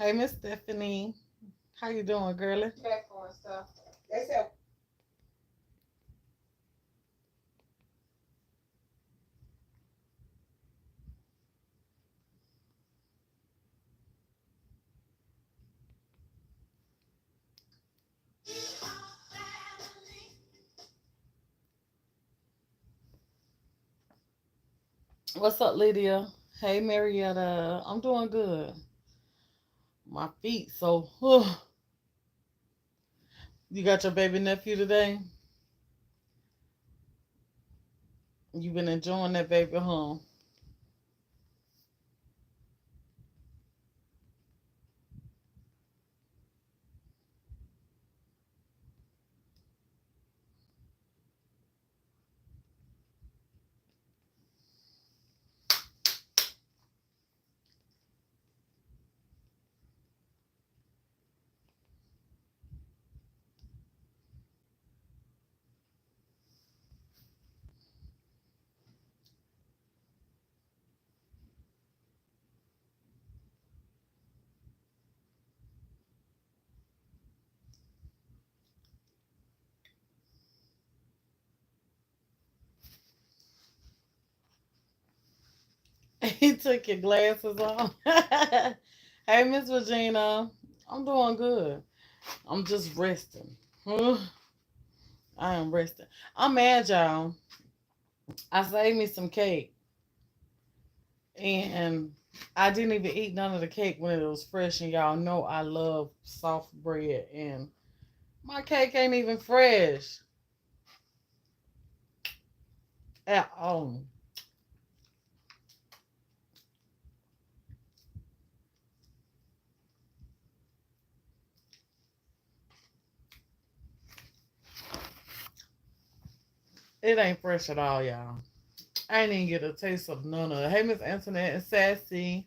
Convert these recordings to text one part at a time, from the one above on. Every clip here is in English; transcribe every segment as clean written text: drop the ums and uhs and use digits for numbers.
Hey, Miss Stephanie. How you doing, girlie? Platform stuff. They said What's up, Lydia? Hey, Marietta. I'm doing good. My feet so. You got your baby nephew today? You been enjoying that baby, huh? He took your glasses off. Hey, Miss Regina. I'm doing good. I'm just resting. I am resting. I'm mad, y'all. I saved me some cake, and I didn't even eat none of the cake when it was fresh. And y'all know I love soft bread, and my cake ain't even fresh at all. It ain't fresh at all, y'all. I ain't even get a taste of none of it. Hey, Miss Antoinette and Sassy.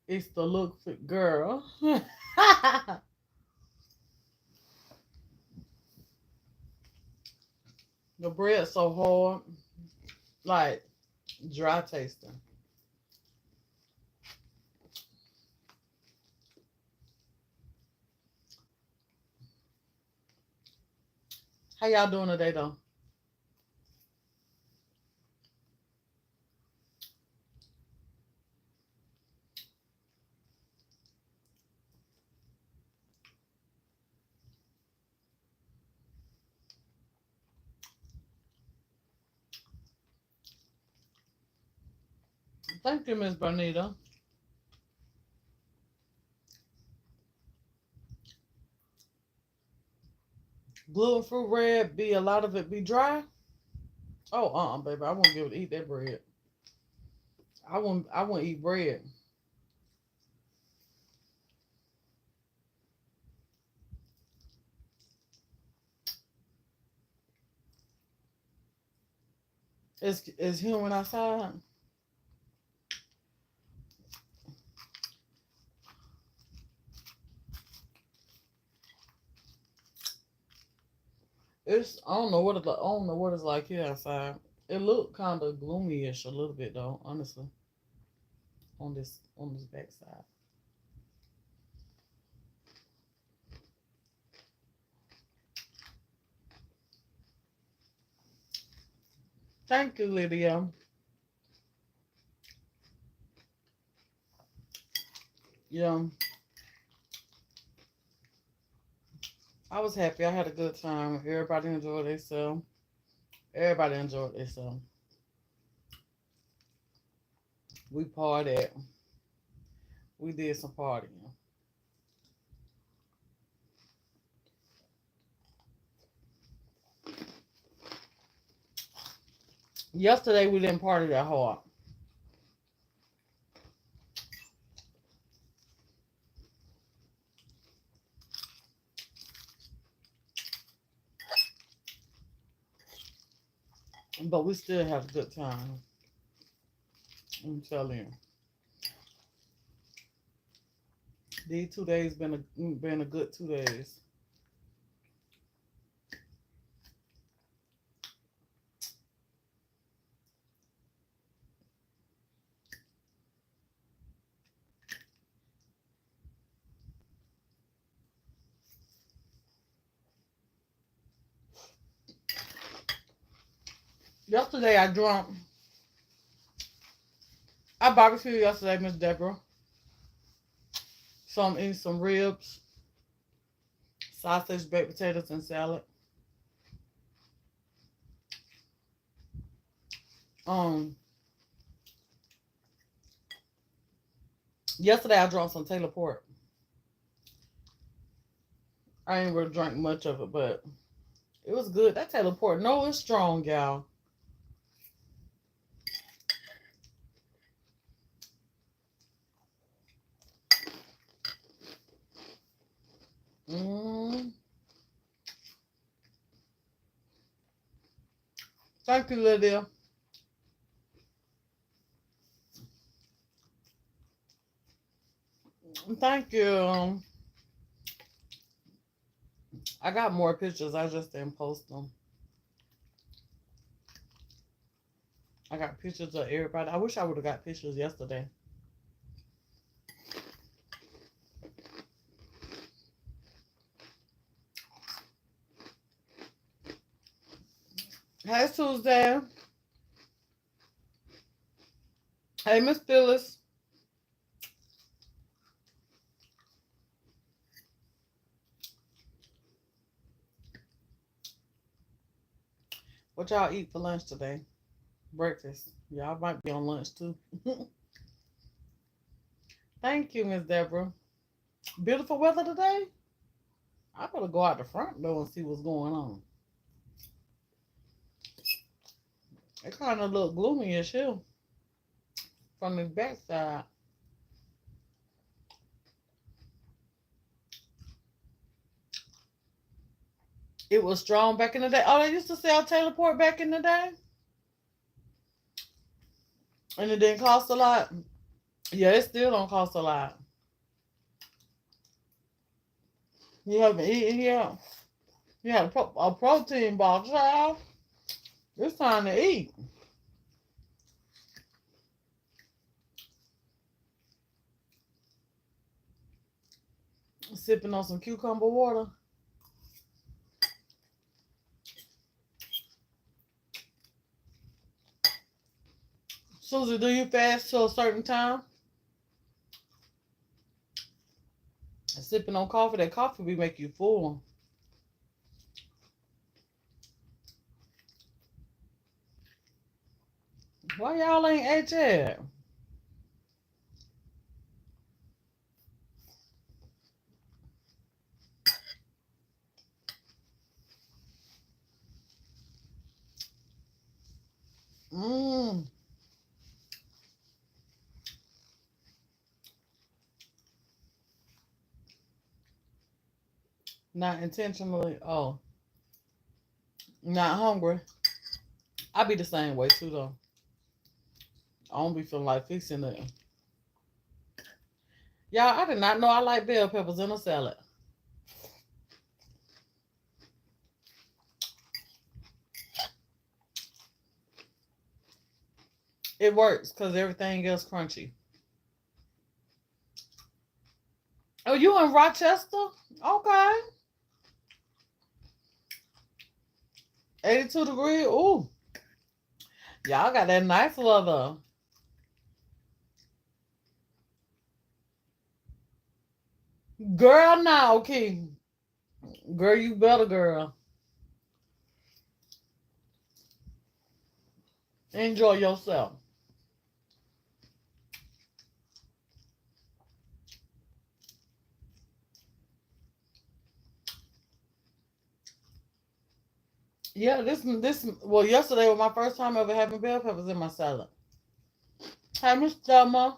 It's the look fit girl. The bread so hard, like dry tasting. How y'all doing today, though? Thank you, Miss Bernita. Gluten free bread be a lot of it be dry. Oh, baby, I won't be able to eat that bread. I won't eat bread. It's human outside. I don't know I don't know what it's like here outside. It looked kind of gloomy-ish a little bit though, honestly, on this backside. Thank you, Lydia. Yeah, I was happy. I had a good time. Everybody enjoyed themselves. Everybody enjoyed themselves. We partied. We did some partying. Yesterday we didn't party that hard, but we still have a good time. I'm telling you. These 2 days been a good 2 days. Yesterday I drunk. I barbecued yesterday, Miss Deborah. So I'm eating some ribs, sausage, baked potatoes, and salad. Um, Yesterday I drank some Taylor Port. I ain't really drank much of it, but it was good. That Taylor Port, no, it's strong, y'all. Mm. Thank you, Lydia. Thank you. I got more pictures. I just didn't post them. I got pictures of everybody. I wish I would have got pictures yesterday. Hey, Tuesday. Hey, Miss Phyllis. What y'all eat for lunch today? Breakfast. Y'all might be on lunch too. Thank you, Miss Deborah. Beautiful weather today. I better go out the front door and see what's going on. It kind of look gloomy as hell from the backside. It was strong back in the day. Oh, they used to sell Taylor Port back in the day, and it didn't cost a lot. Yeah, it still don't cost a lot. You haven't eaten yet. You had a protein bar, child. It's time to eat. Sipping on some cucumber water. Susie, do you fast till a certain time? Sipping on coffee. That coffee will make you full. Why y'all ain't ate yet? Mmm. Not intentionally. Oh, not hungry. I be the same way too though. I don't be feeling like fixing it. Y'all, I did not know I like bell peppers in a salad. It works because everything else crunchy. Oh, you in Rochester? Okay. 82 degrees. Ooh. Y'all got that nice weather. Girl, now, okay. Girl, you better, girl. Enjoy yourself. Yeah, well, yesterday was my first time ever having bell peppers in my salad. Hey, Miss Thelma.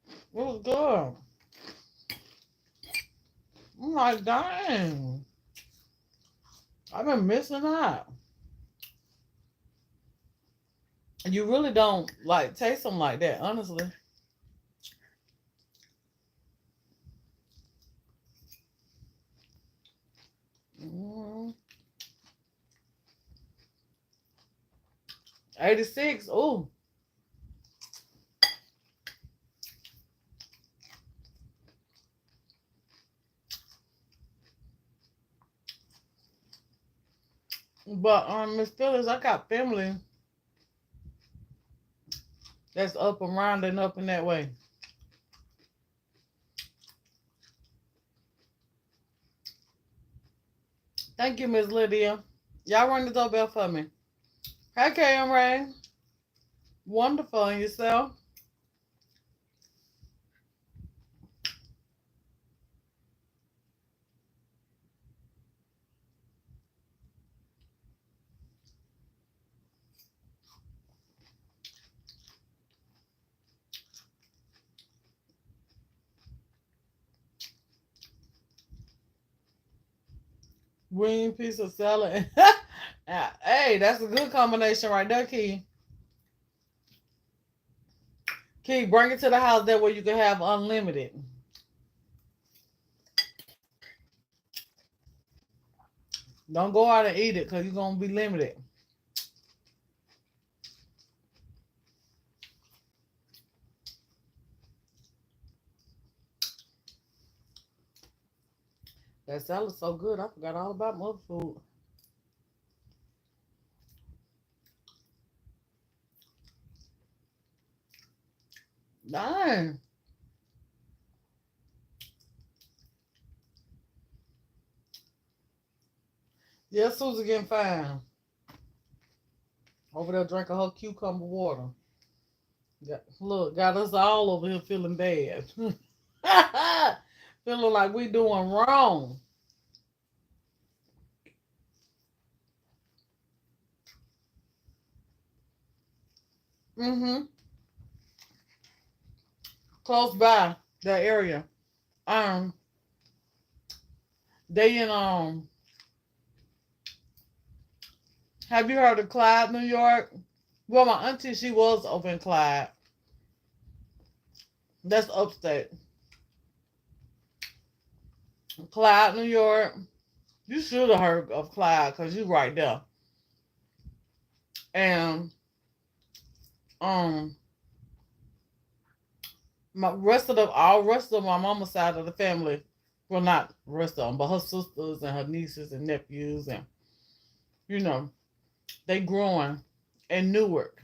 It was good. I'm like, dang. I've been missing out. You really don't like taste them like that, honestly. 86. Ooh. But Miss Phyllis, I got family that's up around and up in that way. Thank you, Miss Lydia. Y'all run the doorbell for me. Hey, Karen Ray. Wonderful. And yourself? Green piece of salad. Hey, that's a good combination right there, Key. Key, bring it to the house that way you can have unlimited. Don't go out and eat it because you're going to be limited. That salad's so good. I forgot all about mother food. Dang. Yeah, Susie getting fine. Over there drinking her cucumber water. Look, got us all over here feeling bad. Feeling like we doing wrong. Mm-hmm. Close by that area. Um, they in have you heard of Clyde, New York? Well, my auntie, she was over in Clyde. That's upstate. Clyde, New York. You should have heard of Clyde because you right there. And um my rest of my mama's side of the family, well not rest of them, but her sisters and her nieces and nephews and you know, they growing in Newark,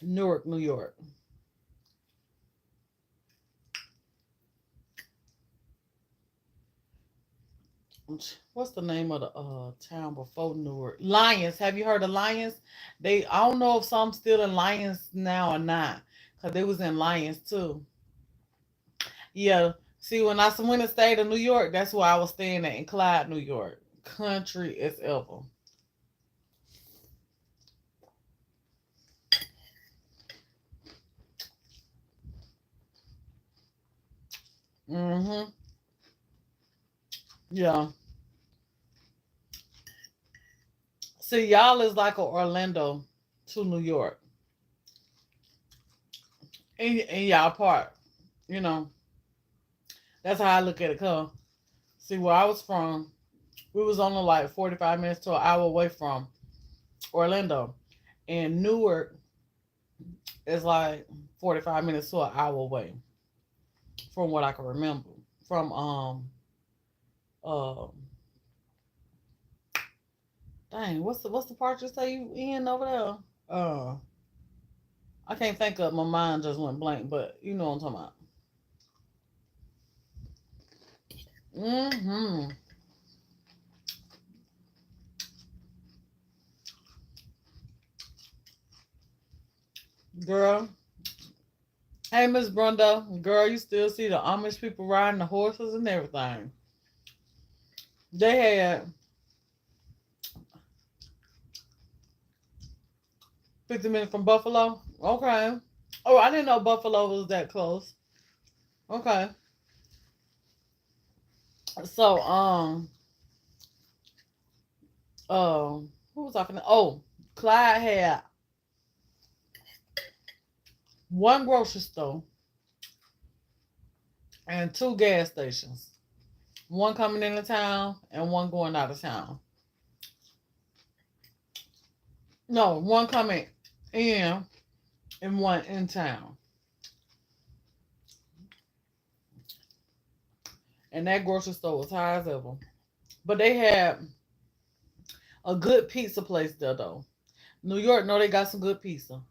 New York. What's the name of the town before Newark? Lions. Have you heard of Lions? I don't know if some still in Lions now or not, cause they was in Lions too. Yeah. See, when I went and stayed in New York, that's where I was staying at in Clyde, New York. Country as ever. Mm-hmm. Yeah. See, y'all is like a Orlando to New York. In y'all part. You know, that's how I look at it. Cause see, where I was from, we was only like 45 minutes to an hour away from Orlando. And Newark is like 45 minutes to an hour away from what I can remember. From uh dang, what's the part you say you in over there? I can't think of, my mind just went blank, but you know what I'm talking about. Mm-hmm. Girl. Hey, Miss Brenda. Girl, you still see the Amish people riding the horses and everything. They had 50 minutes from Buffalo. Okay. Oh, I didn't know Buffalo was that close. Okay. So, who was talking? Oh, Clyde had one grocery store and two gas stations. One coming into town and one going out of town. No, one coming in and one in town. And that grocery store was high as ever. But they had a good pizza place there though. New York, no, they got some good pizza.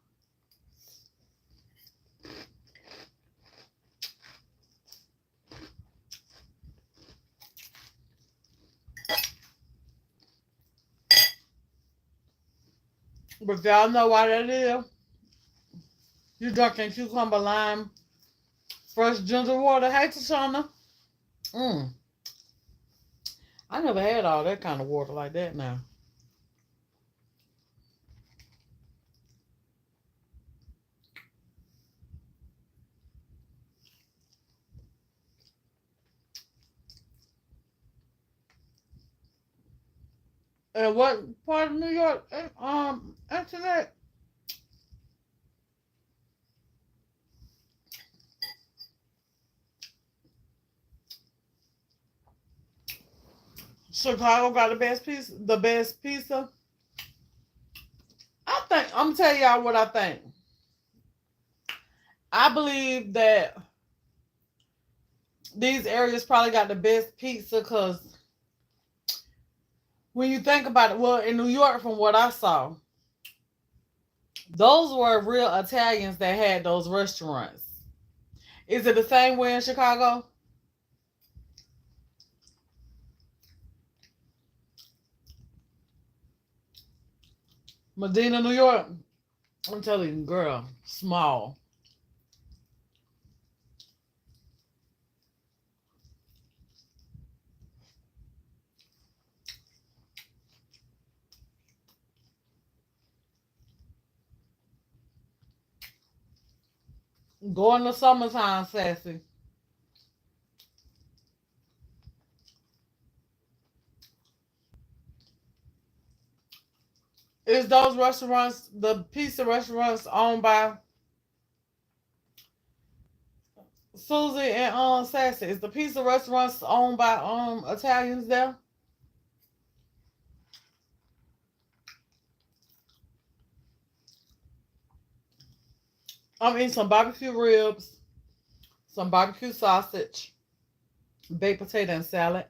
But y'all know why that is? You drinking cucumber lime, fresh ginger water. Hey, Tashana. Mm. I never had all that kind of water like that now. And what part of New York? Internet. Chicago got the best pizza. The best pizza. I think I'm telling y'all what I think. I believe that these areas probably got the best pizza because when you think about it, well, in New York, from what I saw, those were real Italians that had those restaurants. Is it the same way in Chicago? Medina, New York? I'm telling you, girl, small. Go in the summertime, sassy. Is those restaurants, the pizza restaurants owned by Susie and Sassy? Is the pizza restaurants owned by Italians there? I'm eating some barbecue ribs, some barbecue sausage, baked potato and salad.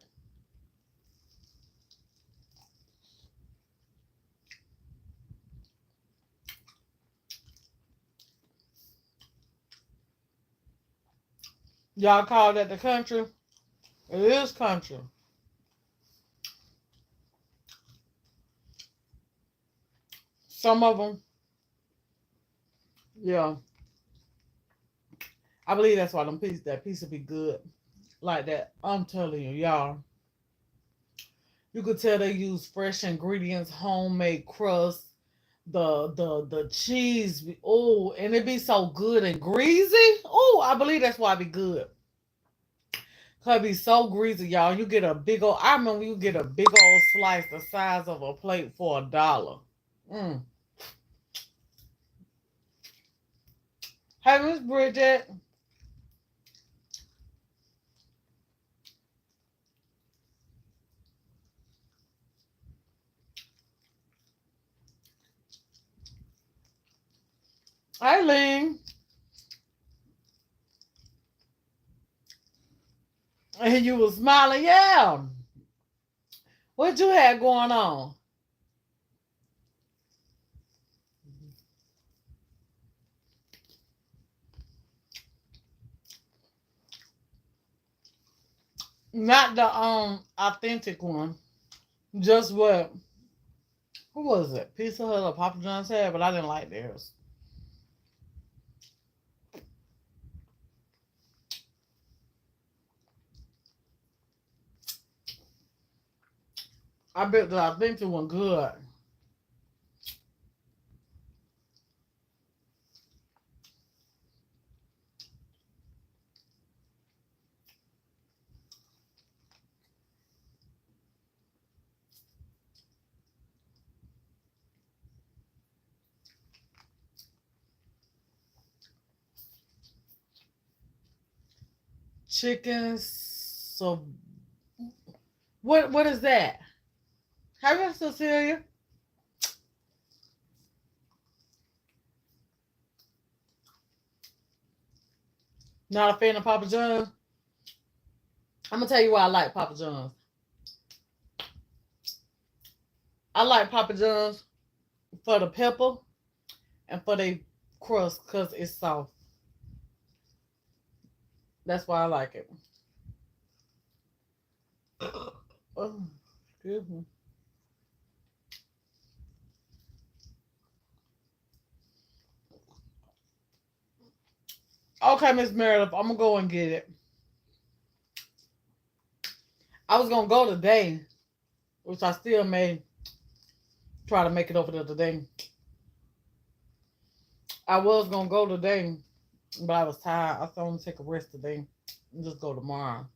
Y'all call that the country? It is country. Some of them, yeah. I believe that's why that pizza be good like that. I'm telling you, y'all. You could tell they use fresh ingredients, homemade crust, the cheese. Oh, and it be so good and greasy. Oh, I believe that's why it be good. Cause it be so greasy, y'all. You get a big old. I remember you get a big old slice the size of a plate for $1. Mm. Hey, Miss Bridget. Hey, Ling. And you was smiling, yeah. What you had going on? Not the authentic one. Just what? Who was it? Pizza Hut or Papa John's had, but I didn't like theirs. I bet the authentic one good. Chicken. So what is that? Have you, Cecilia? Not a fan of Papa John's. I'm gonna tell you why I like Papa John's. I like Papa John's for the pepper and for the crust because it's soft. That's why I like it. Oh, excuse me. Okay, Miss Meredith, I'm gonna go and get it. I was gonna go today, which I still may try to make it over there today. I was gonna go today, but I was tired. I thought I'm gonna take a rest today and just go tomorrow.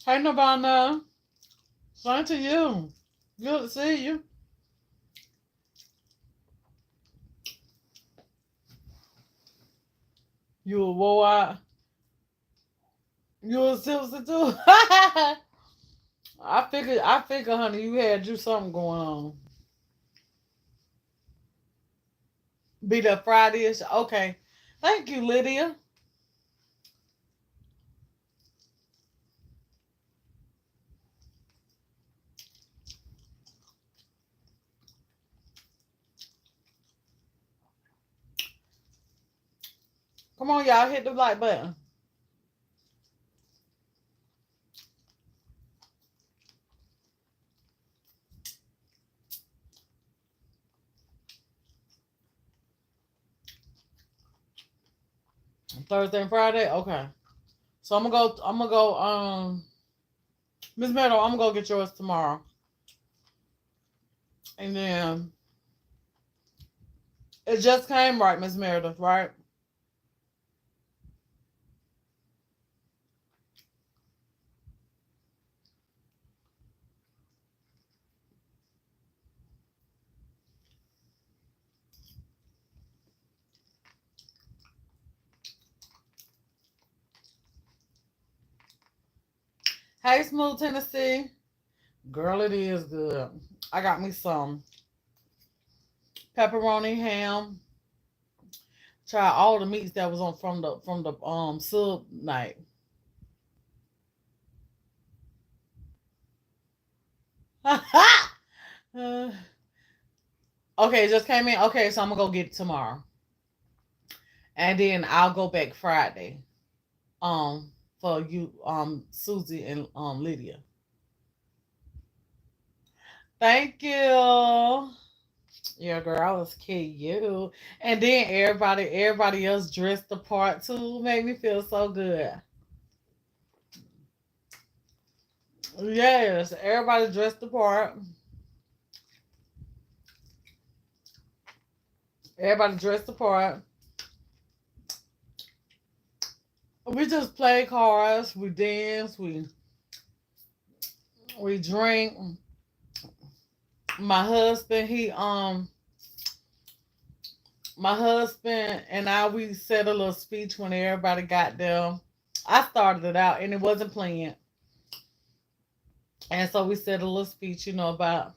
Hey, Nirvana. Same to you. Good to see you. You a wore out. You a tipsy too. I figured, honey, you had you something going on. Be that Friday-ish. Okay. Thank you, Lydia. Come on, y'all, hit the like button. Thursday and Friday? Okay. So I'm gonna go Miss Meadow, I'm gonna go get yours tomorrow. And then it just came right, Miss Meredith, right? Hey, Smooth Tennessee. Girl, it is good. I got me some pepperoni, ham. Try all the meats that was on from the sub night. Uh, okay, it just came in. Okay, so I'm gonna go get it tomorrow, and then I'll go back Friday. For you, Susie and Lydia. Thank you. Yeah, girl, I was cute. And then everybody else dressed the part too. Made me feel so good. Yes, everybody dressed the part. Everybody dressed the part. We just play cards. We dance. We drink. My husband, my husband and I, we said a little speech when everybody got there. I started it out and it wasn't planned. And so we said a little speech, about,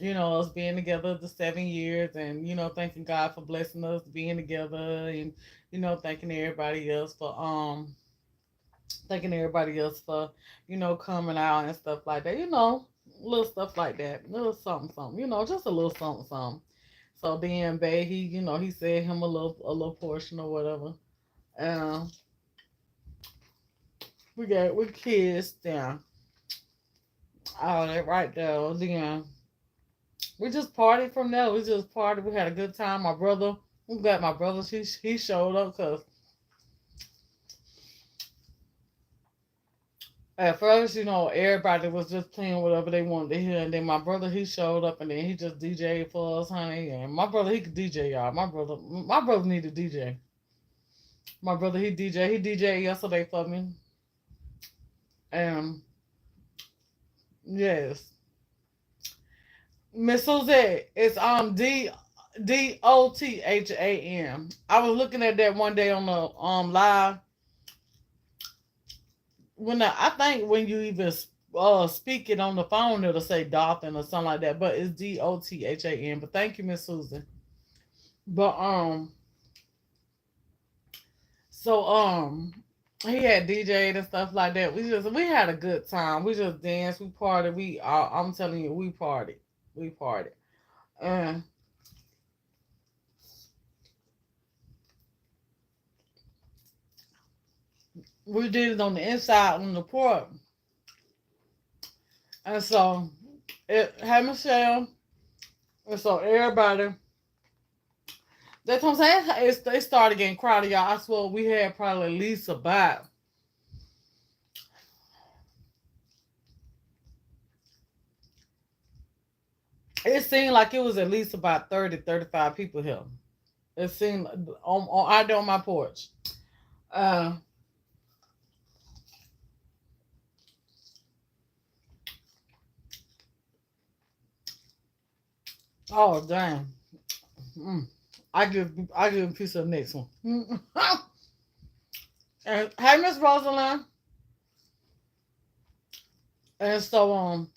us being together the 7 years and, thanking God for blessing us being together and, thanking everybody else for, coming out and stuff like that, little stuff like that, little something, something, just a little something, something. So then, babe, he said him a little portion or whatever. Um, we kissed down all that right there. Then we just partied from there. We just partied. We had a good time. My brother, I'm glad my brother he showed up because at first, everybody was just playing whatever they wanted to hear, and then my brother he showed up, and then he just DJ'd for us, honey. And my brother he could DJ, y'all. My brother need a DJ. My brother he DJ yesterday for me, and yes, Miss Suzette, it's D. Dothan. I was looking at that one day on the live when I think when you even speak it on the phone, it'll say Dothan or something like that, but it's Dothan. But thank you, Miss Susan. But so he had DJed and stuff like that. We had a good time. We just danced, we partied. I'm telling you, we partied, and we did it on the inside on the porch. And so it had Michelle, and so everybody. That's what I'm saying. It started getting crowded, y'all. I swear we had probably at least about. It seemed like it was at least about 30, 35 people here. It seemed on out there on my porch. Uh, oh damn. Mm. I give a piece of the next one. And hey, Miss Rosalind. And so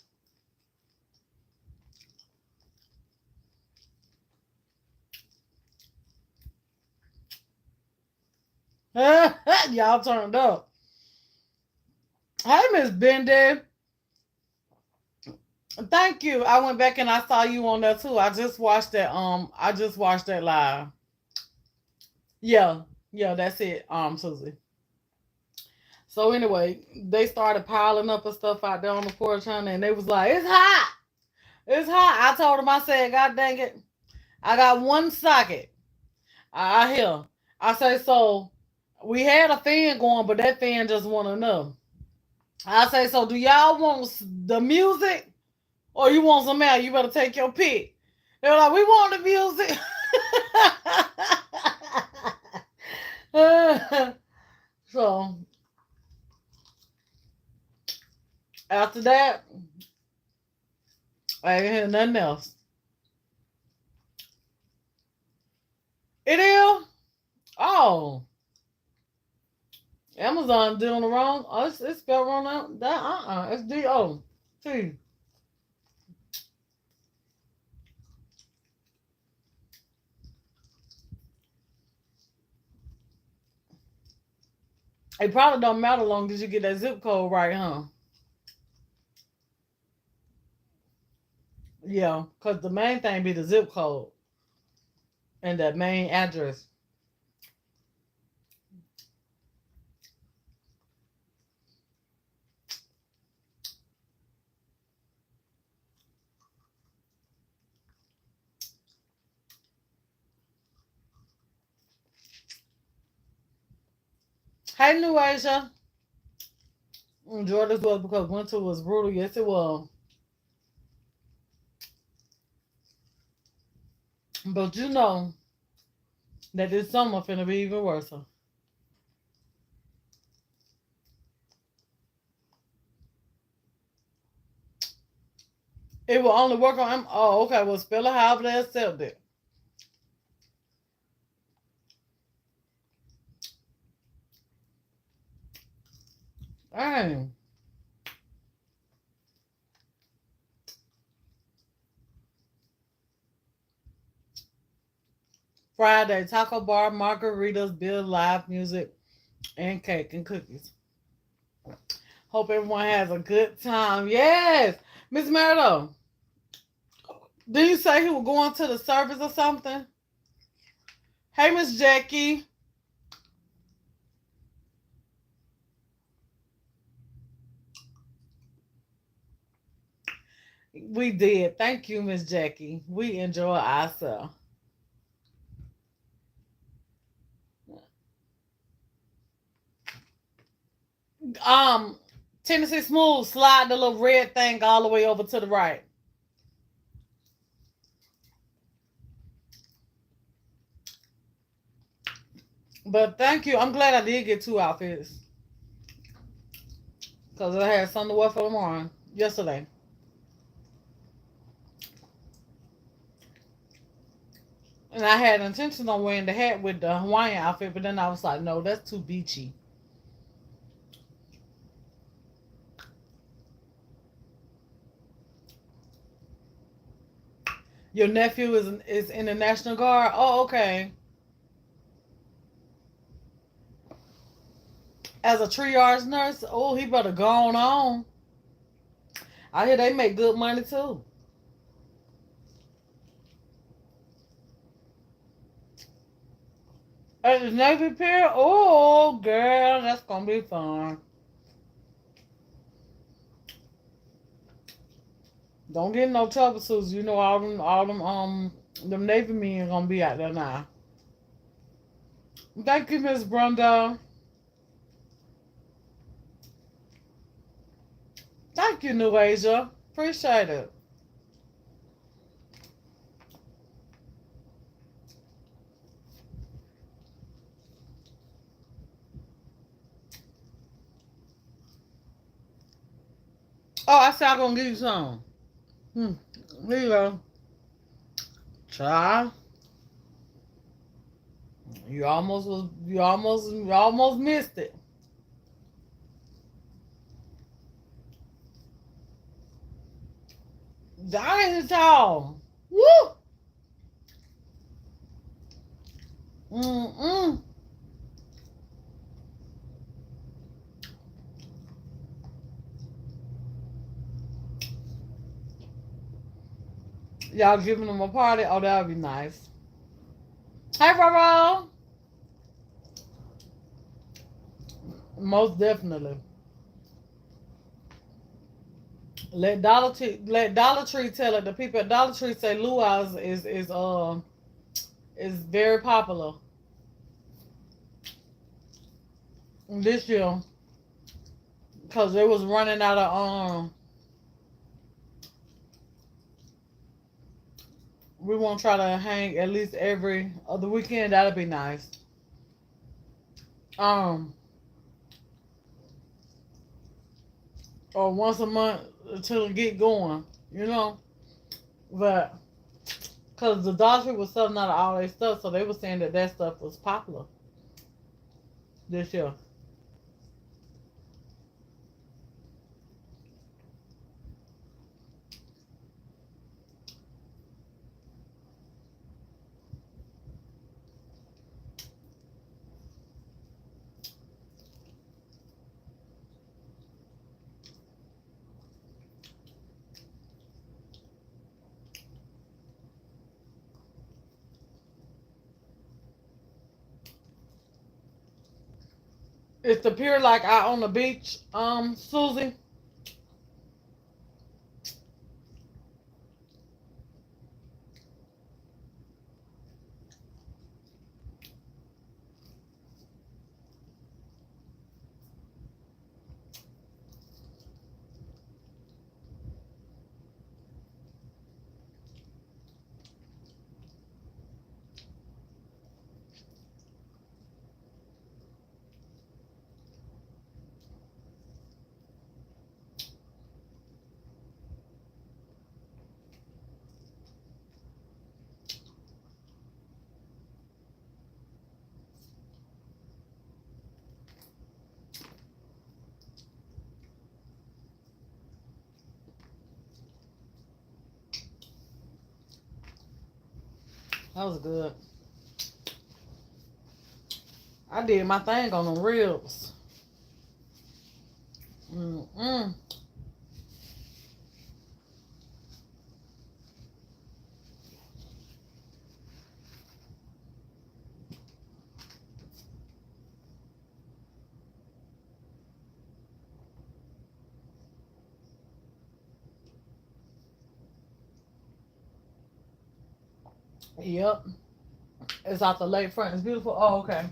y'all turned up. Hey, Miss Bendy. Thank you. I went back and I saw you on there too. I just watched that. I just watched that live. Yeah, yeah, that's it. Susie. So anyway, they started piling up and stuff out there on the porch, honey, and they was like, "It's hot. It's hot." I told them, I said, "God dang it, I got one socket. I hear." I say, "So we had a fan going, but that fan just wasn't enough." I say, "So do y'all want the music or you want some air? You better take your pick." They're like, "We want the music." So after that, I ain't hear nothing else. It is? Oh, Amazon doing the wrong. Oh, it's spelled wrong out. That it's D-O-T. It probably don't matter long as you get that zip code right, huh? Yeah, because the main thing be the zip code and that main address. Hey, New Asia. Enjoy this weather because winter was brutal. Yes, it was. But you know that this summer finna be even worse. It will only work on them. Oh, okay. Well, spell it however they accept it. Dang. Friday, taco bar, margaritas, beer, live music, and cake and cookies. Hope everyone has a good time. Yes. Miss Merlo, did you say he was going to the service or something? Hey, Miss Jackie. We did. Thank you, Miss Jackie. We enjoy ourselves. Um, Tennessee Smooth, slide the little red thing all the way over to the right. But thank you. I'm glad I did get two outfits because I had something to wear for tomorrow yesterday. And I had intentions on wearing the hat with the Hawaiian outfit, but then I was like, no, that's too beachy. Your nephew is in the National Guard. Oh, okay. As a triage nurse, oh, he better go on. I hear they make good money too. At the Navy Pier, oh girl, that's gonna be fun. Don't get in no trouble, Susie. You know them Navy men gonna be out there now. Thank you, Miss Brenda. Thank you, New Asia. Appreciate it. Oh, I said I'm gonna give you some. Here you go. Child. You almost missed it. That ain't all. Woo! Mm-mm. Y'all giving them a party? Oh, that would be nice. Hey, Roro. Most definitely. Let Dollar Tree tell it. The people at Dollar Tree say luau's is very popular this year because they was running out of we want to try to hang at least every other weekend. That'll be nice. Um, or once a month until it get going, you know. But because the Dollar Tree was selling out of all their stuff, so they were saying that stuff was popular this year. It's the pier like out on the beach, Susie. That was good. I did my thing on the ribs. Mm-mm. Yep. It's out the lakefront. It's beautiful. Oh, okay.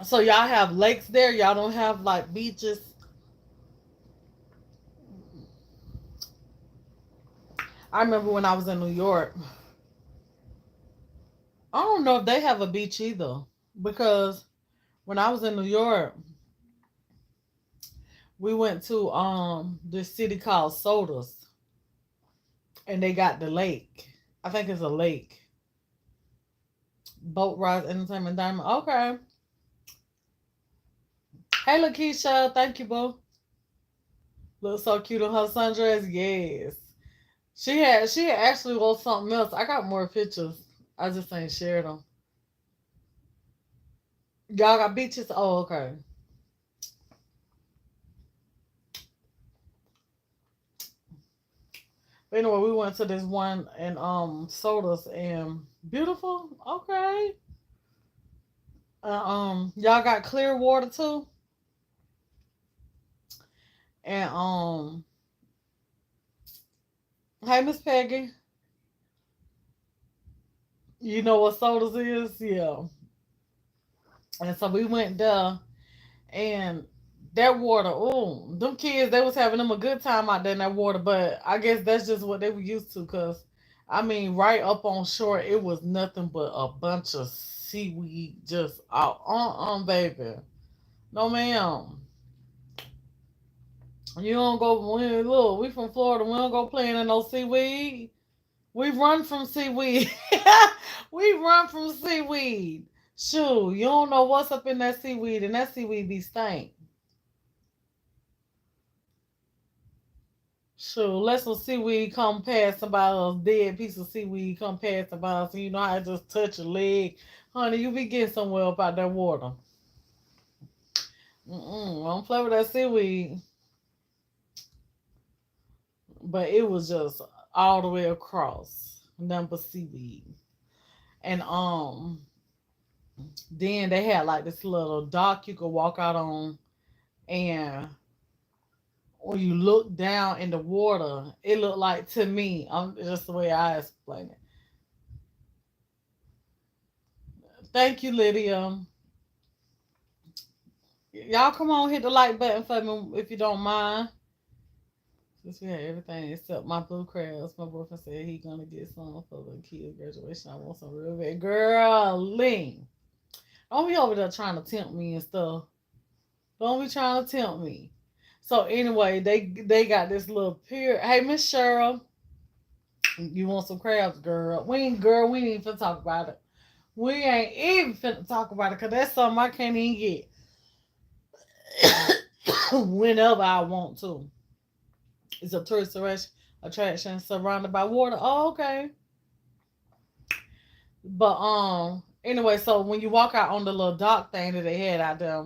So y'all have lakes there? Y'all don't have like beaches? I remember when I was in New York. I don't know if they have a beach either. Because when I was in New York, we went to this city called Sodas and they got the lake. I think it's a lake. Boat Rise Entertainment Diamond. Okay. Hey, Lakeisha. Thank you, boo. Looks so cute in her sundress. Yes. She had actually wrote something else. I got more pictures. I just ain't shared them. Y'all got beaches? Oh, okay. But anyway, we went to this one and sodas and beautiful. Okay. Y'all got clear water too. And hey Miss Peggy, you know what sodas is? Yeah. And so we went there and that water, oh, them kids, they was having them a good time out there in that water, but I guess that's just what they were used to, cause I mean, right up on shore, it was nothing but a bunch of seaweed just out, baby. No, ma'am. You don't go. Look, we from Florida. We don't go playing in no seaweed. We run from seaweed. We run from seaweed. Shoot, you don't know what's up in that seaweed, and that seaweed be stank. Shoot, let some seaweed come past somebody else, dead piece of seaweed come past somebody else, and you know how to just touch a leg. Honey, you be getting somewhere up out that water. Don't play with that seaweed. But it was just all the way across. Number seaweed. And then they had like this little dock you could walk out on, and when you look down in the water, it looked like, to me, just the way I explain it. Thank you, Lydia. Y'all come on, hit the like button for me if you don't mind. Since we had everything except my blue crabs. My boyfriend said he gonna get some for the kids' graduation. I want some real bad. Girl, lean. Don't be over there trying to tempt me and stuff. Don't be trying to tempt me. So anyway, they got this little pier. Hey, Miss Cheryl, you want some crabs, girl? We ain't even finna talk about it. We ain't even finna talk about it because that's something I can't even get whenever I want to. It's a tourist attraction surrounded by water. Oh, okay. But anyway, so when you walk out on the little dock thing that they had out there,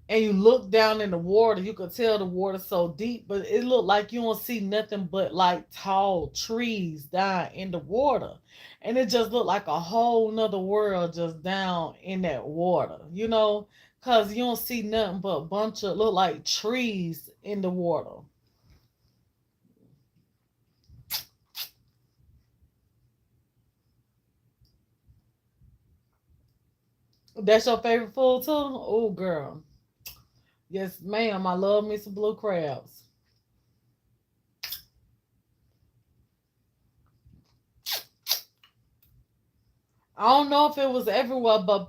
and you look down in the water, you could tell the water's so deep, but it looked like you don't see nothing but like tall trees down in the water. And it just looked like a whole nother world just down in that water, because you don't see nothing but a bunch of look like trees in the water. That's your favorite food too? Oh, girl. Yes, ma'am. I love me some blue crabs. I don't know if it was everywhere, but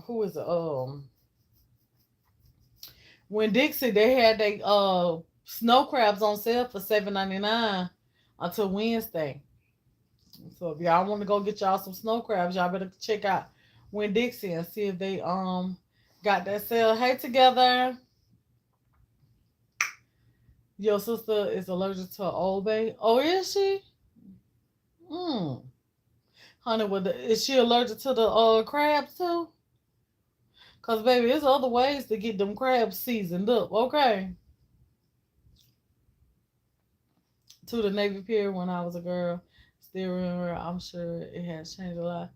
who is it? When Dixie they had they snow crabs on sale for $7.99 until Wednesday. So if y'all want to go get y'all some snow crabs, y'all better check out When Dixie and see if they got that sale. Hey, together. Your sister is allergic to Old Bay. Oh, is she? Hmm. Honey, is she allergic to the crabs too? Cause baby, there's other ways to get them crabs seasoned up. Okay. To the Navy Pier when I was a girl. Still remember. I'm sure it has changed a lot.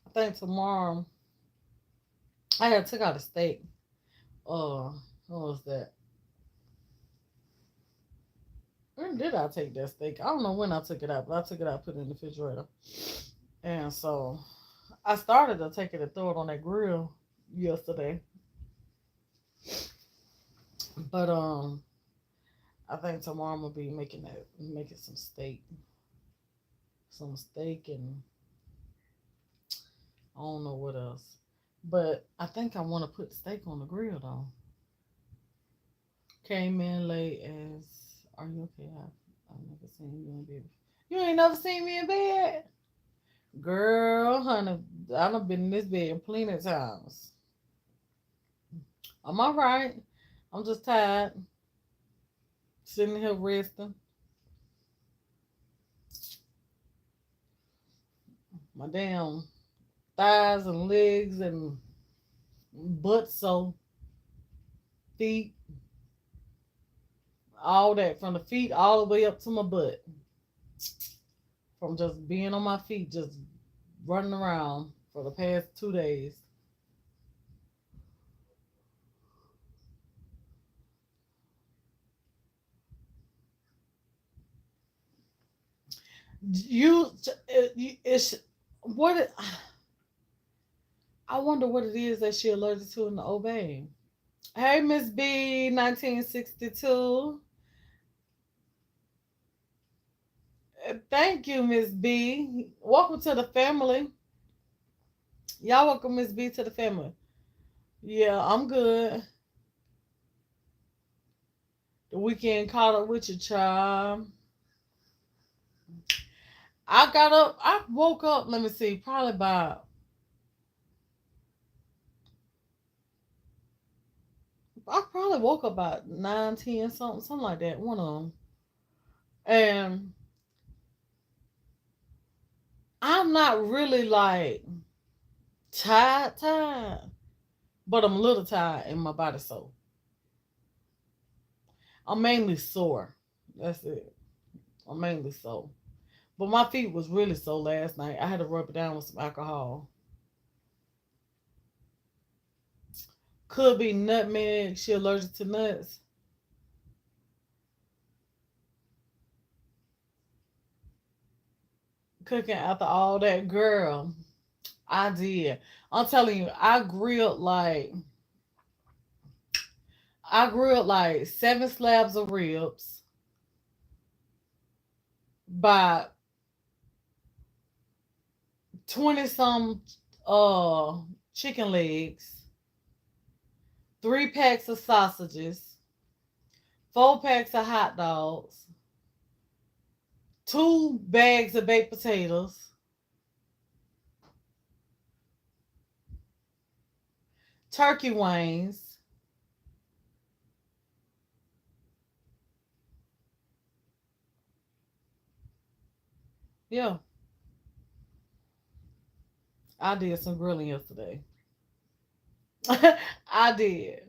I think tomorrow I had took out a steak. What was that? When did I take that steak? I don't know when I took it out, but I took it out, put it in the refrigerator. And so I started to take it and throw it on that grill yesterday. But I think tomorrow I'm gonna be making some steak, and I don't know what else. But I think I want to put the steak on the grill though. Came in late as. Are you okay? I've never seen you in bed. You ain't never seen me in bed, girl, honey. I done been in this bed plenty of times. I'm all right. I'm just tired, sitting here resting. My damn thighs and legs and butt so feet, all that from the feet all the way up to my butt, from just being on my feet, just running around for the past 2 days. You, it's what I wonder what it is that she allergic to in the obey. Hey, Miss B, 1962. Thank you, Miss B. Welcome to the family. Y'all welcome Miss B to the family. Yeah, I'm good. The weekend caught up with you, child. I woke up, let me see, probably about, I probably woke up about 9, 10, something like that, one of them. And I'm not really like tired, but I'm a little tired in my body, so I'm mainly sore. That's it. I'm mainly sore. But my feet was really sore last night. I had to rub it down with some alcohol. Could be nutmeg. She allergic to nuts. Cooking after all that, girl. I did. I'm telling you, I grilled like 7 slabs of ribs, by 20 some uh chicken legs, 3 packs of sausages, 4 packs of hot dogs, 2 bags of baked potatoes, turkey wings. Yeah, I did some grilling yesterday. I did.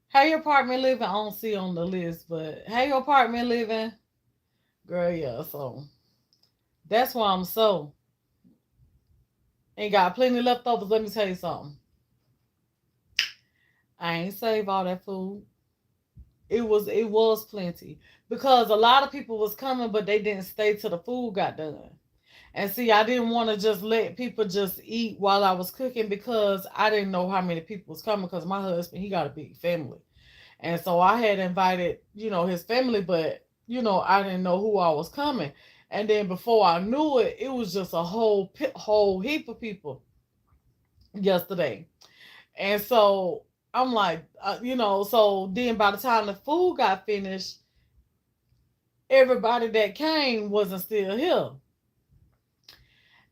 How your apartment living? I don't see on the list, but how your apartment living? Girl, yeah, so that's why I'm so. Ain't got plenty leftovers. Let me tell you something. I ain't save all that food. It was plenty because a lot of people was coming, but they didn't stay till the food got done. And see, I didn't want to just let people just eat while I was cooking because I didn't know how many people was coming. Because my husband, he got a big family, and so I had invited, his family, but I didn't know who I was coming. And then before I knew it, it was just a whole heap of people yesterday. And so I'm like, so then by the time the food got finished, everybody that came wasn't still here.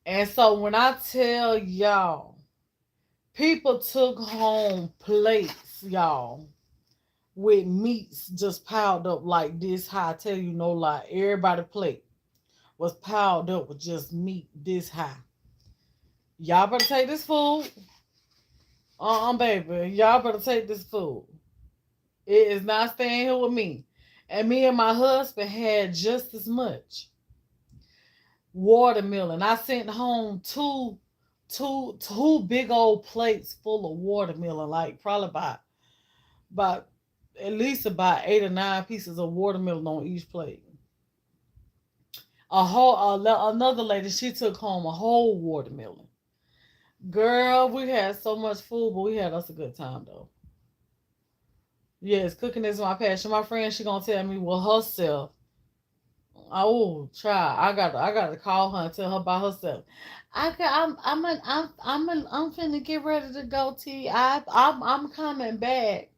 And so when I tell y'all, people took home plates, y'all, with meats just piled up like this high. I tell you no lie, everybody plate was piled up with just meat this high. Y'all better take this food. Baby. Y'all better take this food. It is not staying here with me. And me and my husband had just as much watermelon. I sent home two big old plates full of watermelon, like probably about at least about 8 or 9 pieces of watermelon on each plate. Another lady, she took home a whole watermelon. Girl, we had so much food, but we had us a good time though. Yes, cooking is my passion. My friend, she gonna tell me well herself. Oh, try. I got to call her and tell her by herself. I'm finna get ready to go. I'm coming back.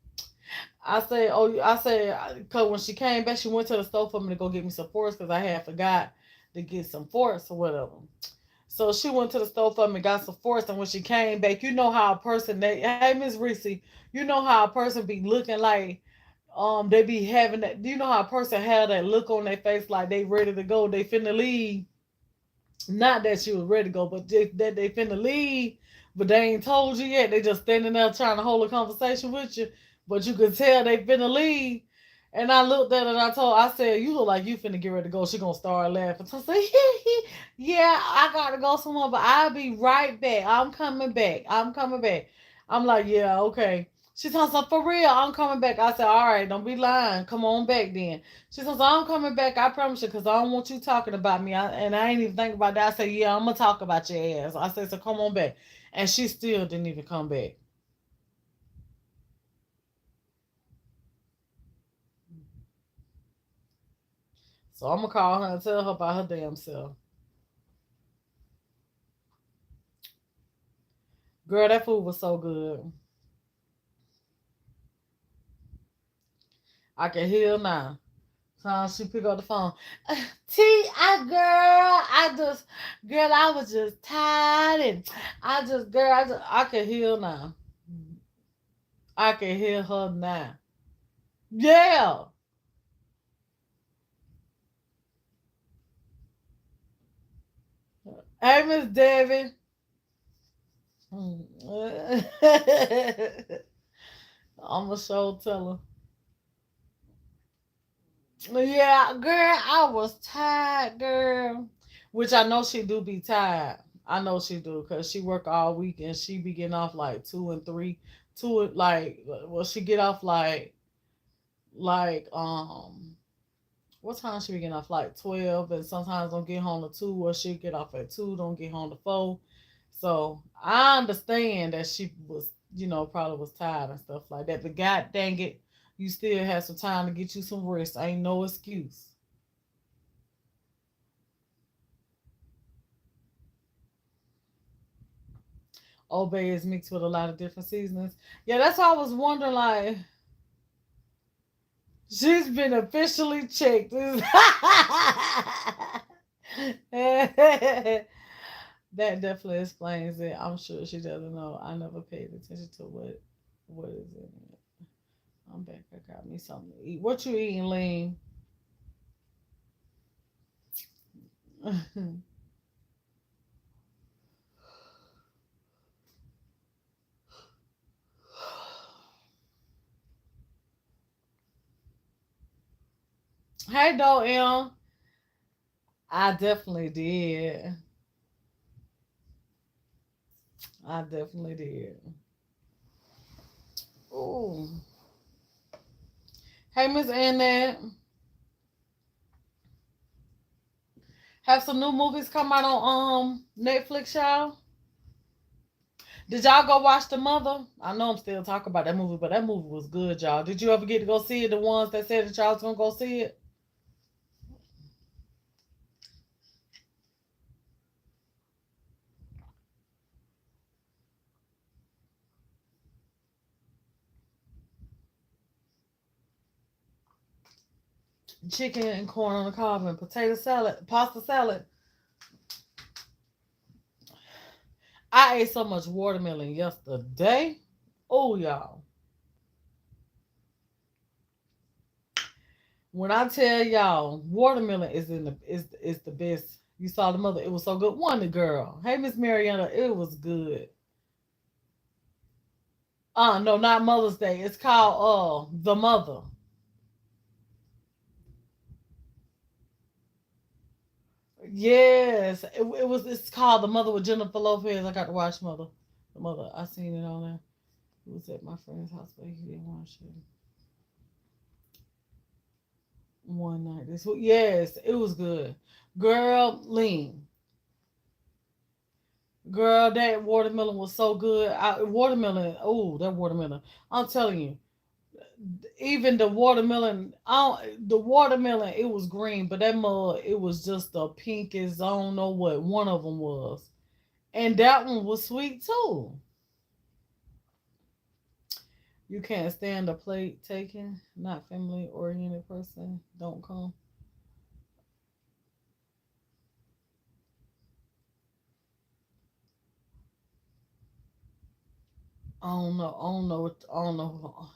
Cause when she came back, she went to the store for me to go get me some forks because I had forgot to get some forks or whatever. So she went to the store for me, got some forks, and when she came back, you know how a person hey Miss Reese, you know how a person be looking like they be having that. Do you know how a person had that look on their face like they ready to go, they finna leave? Not that she was ready to go, but that they finna leave, but they ain't told you yet. They just standing there trying to hold a conversation with you, but you could tell they finna leave. And I looked at her and I said, you look like you finna get ready to go. She gonna start laughing. So I said, yeah, I gotta go somewhere, but I'll be right back. I'm coming back. I'm coming back. I'm like, yeah, okay. She told me, for real, I'm coming back. I said, all right, don't be lying. Come on back then. She says, I'm coming back. I promise you, because I don't want you talking about me. And I ain't even think about that. I said, yeah, I'm going to talk about your ass. I said, so come on back. And she still didn't even come back. So I'm going to call her and tell her about her damn self. Girl, that food was so good. I can hear now. So she pick up the phone. Girl, I was just tired. And I can hear now. I can hear her now. Yeah. Hey, Miss Debbie. I'm a show teller. Yeah, girl, I was tired, girl. Which I know she do be tired. I know she do because she work all week and she be getting off like 2 and 3, well she get off like what time she be getting off like 12 and sometimes don't get home to 2 or she get off at 2 don't get home to 4. So I understand that she was, probably was tired and stuff like that. But God dang it, you still have some time to get you some rest. Ain't no excuse. Old Bay is mixed with a lot of different seasonings. Yeah, that's why I was wondering. Like, she's been officially checked. That definitely explains it. I'm sure she doesn't know. I never paid attention to what is in it. I'm back. I got me something to eat. What you eating, Lean? Hey, Doe M. I definitely did. I definitely did. Ooh. Hey, Miss Annette. Have some new movies come out on Netflix, y'all? Did y'all go watch The Mother? I know I'm still talking about that movie, but that movie was good, y'all. Did you ever get to go see it? The ones that said that y'all was gonna go see it? Chicken and corn on the cob and potato salad, pasta salad. I ate so much watermelon yesterday. Oh, y'all. When I tell y'all, watermelon is the best. You saw The Mother. It was so good. One the girl. Hey, Miss Mariana. It was good. No, not Mother's Day. It's called The Mother. Yes, it was. It's called The Mother with Jennifer Lopez. I got to watch Mother. The Mother. I seen it on there. It was at my friend's house, but he didn't watch it. One night this week. Yes, it was good. Girl, lean. Girl, that watermelon was so good. Watermelon, oh, that watermelon. I'm telling you, even the watermelon, it was green, but that mug, it was just the pinkest. I don't know what one of them was, and that one was sweet too. You can't stand a plate taken. Not family oriented person. Don't come. I don't know. I don't know. I don't know.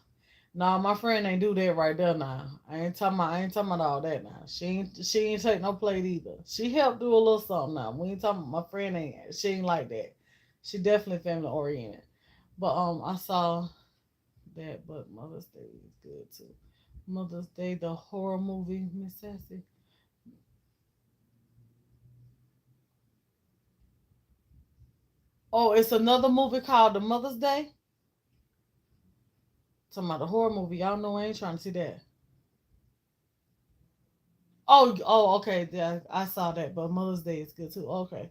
Nah, my friend ain't do that right there now. I ain't talking about all that now. She ain't take no plate either. She helped do a little something now. We ain't talking my friend ain't she ain't like that. She definitely family oriented. But I saw that, but Mother's Day is good too. Mother's Day, the horror movie, Miss Sassy. Oh, it's another movie called The Mother's Day. Talking about the horror movie. Y'all know I ain't trying to see that. Oh, okay. Yeah, I saw that, but Mother's Day is good too. Okay,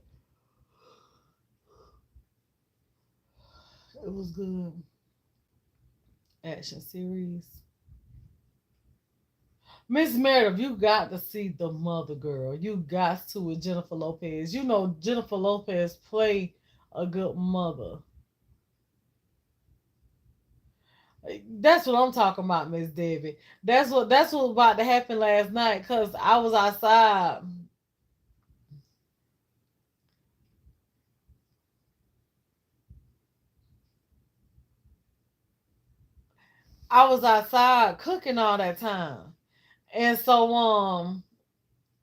it was good. Action series. Miss Meredith, you got to see the mother girl. You got to with Jennifer Lopez. You know Jennifer Lopez play a good mother. That's what I'm talking about, Miss Debbie. That's what was about to happen last night. Cause I was outside. I was outside cooking all that time, and so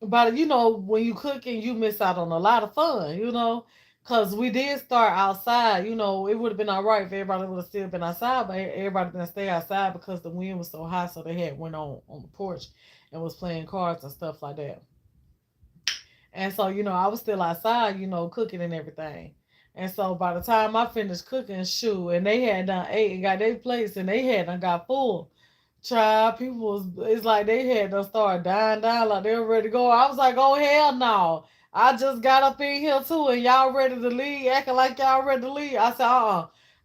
but when you cooking, you miss out on a lot of fun, because we did start outside. It would have been all right if everybody would have still been outside, but everybody didn't stay outside because the wind was so high. So they had went on the porch and was playing cards and stuff like that. And so, I was still outside, cooking and everything. And so by the time I finished cooking, shoe, and they had done ate and got their plates and they had done got full. Child, people it's like they had to start dying down like they were ready to go. I was like, oh, hell no. I just got up in here too and y'all ready to leave, acting like y'all ready to leave. I said,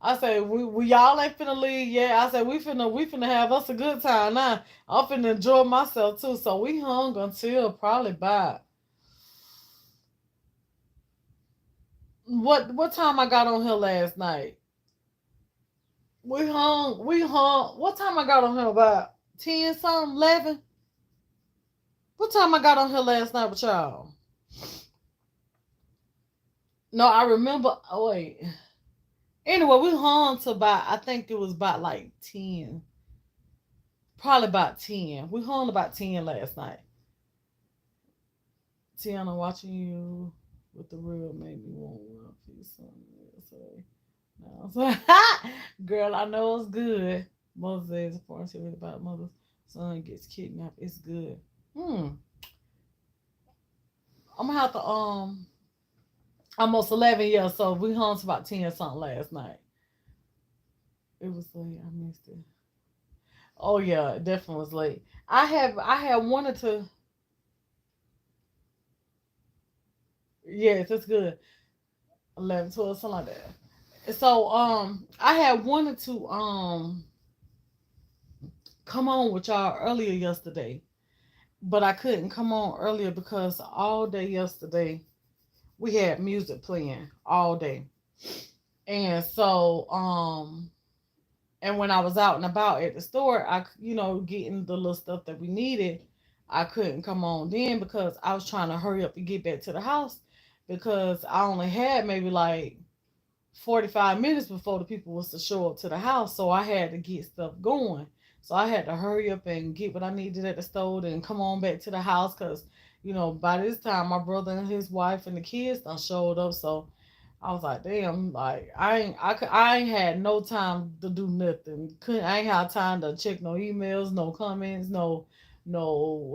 I said, we y'all ain't finna leave yet. I said, we finna have us a good time now. I'm finna enjoy myself too. So we hung until probably about what time I got on here last night. We hung. What time I got on here? About 10 something, 11. What time I got on here last night with y'all? No, I remember. Oh, wait. Anyway, we hung to about, I think it was about like 10. Probably about 10. We hung about 10 last night. Tiana, watching you with the real made me want one piece something. Say. No, girl, I know it's good. Mother's Day is a foreign series about mother's son gets kidnapped. It's good. Hmm. I'm gonna have to almost 11 years, so we hung to about 10 something last night. It was late. I missed it. Oh yeah, it definitely was late. I had wanted to. Yes, it's good. 11, 12, something like that. So I had wanted to come on with y'all earlier yesterday, but I couldn't come on earlier because all day yesterday we had music playing all day. And so and when I was out and about at the store, getting the little stuff that we needed, I couldn't come on then because I was trying to hurry up and get back to the house because I only had maybe like 45 minutes before the people was to show up to the house. So I had to get stuff going. So I had to hurry up and get what I needed at the store and come on back to the house because, by this time my brother and his wife and the kids done showed up. So I was like, damn, like I ain't had no time to do nothing. I ain't had time to check no emails, no comments, no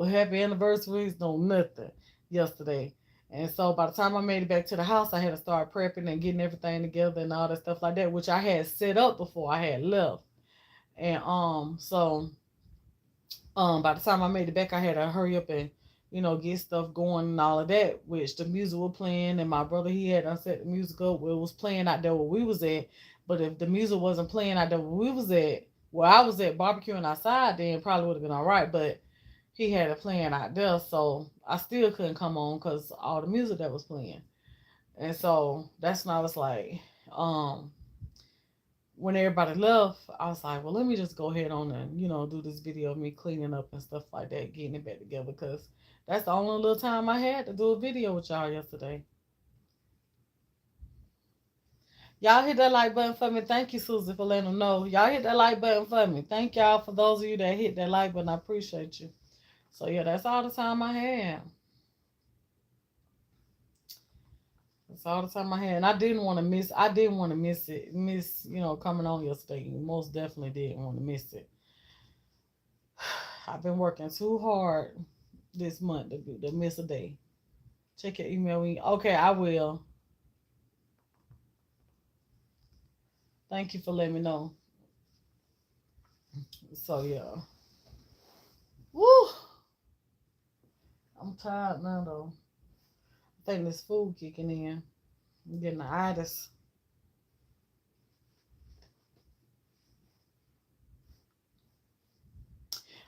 happy anniversaries, no nothing yesterday. And so by the time I made it back to the house, I had to start prepping and getting everything together and all that stuff like that, which I had set up before I had left. And By the time I made it back, I had to hurry up and get stuff going and all of that. Which the music was playing, and my brother he had set the music up where it was playing out there where we was at. But if the music wasn't playing out there where we was at, where I was at barbecuing outside, then it probably would have been all right. But he had it playing out there, so I still couldn't come on because all the music that was playing. And so that's when I was like, um, when everybody left, I was like, well, let me just go ahead on and do this video of me cleaning up and stuff like that, getting it back together, because that's the only little time I had to do a video with y'all yesterday. Y'all hit that like button for me. Thank you, Susie, for letting them know. Y'all hit that like button for me. Thank y'all for those of you that hit that like button. I appreciate you. So yeah, that's all the time I had. That's all the time I had. And I didn't want to miss. I didn't want to miss it. Coming on yesterday. Most definitely didn't want to miss it. I've been working too hard this month to miss a day. Check your email. Okay, I will. Thank you for letting me know. So yeah. Woo! I'm tired now though. I think this food kicking in. I'm getting the itis.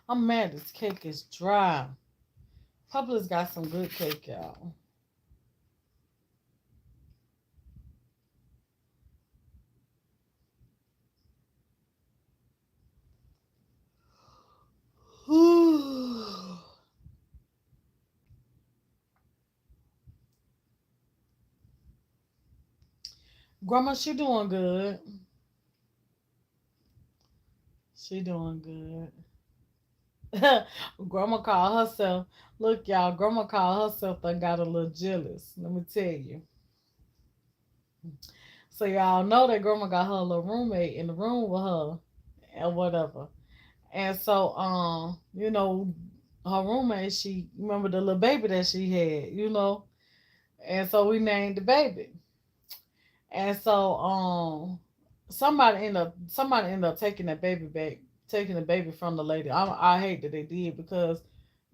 I'm mad this cake is dry. Publix got some good cake, y'all. Grandma, she doing good. She doing good. Grandma called herself. Look, y'all. Grandma called herself and got a little jealous. Let me tell you. So y'all know that Grandma got her little roommate in the room with her and whatever. And so, her roommate. She remember the little baby that she had. And so we named the baby. And so somebody ended up taking that baby back, taking the baby from the lady. I hate that they did because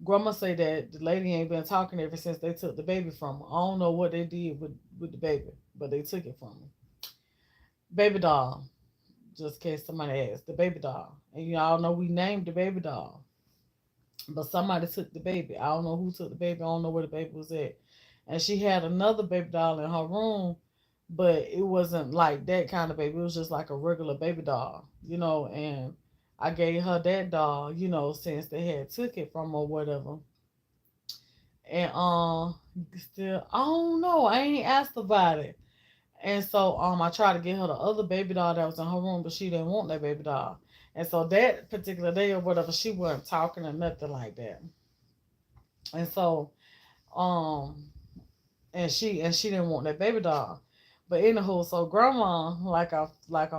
grandma say that the lady ain't been talking ever since they took the baby from her. I don't know what they did with the baby, but they took it from her. Baby doll, just in case somebody asked, the baby doll. And y'all know we named the baby doll. But somebody took the baby. I don't know who took the baby. I don't know where the baby was at. And she had another baby doll in her room, but it wasn't like that kind of baby. It was just like a regular baby doll. And I gave her that doll, since they had took it from her or whatever. And still, I don't know. I ain't asked about it. And so I tried to get her the other baby doll that was in her room, but she didn't want that baby doll. And so that particular day or whatever, she wasn't talking or nothing like that. And so um and she didn't want that baby doll. But anywho, so grandma, like I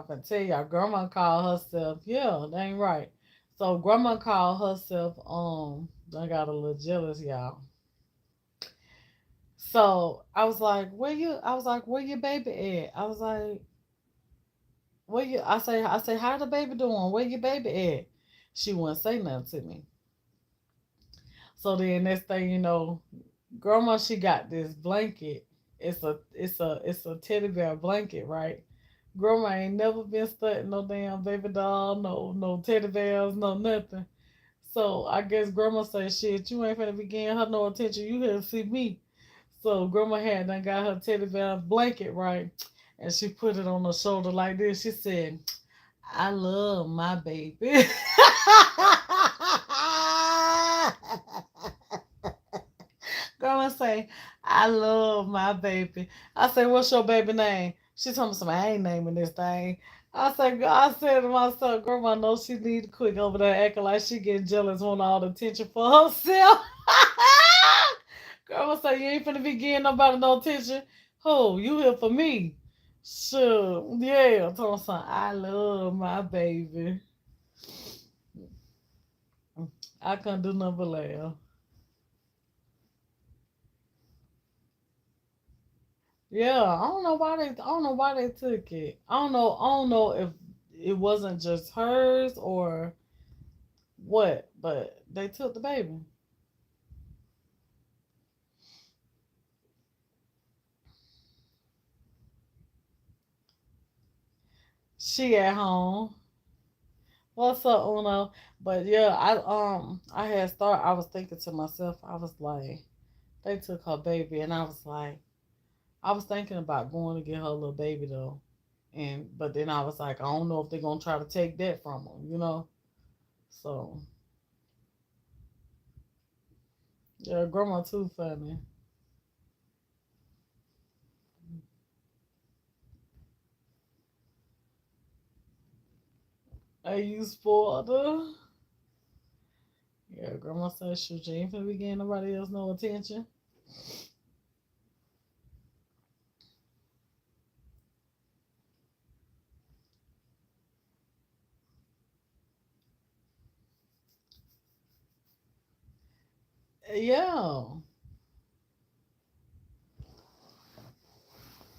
can tell y'all, grandma called herself, yeah, that ain't right. So grandma called herself, I got a little jealous, y'all. So I was like, where your baby at? I was like, I say, how the baby doing? Where your baby at? She wouldn't say nothing to me. So then next thing you know, grandma she got this blanket. It's a teddy bear blanket, right? Grandma ain't never been studying no damn baby doll, no teddy bears, no nothing. So I guess grandma say, shit, you ain't finna be giving her no attention. You here to see me. So grandma had done got her teddy bear blanket, right? And she put it on her shoulder like this. She said, I love my baby. Grandma say, I love my baby. I say, what's your baby name? She told me something, I ain't naming this thing. I said to myself, Grandma knows she need to quit over there acting like she getting jealous, want all the attention for herself. Grandma say, you ain't finna be getting nobody no attention. Who? You here for me? Sure. Yeah. I told her something, I love my baby. I couldn't do nothing but laugh. Yeah, I don't know why they took it. I don't know if it wasn't just hers or what, but they took the baby. She at home. What's up, Uno? But yeah, I was thinking to myself, I was like, they took her baby, and I was like, I was thinking about going to get her little baby though, and but then I was like, I don't know if they're gonna try to take that from her, you know. So yeah, grandma too funny. Hey, you spoiled her. Yeah, grandma said, shoot, you ain't finna be getting nobody else no attention. Yeah,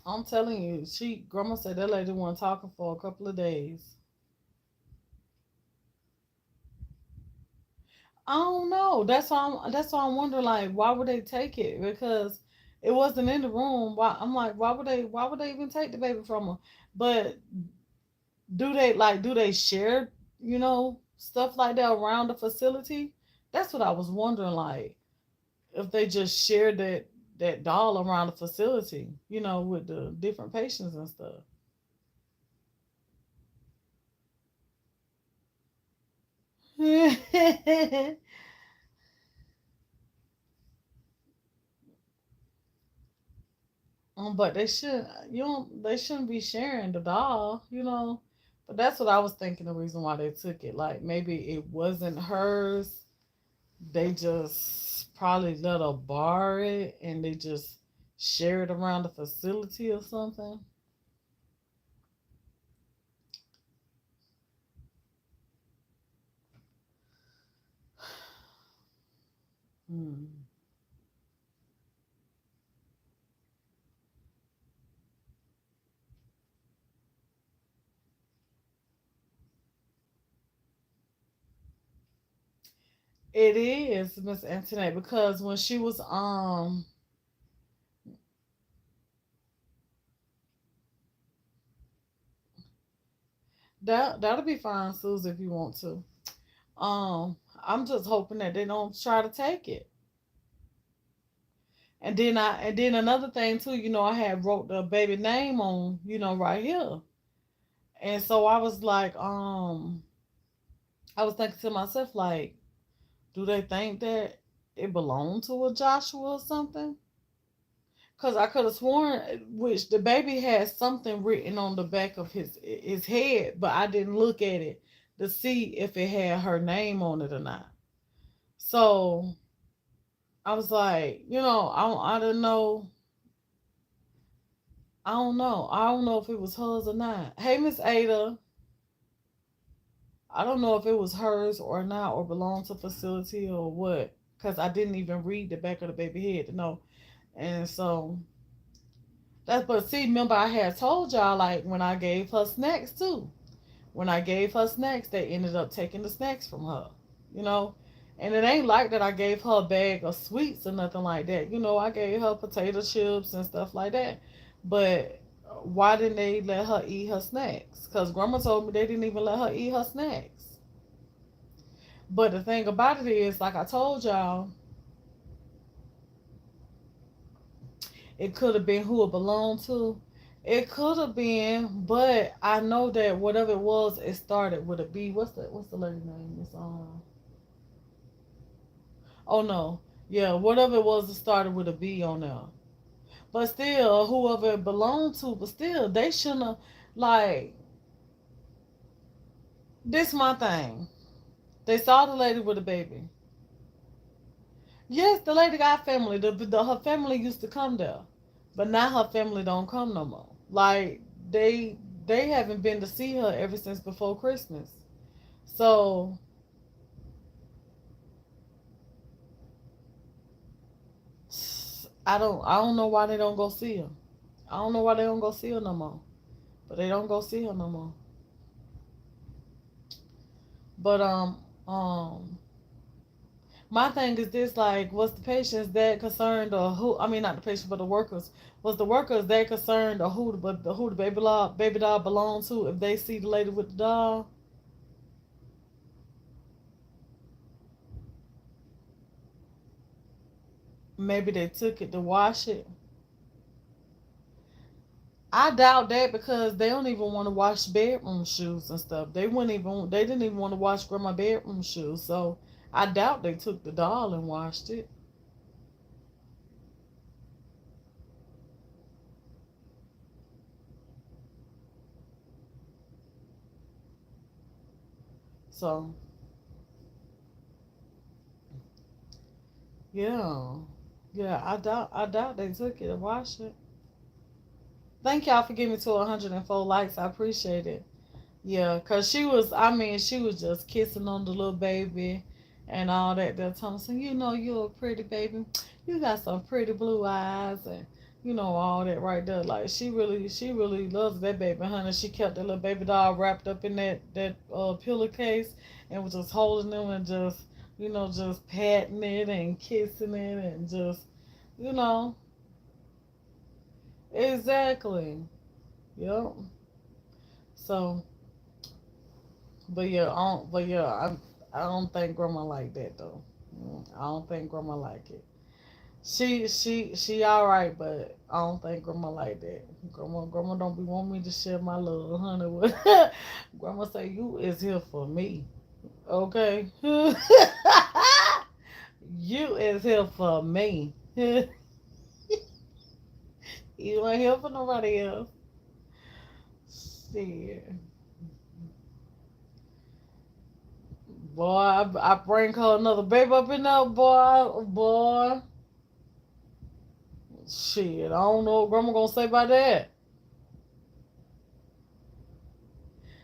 I'm telling you, grandma said that lady wasn't talking for a couple of days. I don't know. That's why I'm wondering like why would they take it? Because it wasn't in the room. Why would they even take the baby from her? But do they share, stuff like that around the facility? That's what I was wondering, like, if they just shared that doll around the facility, with the different patients and stuff. But they shouldn't be sharing the doll. But that's what I was thinking the reason why they took it. Like maybe it wasn't hers. They just probably let her borrow it and they just share it around the facility or something. Hmm. It is, Miss Antoinette, because when she was that'll be fine, Susie, if you want to. I'm just hoping that they don't try to take it. And then another thing too, I had wrote the baby name on, right here. And so I was thinking to myself, like, do they think that it belonged to a Joshua or something? Because I could have sworn, which the baby had something written on the back of his head, but I didn't look at it to see if it had her name on it or not. So I was like, I don't know. I don't know. I don't know if it was hers or not. Hey, Miss Ada, I don't know if it was hers or not, or belonged to facility or what, because I didn't even read the back of the baby head to know. And so but see, remember I had told y'all like when I gave her snacks too. When I gave her snacks, they ended up taking the snacks from her, you know. And it ain't like that I gave her a bag of sweets or nothing like that. I gave her potato chips and stuff like that. But why didn't they let her eat her snacks? Because grandma told me they didn't even let her eat her snacks. But the thing about it is, like I told y'all, it could have been who it belonged to. It could have been, but I know that whatever it was, it started with a B. What's the lady name? It's Oh no, yeah, whatever it was, it started with a B on there. But still, whoever it belonged to, but still, they shouldn't have. Like, this my thing. They saw the lady with a baby. Yes, the lady got family. Her family used to come there, but now her family don't come no more. Like they haven't been to see her ever since before Christmas. So I don't know why they don't go see her. I don't know why they don't go see her no more. But they don't go see her no more. But My thing is this: like, was the patients that concerned, or who? I mean, not the patients, but the workers. Was the workers that concerned, or who the baby doll belonged to? If they see the lady with the doll, maybe they took it to wash it. I doubt that because they don't even want to wash bedroom shoes and stuff. They didn't even want to wash grandma bedroom shoes. So I doubt they took the doll and washed it. So yeah, yeah, I doubt they took it and washed it. Thank y'all for giving me to 104 likes. I appreciate it. Yeah, cause she was just kissing on the little baby and all that. They're telling me, you know, you're a pretty baby. You got some pretty blue eyes and all that right there. Like she really loves that baby, honey. She kept that little baby doll wrapped up in that pillowcase and was just holding them and just just patting it and kissing it and just you know exactly. Yep. So. I don't think grandma like that though. I don't think grandma like it. She all right, but I don't think grandma like that. Grandma don't be want me to share my little honey with. Grandma say you is here for me, okay? You is here for me. You ain't here for nobody else. Shit. Boy, I bring her another baby up in there, boy. Shit, I don't know what grandma gonna say about that.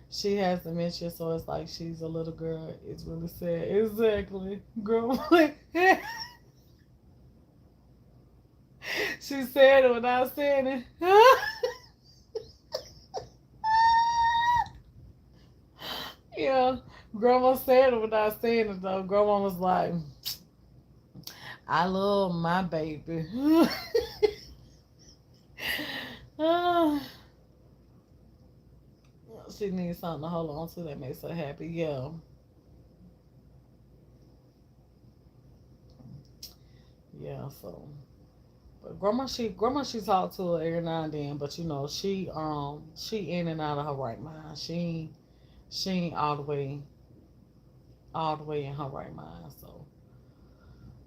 She has dementia, so it's like she's a little girl. It's really sad. Exactly. Grandma. She said it without saying it. Yeah. Grandma said it without saying it though. Grandma was like, I love my baby. Ah, she needs something to hold on to that makes her happy. Yeah. Yeah, so but grandma she talk to her every now and then, but she in and out of her right mind. She ain't all the way in her right mind. So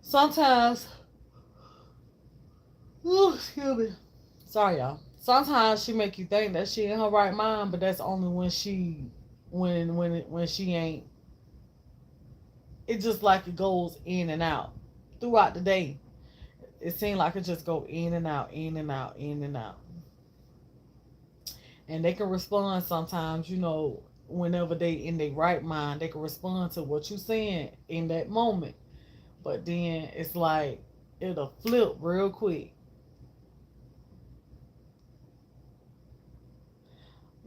sometimes, ooh, excuse me, sorry y'all. Sometimes she make you think that she in her right mind, but that's only when she ain't. It just like it goes in and out throughout the day. It seems like it just go in and out, in and out, in and out. And they can respond sometimes, whenever they in their right mind, they can respond to what you saying in that moment. But then it's like it'll flip real quick.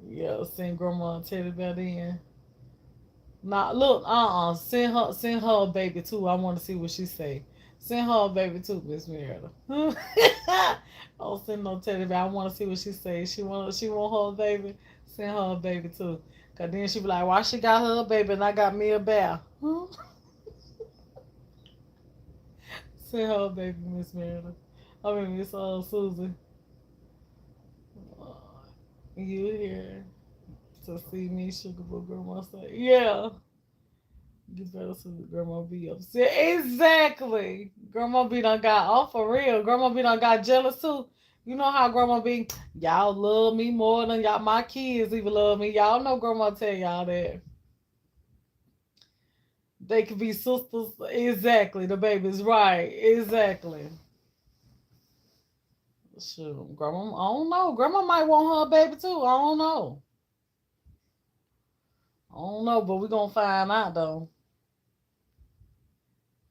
Yeah, send grandma a teddy bear then. Nah, look, send her a baby too. I want to see what she say. Send her a baby too, Miss Merida. Oh, send no teddy bear. I want to see what she say. She want her a baby. Send her a baby too. Cause then she be like, why she got her a baby and I got me a bear? Send her a baby, Miss Merida. I mean, Miss Susan. Uh, you here to see me, Sugar Boo Grandma say, yeah. You better see Grandma B upset. Exactly. Grandma B done got off for real. Grandma B done got jealous too. You know how Grandma B, y'all love me more than y'all, my kids even love me. Y'all know Grandma tell y'all that. They could be sisters. Exactly. The baby's right. Exactly. Shoot, Grandma, I don't know. Grandma might want her baby too. I don't know. I don't know, but we're gonna find out though.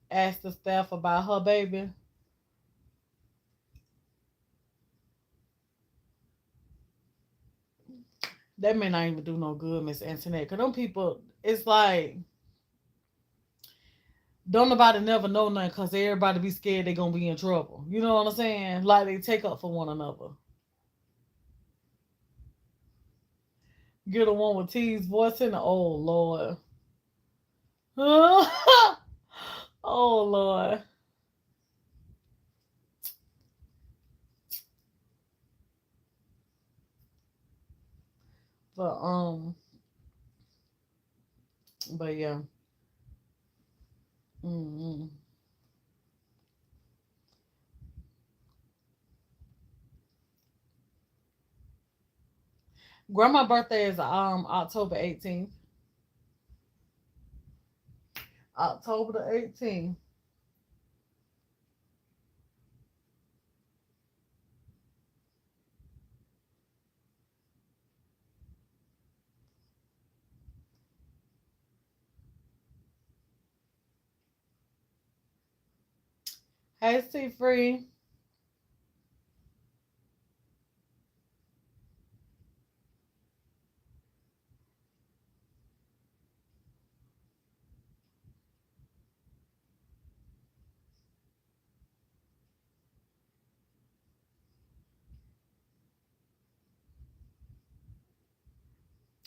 Ask the staff about her baby. That may not even do no good, Miss Antoinette. Cause them people, it's like Don't nobody never know nothing because everybody be scared they gonna be in trouble. You know what I'm saying? Like they take up for one another. Get the one with T's voice in the oh Lord. Oh Lord. But but yeah. mm Grandma's birthday is October 18th. October the 18th. Hey, T Free.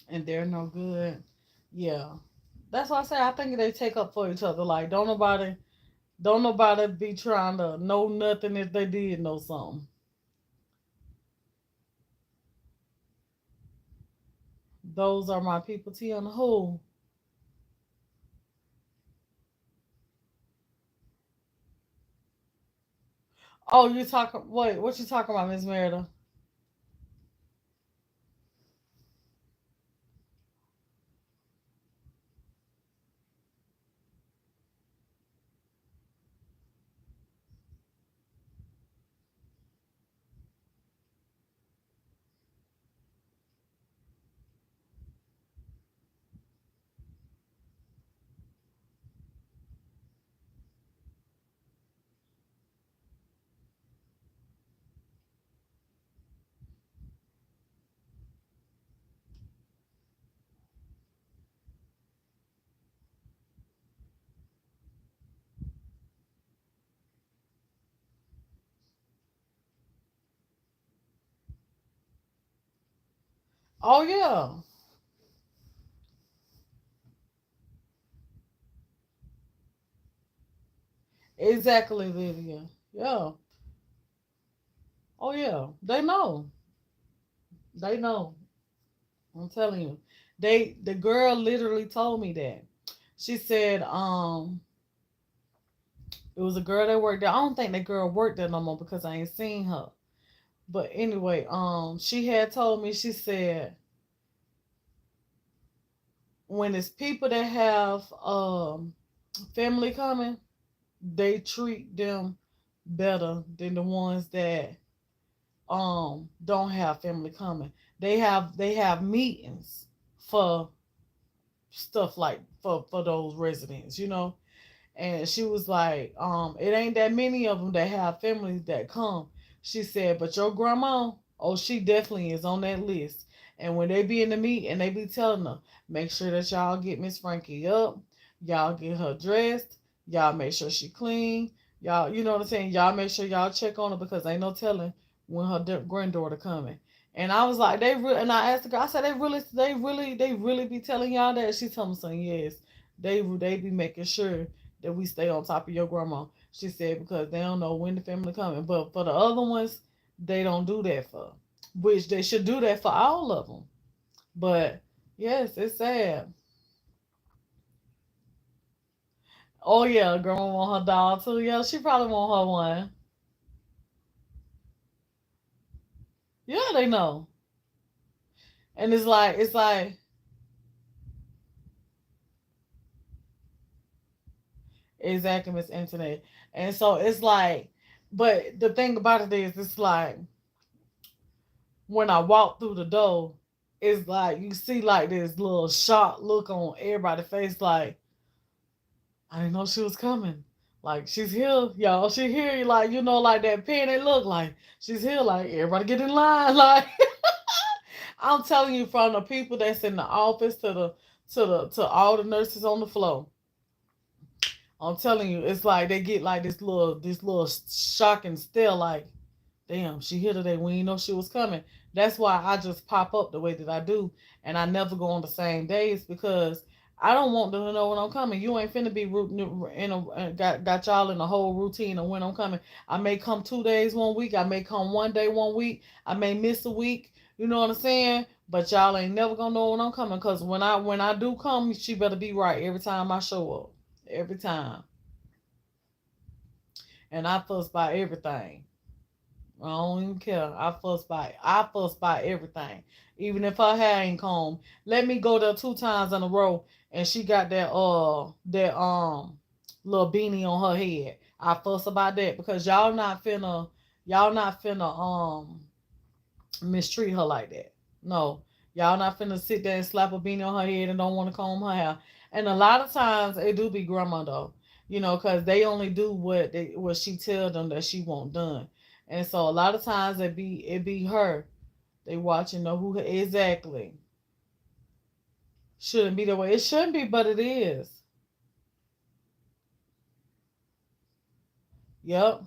And they're no good. Yeah. That's why I say I think they take up for each other. Like don't nobody be trying to know nothing if they did know something. Those are my people. T on the whole. Oh, you talking? Wait, what you talking about, Miss Merida? Oh yeah, exactly, Lydia. Yeah. Oh yeah, they know. They know. I'm telling you. The girl literally told me that. She said, it was a girl that worked there. I don't think that girl worked there no more because I ain't seen her. But anyway, she had told me, she said, when it's people that have family coming, they treat them better than the ones that don't have family coming. They have meetings for stuff like for those residents, and she was like, it ain't that many of them that have families that come. She said, but your grandma, oh, she definitely is on that list. And when they be in the meet and they be telling her, make sure that y'all get Miss Frankie up, y'all get her dressed, y'all make sure she clean, y'all, you know what I'm saying? Y'all make sure y'all check on her because ain't no telling when her granddaughter coming. And I was like, and I asked the girl, I said, they really be telling y'all that? She told me something, yes. They be making sure that we stay on top of your grandma. She said because they don't know when the family coming. But for the other ones, they don't do that for. Which they should do that for all of them. But yes, it's sad. Oh yeah, grandma want her doll too. Yeah, she probably want her one. Yeah, they know. And it's like exactly, Miss Internet. And so it's like, but the thing about it is, it's like when I walk through the door, it's like you see like this little shocked look on everybody's face, like I didn't know she was coming. Like she's here, y'all. She here, like like that panic look, like she's here, like everybody get in line, like I'm telling you, from the people that's in the office to all the nurses on the floor, I'm telling you, it's like they get like this little shock and stare, like, damn, she here today. We didn't know she was coming. That's why I just pop up the way that I do, and I never go on the same days because I don't want them to know when I'm coming. You ain't finna be got y'all in the whole routine of when I'm coming. I may come 2 days 1 week. I may come 1 day 1 week. I may miss a week. You know what I'm saying? But y'all ain't never gonna know when I'm coming because when I do come, she better be right every time I show up. Every time, and I fuss by everything. I don't even care. I fuss by everything. Even if her hair ain't combed. Let me go there 2 times in a row and she got that little beanie on her head. I fuss about that because y'all not finna mistreat her like that. No. Y'all not finna sit there and slap a beanie on her head and don't want to comb her hair. And a lot of times it do be grandma though. Cause they only do what she tell them that she want done. And so a lot of times it be her. They watching know who exactly. Shouldn't be the way it shouldn't be, but it is. Yep.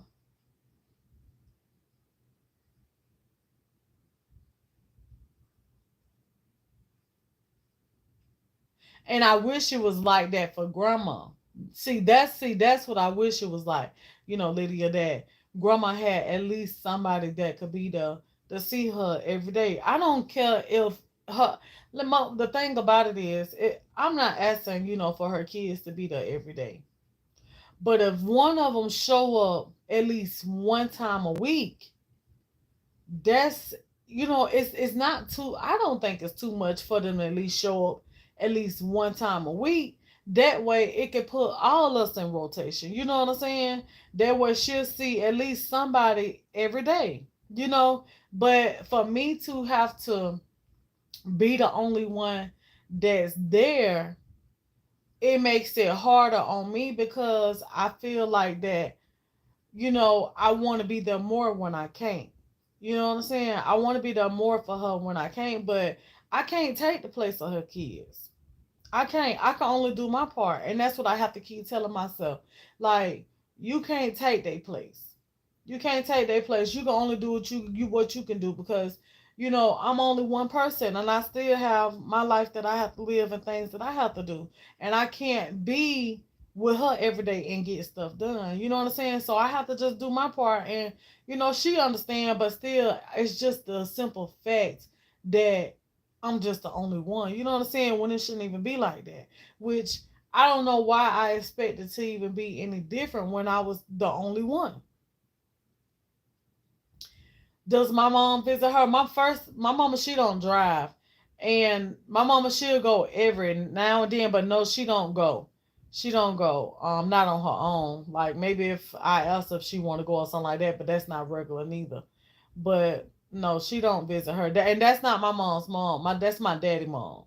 And I wish it was like that for grandma. See that's what I wish it was like. Lydia, that grandma had at least somebody that could be there to see her every day. I don't care if her the thing about it is I'm not asking, for her kids to be there every day. But if one of them show up at least one time a week, that's it's not too. I don't think it's too much for them to at least show up at least one time a week. That way it can put all us in rotation. You know what I'm saying? That way she'll see at least somebody every day. But for me to have to be the only one that's there, it makes it harder on me because I feel like that, I want to be there more when I can't. You know what I'm saying? I want to be there more for her when I can't, but I can't take the place of her kids. I can't. I can only do my part, and that's what I have to keep telling myself. Like, you can't take their place. You can't take their place. You can only do what you can do because I'm only one person, and I still have my life that I have to live and things that I have to do, and I can't be with her every day and get stuff done. You know what I'm saying? So I have to just do my part, and she understand, but still, it's just the simple fact that I'm just the only one. You know what I'm saying? When it shouldn't even be like that. Which I don't know why I expected to even be any different when I was the only one. Does my mom visit her? My mama, she don't drive. And my mama, she'll go every now and then, but no, she don't go. She don't go. Not on her own. Like maybe if I ask her if she want to go or something like that, but that's not regular neither. But no, she don't visit her. And that's not my mom's mom. That's my daddy mom.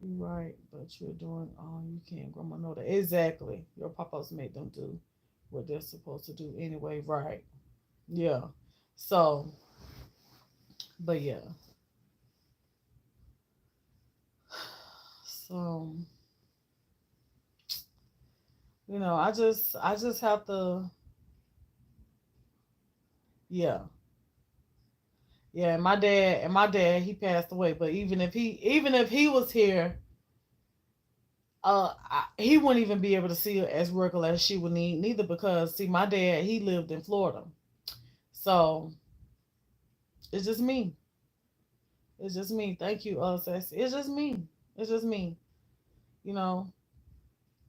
You're right, but you're doing all you can. Grandma know that. Exactly. Your papa's made them do what they're supposed to do anyway, right? Yeah. So, but yeah. So, I just have to, yeah. Yeah, and my dad, he passed away, but even if he was here, he wouldn't even be able to see her as regular as she would need neither because see my dad, he lived in Florida. So, it's just me. It's just me. Thank you, Sassy. It's just me. It's just me. You know.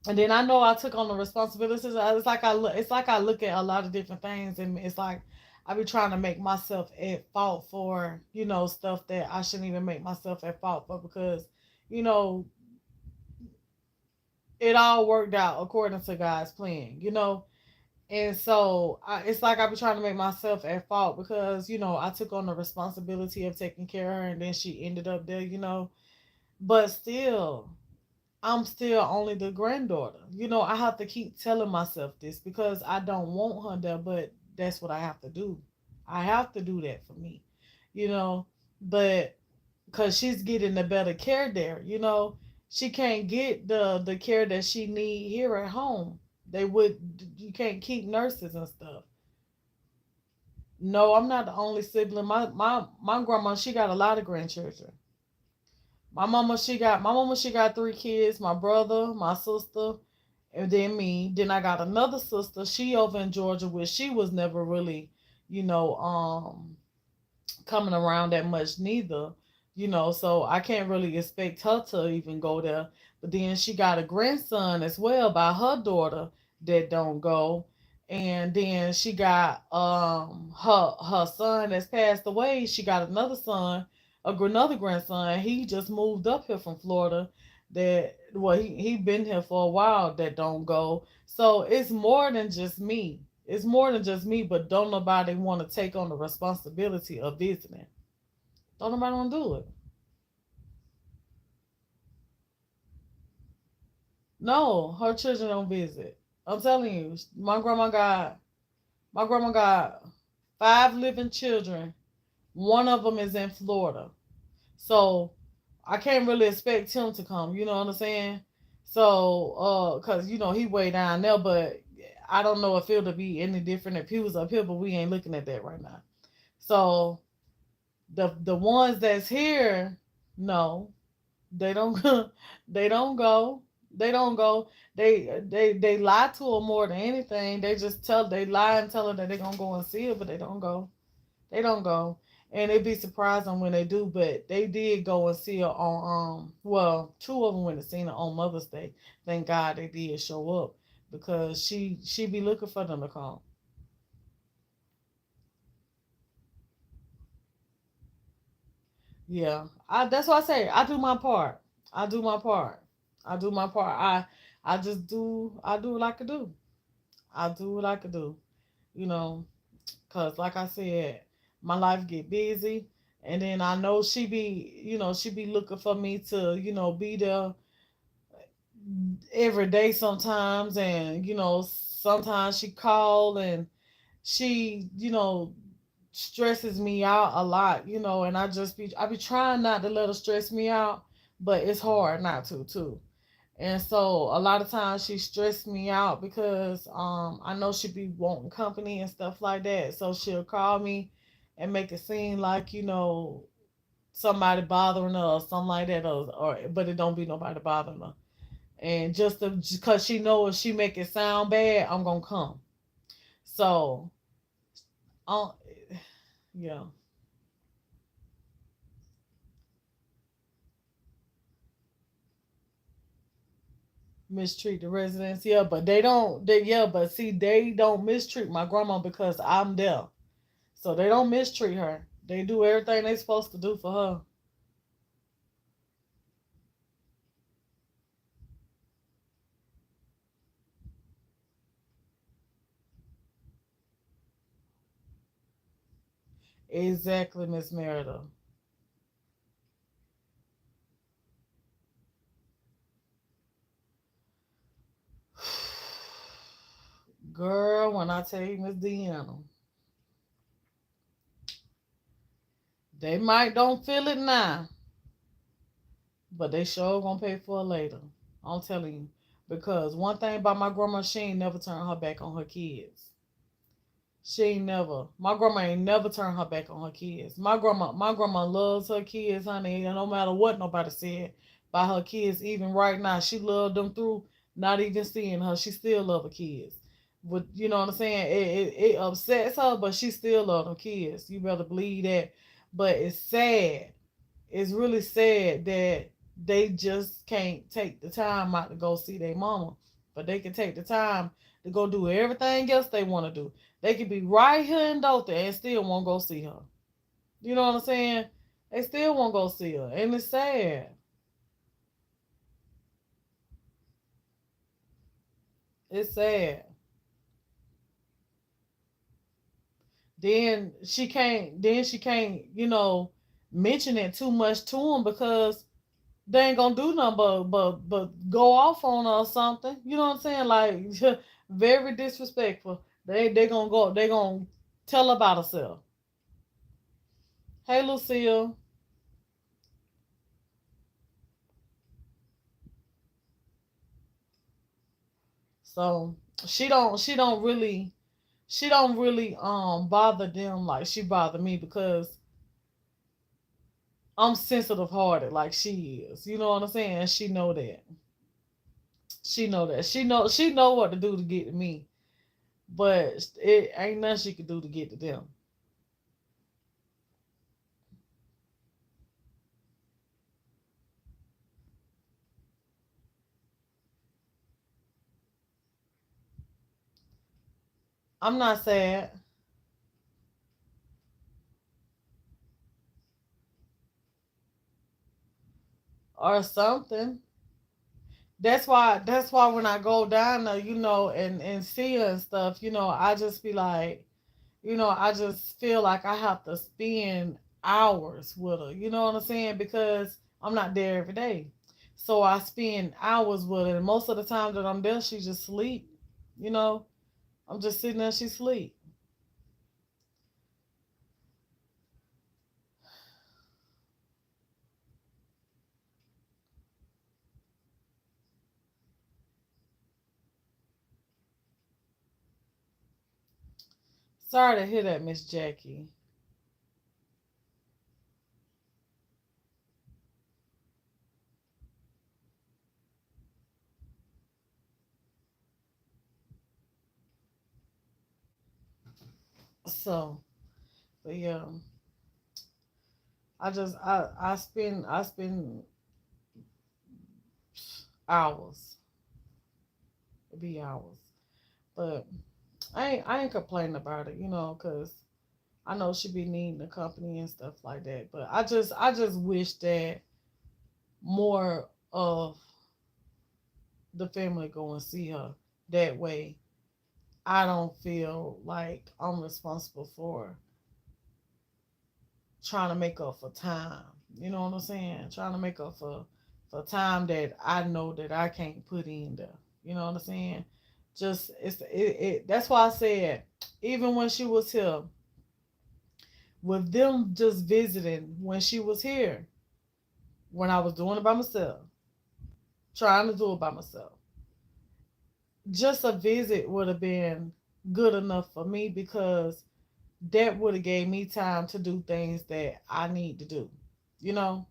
And then I know I took on the responsibilities. It's like I look at a lot of different things, and it's like I be trying to make myself at fault for stuff that I shouldn't even make myself at fault for because you know it all worked out according to God's plan. And so it's like I be trying to make myself at fault because I took on the responsibility of taking care of her, and then she ended up there. But still, I'm still only the granddaughter. I have to keep telling myself this because I don't want her there, but that's what I have to do. I have to do that for me, you know. But because she's getting the better care there, she can't get the care that she need here at home. They would You can't keep nurses and stuff. No, I'm not the only sibling. My grandma, she got a lot of grandchildren. My mama she got 3 kids, my brother, my sister, and then me. Then I got another sister. She over in Georgia, where she was never really, you know, coming around that much neither, so I can't really expect her to even go there. But then she got a grandson as well by her daughter that don't go. And then she got her son that's passed away. She got another son, another grandson. He just moved up here from Florida. That well, he been here for a while. That don't go. So it's more than just me. It's more than just me, but don't nobody want to take on the responsibility of visiting. Don't nobody want to do it. No, her children don't visit. I'm telling you, my grandma got 5 living children. One of them is in Florida, so I can't really expect him to come. You know what I'm saying? So, cause he way down there, but I don't know if it'll be any different if he was up here, but we ain't looking at that right now. So the ones that's here, no, they don't. They don't go. They don't go. They lie to her more than anything. They lie and tell her that they're gonna go and see her, but they don't go. They don't go. And it'd be surprising when they do, but they did go and see her on well, 2 of them went and seen her on Mother's Day. Thank God they did show up because she be looking for them to come. Yeah, that's why I say I do my part. I do my part. I do my part. I just do. I do what I could do. I do what I could do. You know, cause like I said, my life get busy, and then I know she be looking for me to be there every day sometimes, and sometimes she call and she stresses me out a lot, and I be trying not to let her stress me out, but it's hard not to too. And so a lot of times she stressed me out because I know she be wanting company and stuff like that. So she'll call me and make it seem like, somebody bothering her or something like that, or but it don't be nobody bothering her. And just because she knows if she make it sound bad, I'm gonna come. So, um, yeah. Mistreat the residents. Yeah, but they don't. But see, they don't mistreat my grandma because I'm there. So they don't mistreat her. They do everything they supposed to do for her. Exactly, Miss Merida. Girl, when I tell you, Miss Deanna, they might don't feel it now, but they sure gonna pay for it later. I'm telling you. Because one thing about my grandma, she ain't never turned her back on her kids. She ain't never. My grandma ain't never turned her back on her kids. My grandma loves her kids, honey, and no matter what nobody said about her kids, even right now, she loved them through not even seeing her. She still love her kids. But you know what I'm saying? It upsets her, but she still love her kids. You better believe that. But it's sad. It's really sad that they just can't take the time out to go see their mama. But they can take the time to go do everything else they want to do. They could be right here in Dothan and still won't go see her. You know what I'm saying? They still won't go see her. And it's sad. It's sad. Then she can't mention it too much to them because they ain't gonna do nothing but go off on her or something. You know what I'm saying? Like very disrespectful. They gonna tell about herself. Hey Lucille. So she don't really bother them like she bothered me because I'm sensitive hearted like she is. You know what I'm saying? She know that. She know that. She know what to do to get to me. But it ain't nothing she could do to get to them. I'm not sad or something. That's why when I go down there, and see her and stuff, I just be like, I just feel like I have to spend hours with her. You know what I'm saying? Because I'm not there every day. So I spend hours with her, and most of the time that I'm there, she just sleep. You know, I'm just sitting there, she sleep. Sorry to hear that, Miss Jackie. So, but yeah, I spend hours. It be hours, but I ain't complaining about it, cause I know she be needing the company and stuff like that. But I just wish that more of the family go and see her. That way, I don't feel like I'm responsible for trying to make up for time. You know what I'm saying? Trying to make up for time that I know that I can't put in there. You know what I'm saying? Just it that's why I said even when she was here, with them just visiting when she was here, when I was doing it by myself, trying to do it by myself, just a visit would have been good enough for me because that would have gave me time to do things that I need to do. You know,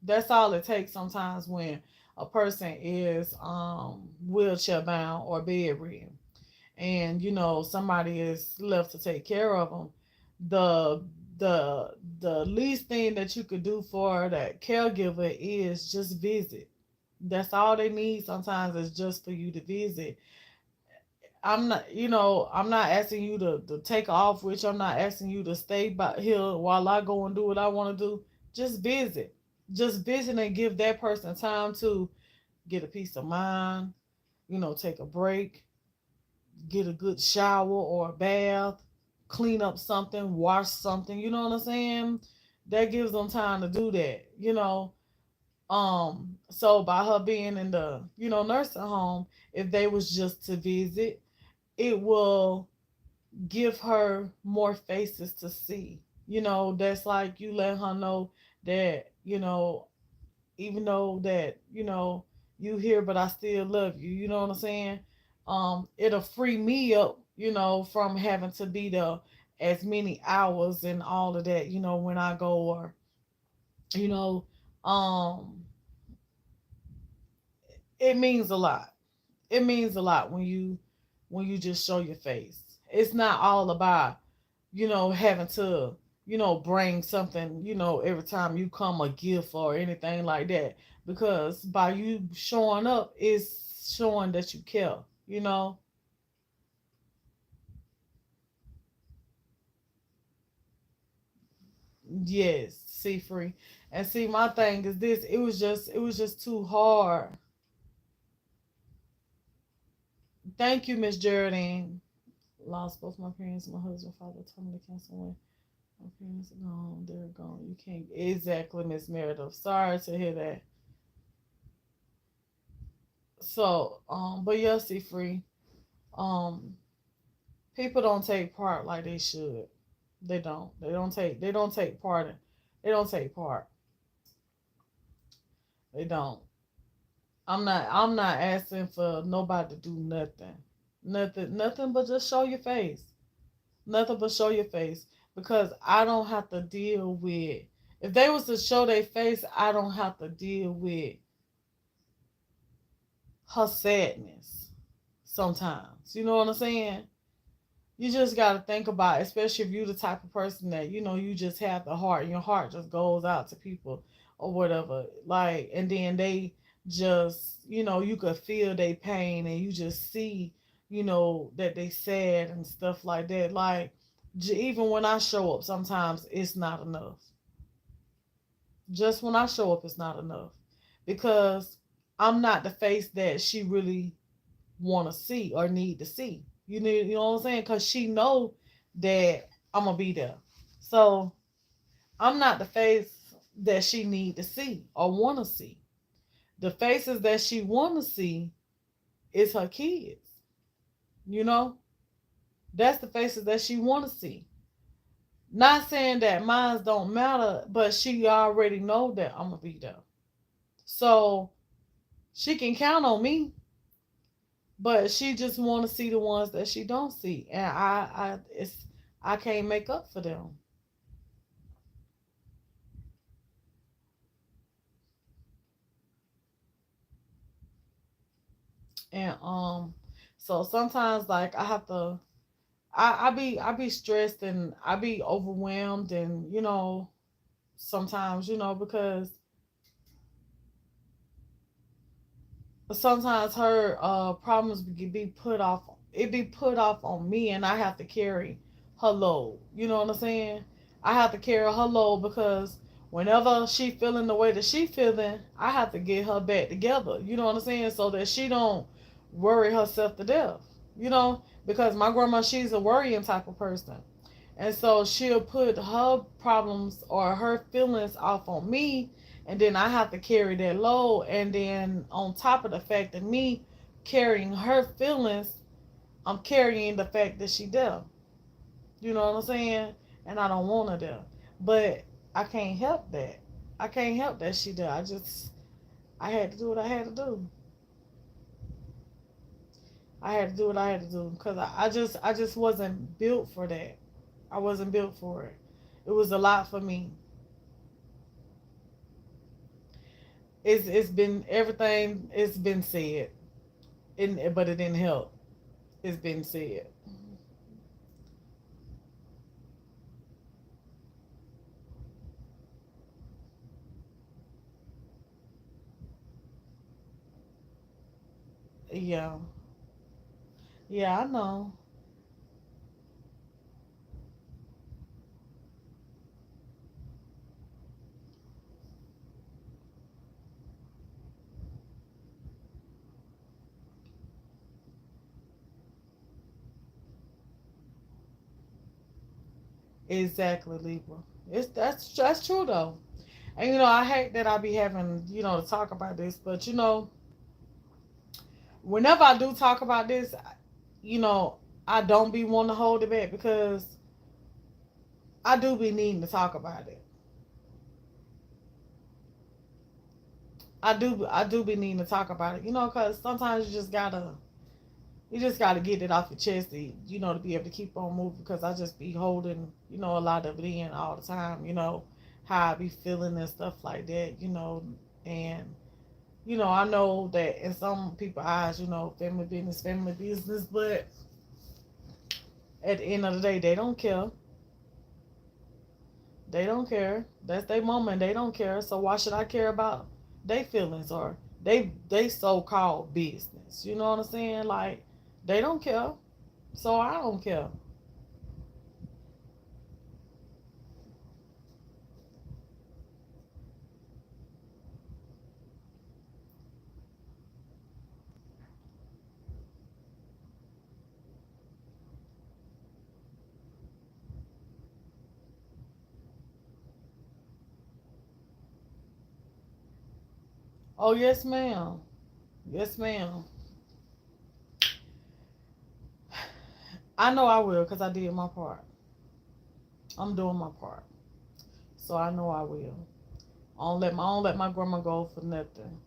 that's all it takes sometimes when a person is wheelchair bound or bedridden, and somebody is left to take care of them. The the the least thing that you could do for that caregiver is just visit. That's all they need sometimes, is just for you to visit. I'm not asking you to take off, which I'm not asking you to stay by here while I go and do what I want to do. Just visit. Just visit and give that person time to get a peace of mind, take a break, get a good shower or a bath, clean up something, wash something, you know what I'm saying? That gives them time to do that. So by her being in the, nursing home, if they was just to visit, it will give her more faces to see. That's like you let her know that, even though that, you here, but I still love you. You know what I'm saying? It'll free me up, from having to be there as many hours and all of that, when I go, or, you know, um, it means a lot. It means a lot when you just show your face. It's not all about, having to, bring something, every time you come, a gift or anything like that. Because by you showing up, it's showing that you care. Yes, see free. And see, my thing is this, it was just too hard. Thank you, Miss Geraldine. Lost both my parents, my husband, father told me to cancel when my parents are gone, they're gone. You can't exactly, Miss Meredith. Sorry to hear that. So, but yeah, see free. Um, people don't take part like they should. They don't. They don't take part. They don't take part. They don't. I'm not asking for nobody to do nothing. Nothing but just show your face. Nothing but show your face. Because I don't have to deal with, if they was to show their face, I don't have to deal with her sadness sometimes. You know what I'm saying? You just got to think about, especially if you're the type of person that, you just have the heart, and your heart just goes out to people or whatever. Like, and then they just, you could feel their pain, and you just see, that they sad and stuff like that. Like, even when I show up, sometimes it's not enough. Just when I show up, it's not enough because I'm not the face that she really want to see or need to see. You know what I'm saying? Because she know that I'm gonna be there. So I'm not the face that she need to see or want to see. The faces that she want to see is her kids. You know, that's the faces that she want to see. Not saying that mine don't matter, but she already know that I'm gonna be there. So she can count on me, but she just want to see the ones that she don't see, and I can't make up for them. And so sometimes like I have to, I be stressed and I be overwhelmed, and sometimes because sometimes her problems be put off, it be put off on me, and I have to carry her load. You know what I'm saying? I have to carry her load because whenever she feeling the way that she feeling, I have to get her back together. You know what I'm saying? So that she don't worry herself to death. Because my grandma, she's a worrying type of person. And so she'll put her problems or her feelings off on me, and then I have to carry that load. And then on top of the fact of me carrying her feelings, I'm carrying the fact that she deaf. You know what I'm saying? And I don't want her there. But I can't help that. I can't help that she deaf. I had to do what I had to do. I had to do what I had to do because I just wasn't built for that. I wasn't built for it. It was a lot for me. It's been everything. It's been said, but it didn't help. It's been said. Yeah, yeah, I know. Exactly, Libra. That's true though. And I hate that I be having to talk about this, but whenever I do talk about this, you know, I don't be wanting to hold it back because I do be needing to talk about it. I do be needing to talk about it, because sometimes you just gotta get it off your chest to be able to keep on moving. Because I just be holding, a lot of it in all the time. How I be feeling and stuff like that. And I know that in some people's eyes, family business, but at the end of the day, they don't care. They don't care. That's their moment. They don't care. So why should I care about their feelings or they so called business? You know what I'm saying? Like they don't care. So I don't care. Oh yes, ma'am. Yes, ma'am. I know I will because I did my part. I'm doing my part. So I know I will. I don't let my grandma go for nothing.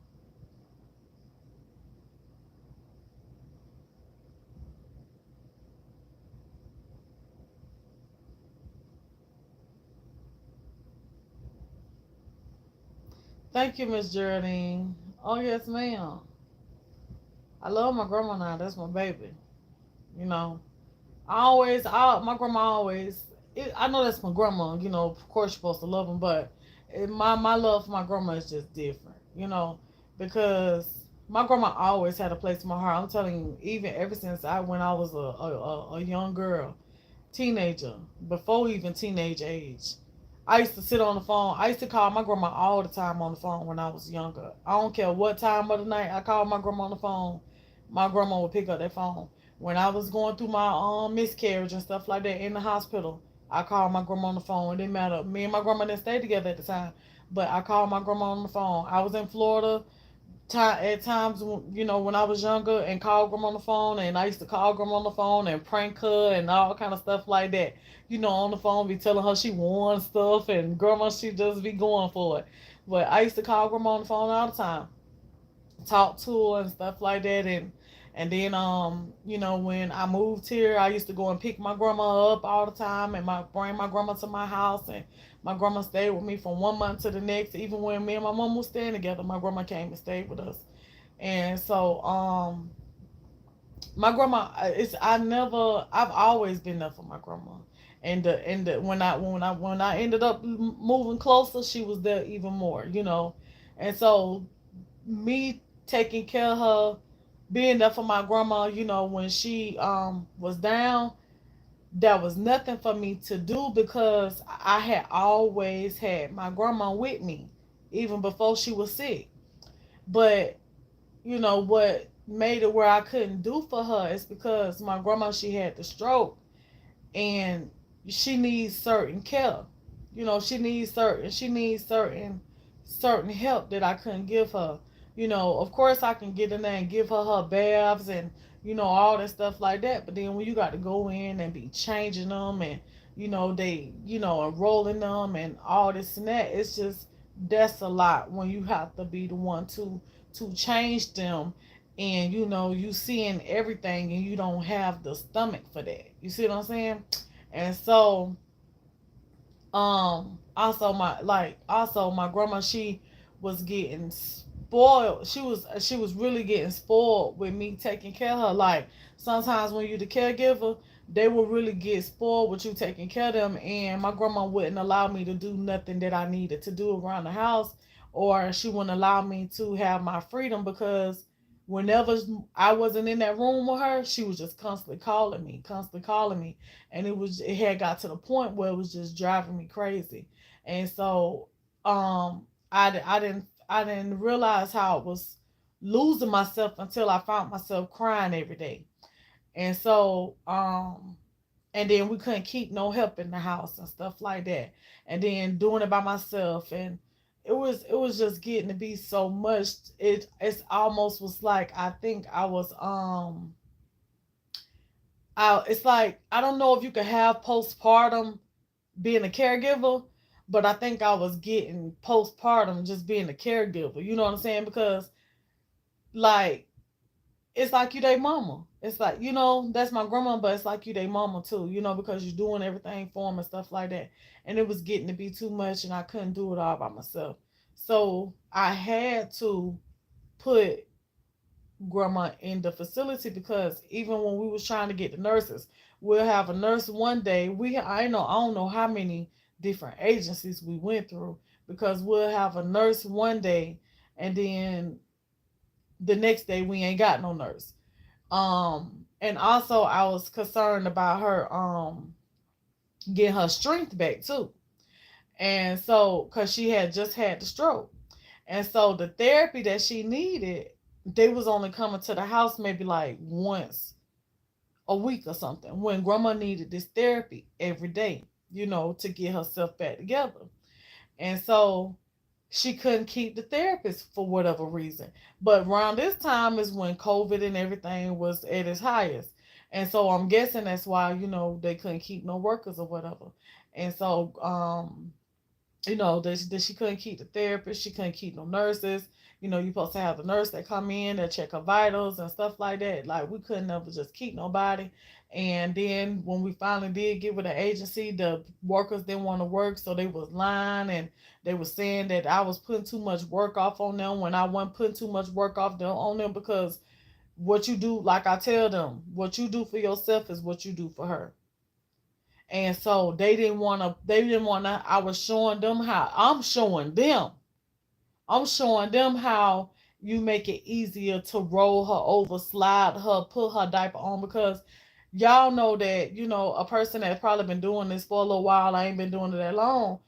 Thank you, Miss Geraldine. Oh yes, ma'am. I love my grandma now. That's my baby. You know, my grandma always. I know that's my grandma. You know, of course you're supposed to love them, but my love for my grandma is just different. You know, because my grandma always had a place in my heart. I'm telling you, even ever since when I was a young girl, teenager, before even teenage age. I used to sit on the phone. I used to call my grandma all the time on the phone when I was younger. I don't care what time of the night I called my grandma on the phone. My grandma would pick up that phone. When I was going through my miscarriage and stuff like that in the hospital, I called my grandma on the phone. It didn't matter. Me and my grandma didn't stay together at the time, but I called my grandma on the phone. I was in Florida at times, when I was younger and called grandma on the phone, and I used to call grandma on the phone and prank her and all kind of stuff like that. On the phone, be telling her she won stuff, and grandma she just be going for it. But I used to call grandma on the phone all the time, talk to her and stuff like that, and then when I moved here, I used to go and pick my grandma up all the time, and bring my grandma to my house, and my grandma stayed with me from 1 month to the next. Even when me and my mom was staying together, my grandma came and stayed with us. And so my grandma, I've always been there for my grandma. And when I ended up moving closer, she was there even more. And so me taking care of her, being there for my grandma, when she was down, there was nothing for me to do because I had always had my grandma with me, even before she was sick. But what made it where I couldn't do for her is because my grandma, she had the stroke, and she needs certain care. She needs certain help that I couldn't give her. Of course I can get in there and give her baths and all that stuff like that. But then when you got to go in and be changing them, and they enrolling them and all this and that, it's just that's a lot when you have to be the one to change them, and you seeing everything and you don't have the stomach for that. You see what I'm saying? And so also my grandma, she was getting spoiled. She was really getting spoiled with me taking care of her. Like, sometimes when you the caregiver, they will really get spoiled with you taking care of them, and my grandma wouldn't allow me to do nothing that I needed to do around the house, or she wouldn't allow me to have my freedom, because whenever I wasn't in that room with her, she was just constantly calling me, and it had got to the point where it was just driving me crazy. And so I didn't realize how I was losing myself until I found myself crying every day. And so and then we couldn't keep no help in the house and stuff like that, and then doing it by myself, and it was just getting to be so much. It's almost was like, I think I was it's like, I don't know if you could have postpartum being a caregiver, but I think I was getting postpartum just being a caregiver. You know what I'm saying? Because, like, it's like you they mama. It's like, that's my grandma, but it's like you they mama too, because you're doing everything for them and stuff like that. And it was getting to be too much, and I couldn't do it all by myself. So I had to put grandma in the facility, because even when we was trying to get the nurses, we'll have a nurse one day. I don't know how many different agencies we went through, because we'll have a nurse one day, and then the next day we ain't got no nurse. And also I was concerned about her getting her strength back too. And so, because she had just had the stroke, and so the therapy that she needed, they was only coming to the house maybe like once a week or something, when grandma needed this therapy every day, to get herself back together. And so she couldn't keep the therapist for whatever reason. But around this time is when COVID and everything was at its highest. And so I'm guessing that's why, they couldn't keep no workers or whatever. And so, that she couldn't keep the therapist, she couldn't keep no nurses, you're supposed to have the nurse that come in that check her vitals and stuff like that. Like we couldn't ever just keep nobody. And then when we finally did get with the agency, the workers didn't want to work, so they was lying and they was saying that I was putting too much work off on them when I wasn't putting too much work off them on them, because what you do, like I tell them, what you do for yourself is what you do for her. And so they didn't want to I was showing them how I'm showing them how you make it easier to roll her over, slide her, put her diaper on, because y'all know that, a person that's probably been doing this for a little while, I ain't been doing it that long,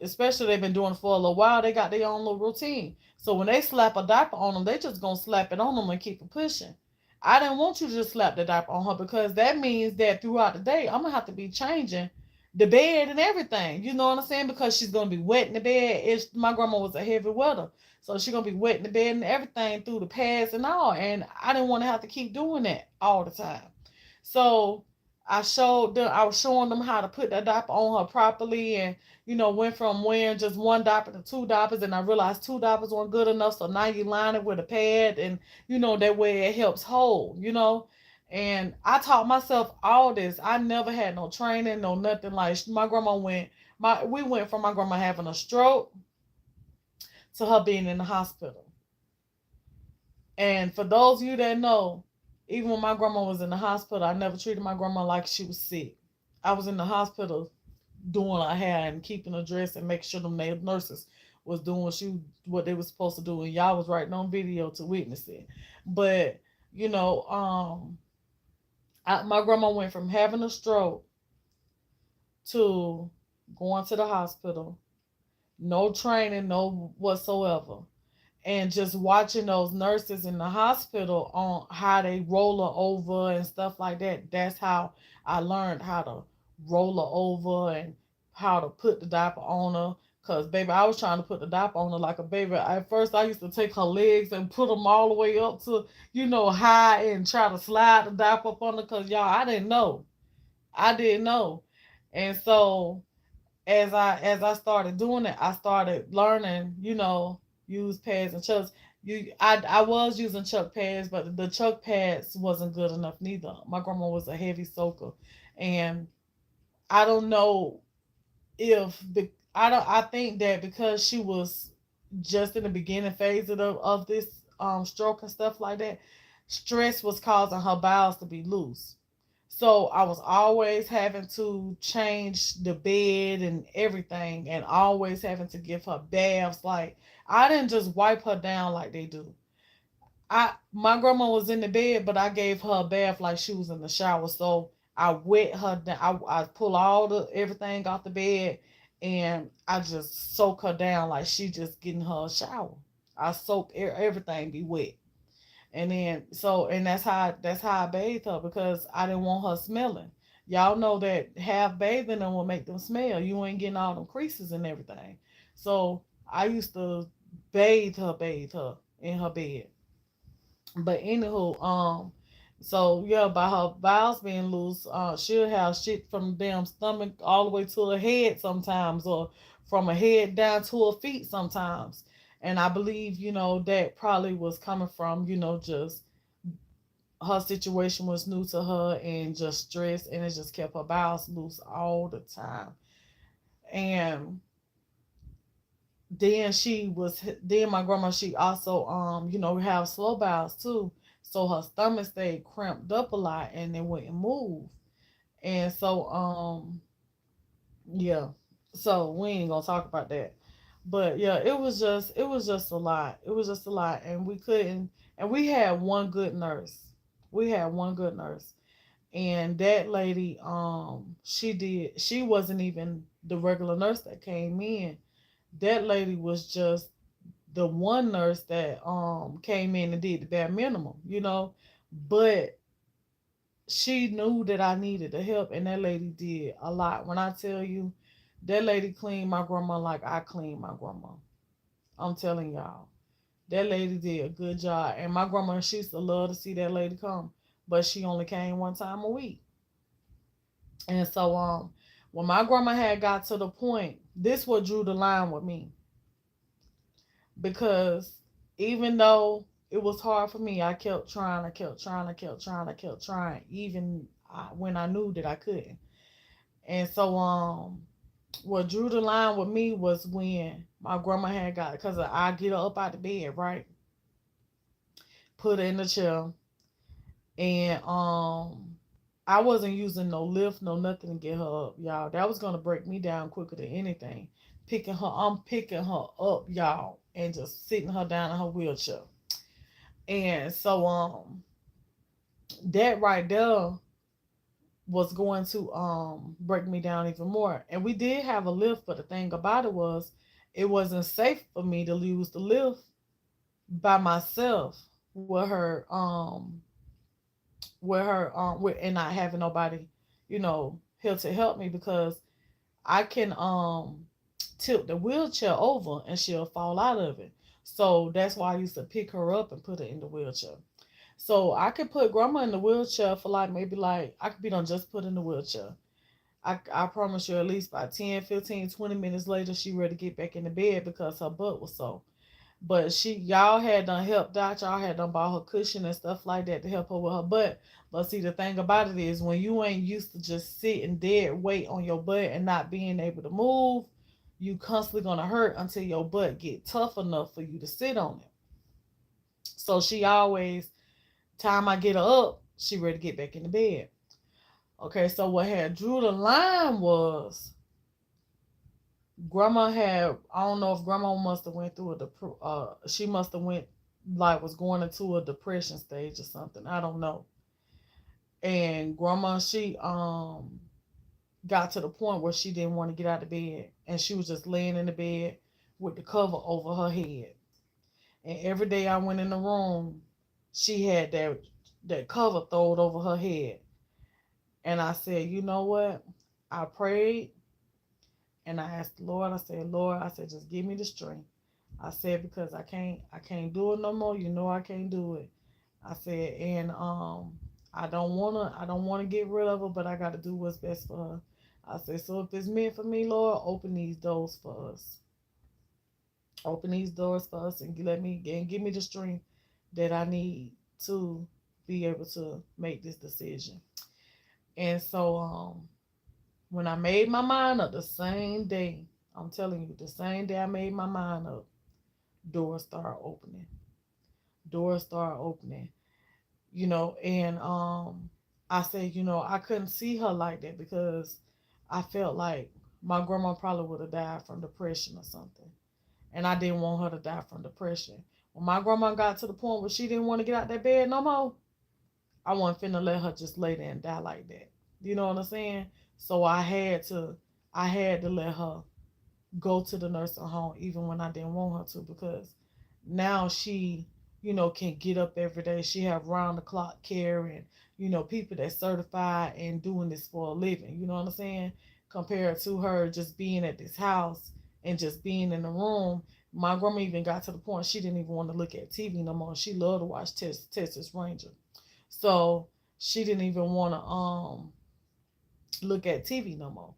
especially they've been doing it for a little while, they got their own little routine. So when they slap a diaper on them, they just gonna slap it on them and keep it pushing. I didn't want you to just slap the diaper on her, because that means that throughout the day I'm gonna have to be changing the bed and everything. You know what I'm saying? Because she's gonna be wet in the bed. My grandma was a heavy wetter, so she's gonna be wet in the bed and everything through the pads and all. And I didn't want to have to keep doing that all the time. So I was showing them how to put that diaper on her properly, and went from wearing just one diaper to two diapers, and I realized two diapers weren't good enough, so now you line it with a pad, and that way it helps hold. And I taught myself all this. I never had no training, no nothing. Like my grandma we went from my grandma having a stroke to her being in the hospital. And for those of you that know, even when my grandma was in the hospital, I never treated my grandma like she was sick. I was in the hospital doing her hair and keeping her dressed and making sure them nurses was doing what they was supposed to do, and y'all was writing on video to witness it. But you know, my grandma went from having a stroke to going to the hospital, no training, no whatsoever, and just watching those nurses in the hospital on how they roll her over and stuff like that. That's how I learned how to roll her over and how to put the diaper on her. Cause baby, I was trying to put the diaper on her like a baby. At first, I used to take her legs and put them all the way up to, high, and try to slide the diaper up on her. Cause y'all, I didn't know, and so as I started doing it, I started learning, use pads and chucks. I was using chuck pads, but the chuck pads wasn't good enough neither. My grandma was a heavy soaker, and I don't know if the I don't I think that because she was just in the beginning phase of this stroke and stuff like that, stress was causing her bowels to be loose. So I was always having to change the bed and everything, and always having to give her baths. Like I didn't just wipe her down like they do. My grandma was in the bed, but I gave her a bath like she was in the shower. So I wet her down. I pull all the everything off the bed, and I just soak her down like she just getting her a shower. I soak everything be wet. And then and that's how I bathed her, because I didn't want her smelling. Y'all know that half bathing them will make them smell. You ain't getting all them creases and everything. So I used to bathe her in her bed. But anywho, so yeah, by her bowels being loose, she'll have shit from the damn stomach all the way to her head sometimes, or from her head down to her feet sometimes. And I believe, that probably was coming from, just her situation was new to her and just stress, and it just kept her bowels loose all the time. And then my grandma, she also have slow bowels too, so her stomach stayed cramped up a lot and it wouldn't move. And so yeah, so we ain't gonna talk about that. But yeah, it was just a lot. It was just a lot, and we couldn't. And we had one good nurse. We had one good nurse, and that lady, she wasn't even the regular nurse that came in. That lady was just the one nurse that came in and did the bare minimum. But she knew that I needed the help, and that lady did a lot. When I tell you, that lady cleaned my grandma like I cleaned my grandma. I'm telling y'all, that lady did a good job. And my grandma, she used to love to see that lady come, but she only came one time a week. And so when my grandma had got to the point, this what drew the line with me, because Even though it was hard for me, I kept trying, I kept trying, I kept trying, I kept trying, even when I knew that I couldn't. And so, what drew the line with me was when my grandma had got, because I get her up out the bed, right? Put her in the chair, and I wasn't using no lift, no nothing to get her up, y'all. That was gonna break me down quicker than anything. I'm picking her up, y'all, and just sitting her down in her wheelchair. And so, that right there was going to break me down even more. And we did have a lift, but the thing about it was, it wasn't safe for me to use the lift by myself with her and not having nobody, here to help me, because I can tilt the wheelchair over and she'll fall out of it. So that's why I used to pick her up and put her in the wheelchair. So I could put grandma in the wheelchair for like, maybe like, I could be done just put in the wheelchair. I promise you, at least by 10, 15, 20 minutes later, she ready to get back in the bed because her butt was sore. But y'all had done helped out. Y'all had done bought her cushion and stuff like that to help her with her butt. But see, the thing about it is, when you ain't used to just sitting dead weight on your butt and not being able to move, you constantly gonna hurt until your butt get tough enough for you to sit on it. So she always, time I get her up, she ready to get back in the bed. Okay, so what had drew the line was, grandma had, I don't know if grandma must have went through she must have went, like, was going into a depression stage or something. I don't know. And grandma, she got to the point where she didn't want to get out of bed, and she was just laying in the bed with the cover over her head. And every day I went in the room, she had that cover thrown over her head. And I said, you know what? I prayed and I asked the Lord, I said, Lord, I said, just give me the strength. I said, because I can't do it no more. You know I can't do it. I said, and I don't wanna get rid of her, but I gotta do what's best for her. I said, so if it's meant for me, Lord, open these doors for us. Open these doors for us and give me the strength that I need to be able to make this decision. And so, when I made my mind up the same day, I'm telling you, the same day I made my mind up, doors start opening. Doors start opening. And I said, I couldn't see her like that, because I felt like my grandma probably would have died from depression or something. And I didn't want her to die from depression. When my grandma got to the point where she didn't want to get out that bed no more, I wasn't finna let her just lay there and die like that. You know what I'm saying? So I had to let her go to the nursing home even when I didn't want her to, because now she, can get up every day. She have round the clock care, and people that certified and doing this for a living. You know what I'm saying? Compared to her just being at this house and just being in the room. My grandma even got to the point she didn't even want to look at TV no more. She loved to watch Texas Ranger. So she didn't even want to look at TV no more.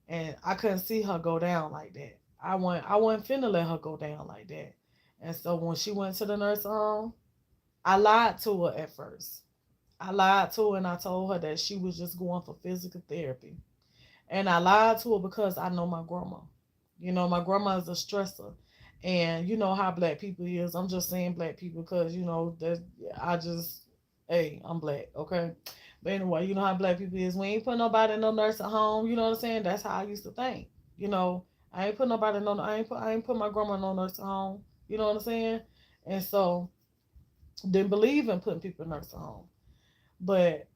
And I couldn't see her go down like that. I wasn't finna let her go down like that. And so when she went to the nursing home, I lied to her at first. I lied to her and I told her that she was just going for physical therapy. And I lied to her because I know my grandma. My grandma is a stressor. And you know how black people is. I'm just saying black people because, that I just, hey, I'm black, okay? But anyway, you know how black people is. We ain't put nobody in no nursing home. You know what I'm saying? That's how I used to think. You know, I ain't put nobody in no, I ain't put my grandma in no nursing home. You know what I'm saying? And so, didn't believe in putting people in nursing home. But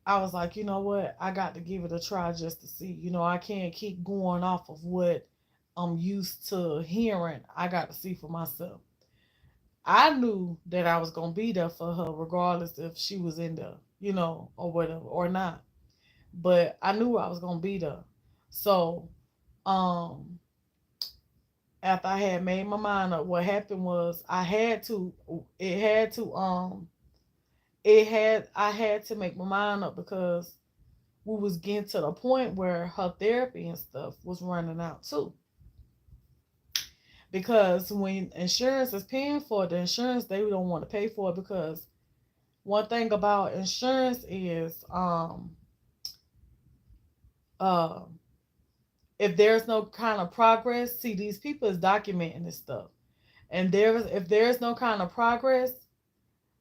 I was like, you know what? I got to give it a try just to see. I can't keep going off of what I'm used to hearing. I got to see for myself. I knew that I was gonna be there for her, regardless if she was in there, or whatever, or not. But I knew I was gonna be there. So, um, after I had made my mind up, what happened was I had to. It had to. I had to make my mind up because we was getting to the point where her therapy and stuff was running out too. Because when insurance is paying for it, the insurance, they don't want to pay for it because one thing about insurance is uh if there's no kind of progress, see these people is documenting this stuff. And if there's no kind of progress,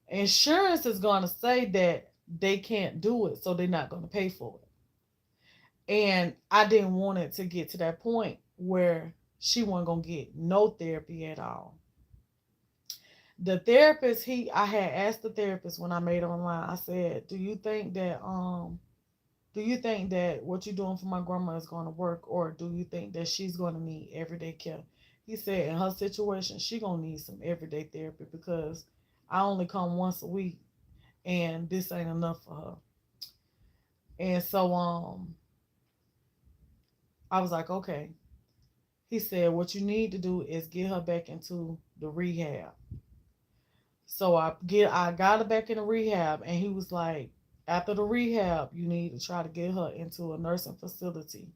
insurance is gonna say that they can't do it, so they're not gonna pay for it. And I didn't want it to get to that point where she wasn't gonna get no therapy at all. The therapist, I had asked the therapist when I made it online, I said, do you think that what you're doing for my grandma is going to work, or do you think that she's going to need everyday care? He said in her situation, she going to need some everyday therapy because I only come once a week and this ain't enough for her. And so I was like, okay. He said what you need to do is get her back into the rehab. So I got her back in the rehab, and he was like, after the rehab, you need to try to get her into a nursing facility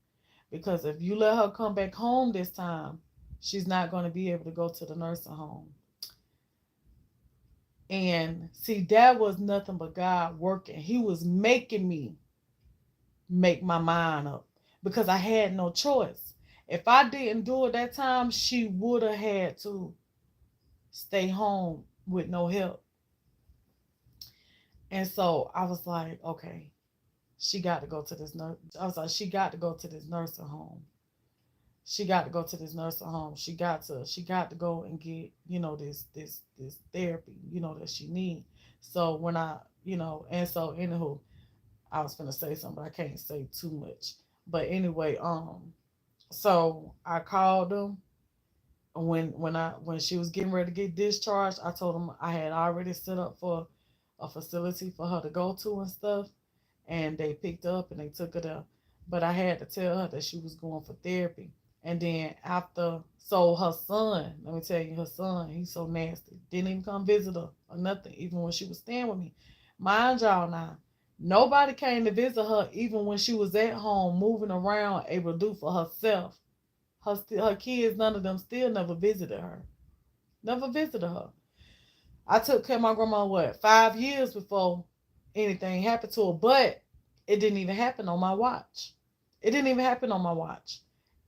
because if you let her come back home this time, she's not going to be able to go to the nursing home. And see, that was nothing but God working. He was making me make my mind up because I had no choice. If I didn't do it that time, she would have had to stay home with no help. And so I was like, okay, she got to go to this nurse. I was like, she got to go to this nursing home. She got to go to this nursing home. She got to go and get, this therapy, that she need. So when and so anywho, I was gonna say something, but I can't say too much. But anyway, so I called them when she was getting ready to get discharged. I told them I had already set up for a facility for her to go to and stuff, and they picked her up and they took her there. But I had to tell her that she was going for therapy. And then so her son, let me tell you, her son, he's so nasty. Didn't even come visit her or nothing, even when she was staying with me. Mind y'all now, nobody came to visit her, even when she was at home, moving around, able to do for herself. Her kids, none of them still never visited her. Never visited her. I took care of my grandma, 5 years before anything happened to her, but it didn't even happen on my watch. It didn't even happen on my watch.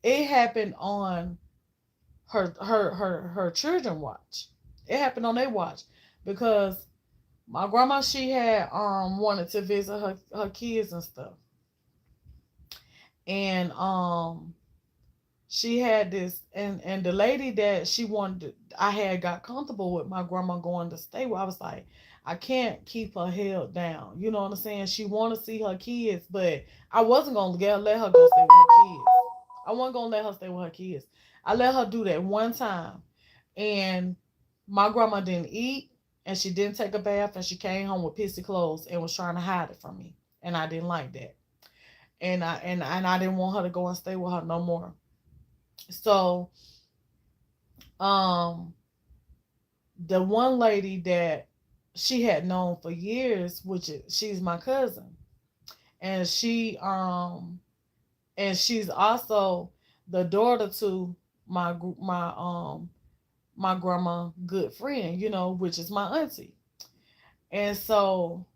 It happened on her children watch. It happened on their watch because my grandma, she had wanted to visit her kids and stuff. And she had this, and the lady that she wanted I had got comfortable with my grandma going to stay with. I was like, I can't keep her held down, you know what I'm saying? She want to see her kids, but I wasn't gonna let her go stay with her kids. I wasn't gonna let her stay with her kids. I let her do that one time, and my grandma didn't eat, and she didn't take a bath, and she came home with pissy clothes and was trying to hide it from me, and I didn't like that. And I didn't want her to go and stay with her no more. So um the one lady that she had known for years, she's my cousin, and she's also the daughter to my my um my grandma good friend, which is my auntie. And so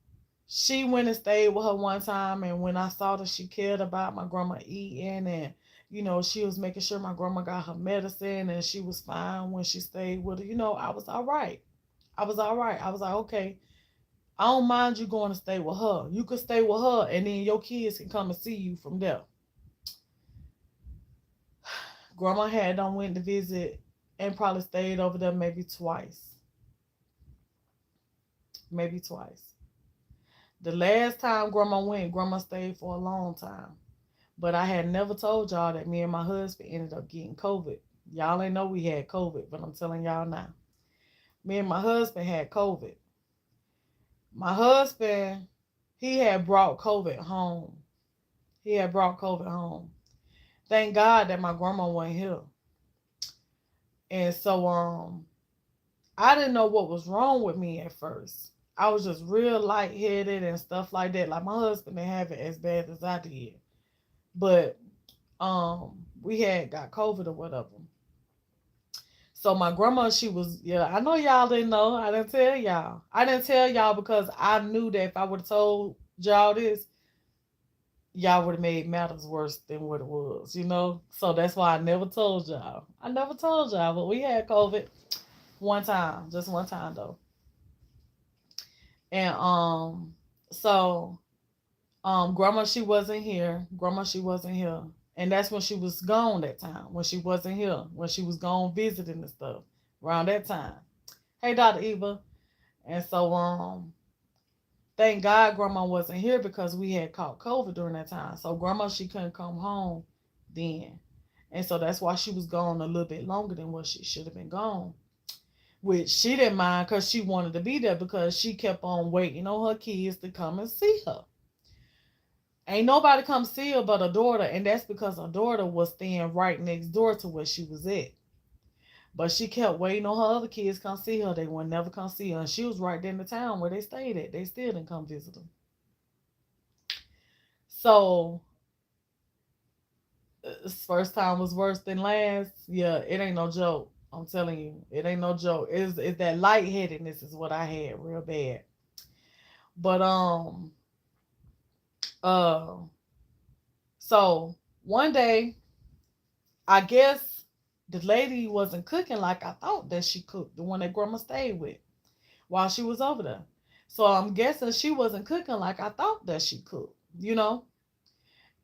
she went and stayed with her one time, and when I saw that she cared about my grandma eating, and she was making sure my grandma got her medicine and she was fine when she stayed with her, I was all right. I was all right. I was like, okay, I don't mind you going to stay with her. You could stay with her, and then your kids can come and see you from there. Grandma had done went to visit and probably stayed over there maybe twice. Maybe twice. The last time grandma went, grandma stayed for a long time. But I had never told y'all that me and my husband ended up getting COVID. Y'all ain't know we had COVID, but I'm telling y'all now. Me and my husband had COVID. My husband, he had brought COVID home. He had brought COVID home. Thank God that my grandma wasn't here. And so I didn't know what was wrong with me at first. I was just real lightheaded and stuff like that. Like my husband didn't have it as bad as I did. But we had got COVID or whatever. So my grandma, she was, yeah, I know y'all didn't know. I didn't tell y'all. I didn't tell y'all because I knew that if I would have told y'all this, y'all would have made matters worse than what it was, you know? So that's why I never told y'all. I never told y'all, but we had COVID one time, just one time though. And so grandma, she wasn't here. Grandma, she wasn't here. And that's when she was gone that time, when she wasn't here, when she was gone visiting and stuff around that time. Hey, Dr. Eva. And so thank God grandma wasn't here because we had caught COVID during that time. So grandma, she couldn't come home then. And so that's why she was gone a little bit longer than what she should have been gone. Which she didn't mind because she wanted to be there because she kept on waiting on her kids to come and see her. Ain't nobody come see her but her daughter, and that's because her daughter was staying right next door to where she was at. But she kept waiting on her other kids come see her. They would never come see her. And she was right there in the town where they stayed at. They still didn't come visit her. So first time was worse than last. Yeah, it ain't no joke. I'm telling you, it ain't no joke. It's that lightheadedness is what I had real bad. But uh so one day I guess the lady wasn't cooking like I thought that she cooked, the one that grandma stayed with while she was over there. So I'm guessing she wasn't cooking like I thought that she cooked, you know?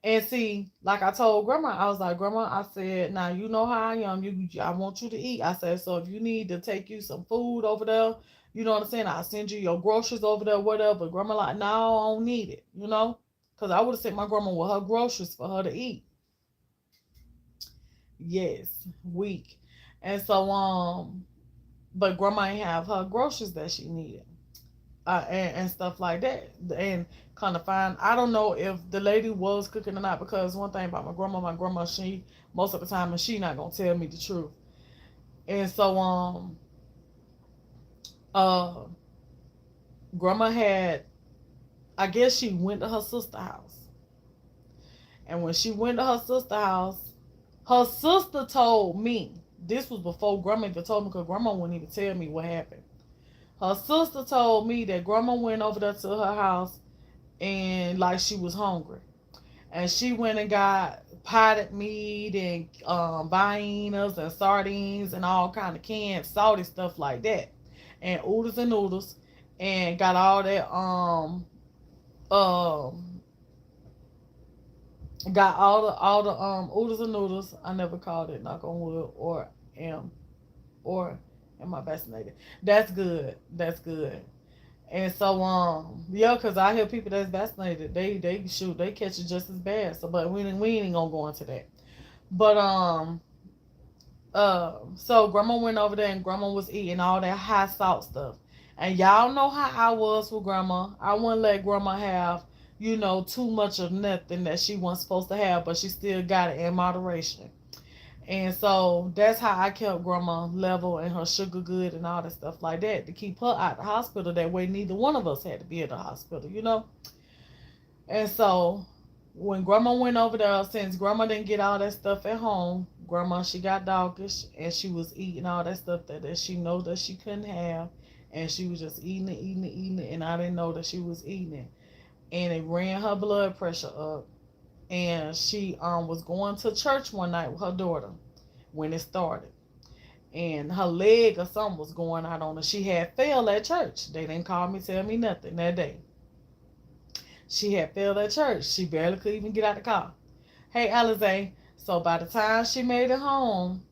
And see, like I told grandma, I was like, Grandma, I said, now you know how I am. I want you to eat. I said, so if you need to take you some food over there, you know what I'm saying? I'll send you your groceries over there, whatever. But grandma like, no, I don't need it, you know? Because I would have sent my grandma with her groceries for her to eat. Yes, weak. And so, but grandma ain't have her groceries that she needed. And stuff like that. And kind of find, I don't know if the lady was cooking or not because one thing about my grandma, she most of the time, and she not gonna tell me the truth. And so uh grandma had, I guess she went to her sister house, and when she went to her sister house, her sister told me, this was before grandma even told me because grandma wouldn't even tell me what happened. Her sister told me that grandma went over there to her house and like she was hungry. And she went and got potted meat and viennas and sardines and all kind of canned salty stuff like that, and oodles and noodles, and got all that um got all the oodles and noodles. I never called it knock on wood am or am I vaccinated? That's good. That's good. And so yeah, cause I hear people that's vaccinated, they shoot, they catch it just as bad. So but we ain't gonna go into that. But so grandma went over there and grandma was eating all that high salt stuff. And y'all know how I was with grandma. I wouldn't let grandma have, too much of nothing that she wasn't supposed to have, but she still got it in moderation. And so that's how I kept grandma level and her sugar good and all that stuff like that to keep her out the hospital. That way, neither one of us had to be at the hospital. And so when grandma went over there, since grandma didn't get all that stuff at home, grandma, she got doggish and she was eating all that stuff that she knows that she couldn't have. And she was just eating it, eating it, eating it. And I didn't know that she was eating it. And it ran her blood pressure up. And she was going to church one night with her daughter when it started. And her leg or something was going out on her. She had fell at church. They didn't call me, tell me nothing that day. She had failed at church. She barely could even get out the car. Hey, Alize. So by the time she made it home,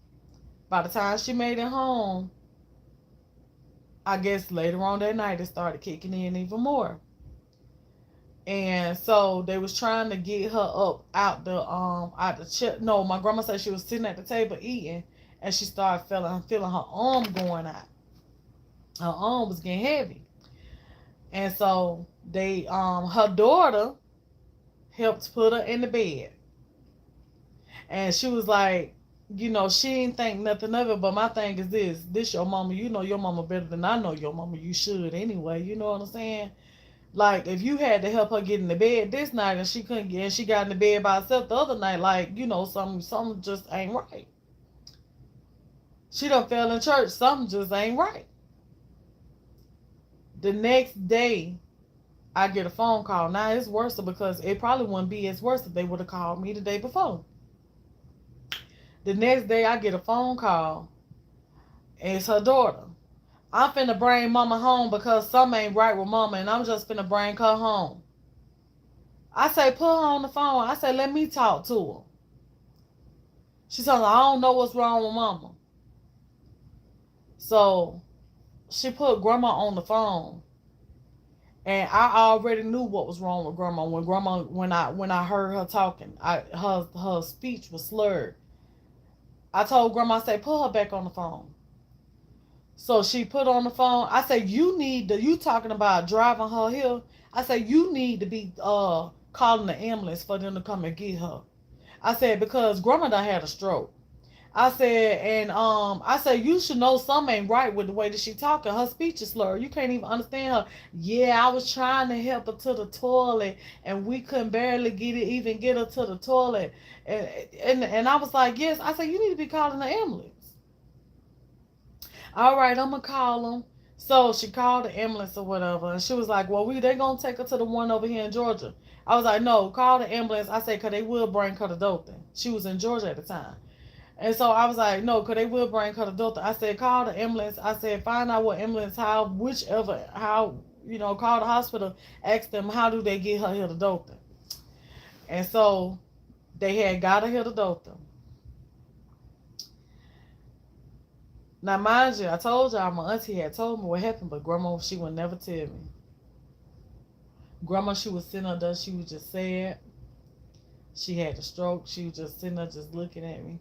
I guess later on that night it started kicking in even more. And so they was trying to get her up out the chair. No, my grandma said she was sitting at the table eating, and she started feeling her arm going out. Her arm was getting heavy, and so they her daughter helped put her in the bed, and she was like, she didn't think nothing of it. But my thing is this your mama. You know your mama better than I know your mama. You should anyway. You know what I'm saying? Like if you had to help her get in the bed this night and she couldn't get, and she got in the bed by herself the other night, like something just ain't right. She done fell in church. Something just ain't right. The next day, I get a phone call. Now it's worse because it probably wouldn't be as worse if they would have called me the day before. The next day, I get a phone call. And it's her daughter. I'm finna bring mama home because something ain't right with mama, and I'm just finna bring her home. I say, put her on the phone. I say, let me talk to her. She told me, I don't know what's wrong with mama. So she put grandma on the phone. And I already knew what was wrong with grandma when I heard her talking. Her speech was slurred. I told grandma, I say, put her back on the phone. So she put on the phone. I say, you talking about driving her here. I say, you need to be calling the ambulance for them to come and get her. I said, because grandma done had a stroke. I said, and I said, you should know something ain't right with the way that she talking. Her speech is slurred. You can't even understand her. Yeah, I was trying to help her to the toilet, and we couldn't barely even get her to the toilet. And I was like, yes. I said, you need to be calling the ambulance. All right, I'm gonna call them. So she called the ambulance or whatever, and she was like, well, they gonna take her to the one over here in Georgia. I was like, no, call the ambulance. I said, cause they will bring her to Dothan. She was in Georgia at the time. And so I was like, no, cause they will bring her to Dothan. I said, call the ambulance. I said, find out what ambulance, call the hospital, ask them how do they get her here to Dothan. And so they had got her here to Dothan. Now, mind you, I told y'all my auntie had told me what happened, but grandma, she would never tell me. Grandma, she was sitting up there, she was just sad. She had a stroke. She was just sitting there, just looking at me.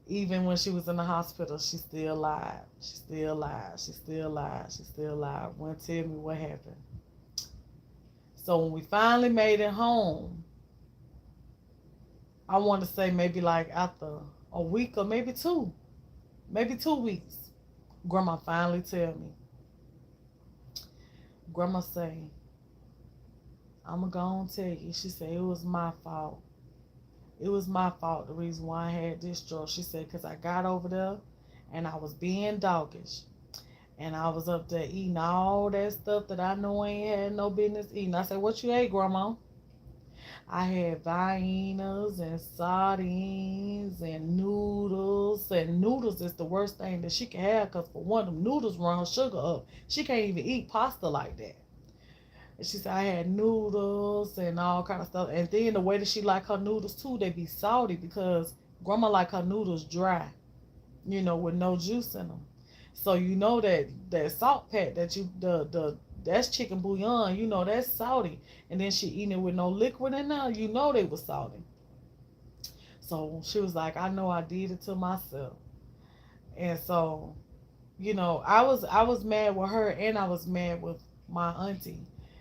Even when she was in the hospital, she still lied. She still lied. She still lied. She still lied. Wouldn't tell me what happened. So when we finally made it home, I want to say maybe like after a week or maybe 2 weeks, grandma finally tell me. Grandma say, I'm going to go and tell you. She said, it was my fault. It was my fault, the reason why I had this stroke. She said, because I got over there and I was being doggish. And I was up there eating all that stuff that I know I ain't had no business eating. I said, what you ate, Grandma? I had viennas and sardines and noodles. And noodles is the worst thing that she can have because for one, them noodles run her sugar up. She can't even eat pasta like that. And she said I had noodles and all kind of stuff. And then the way that she like her noodles too, they be salty because grandma like her noodles dry, with no juice in them. So that salt pack that that's chicken bouillon, that's salty. And then she eating it with no liquid in there, they was salty. So she was like, I know I did it to myself. And so, I was mad with her and I was mad with my auntie.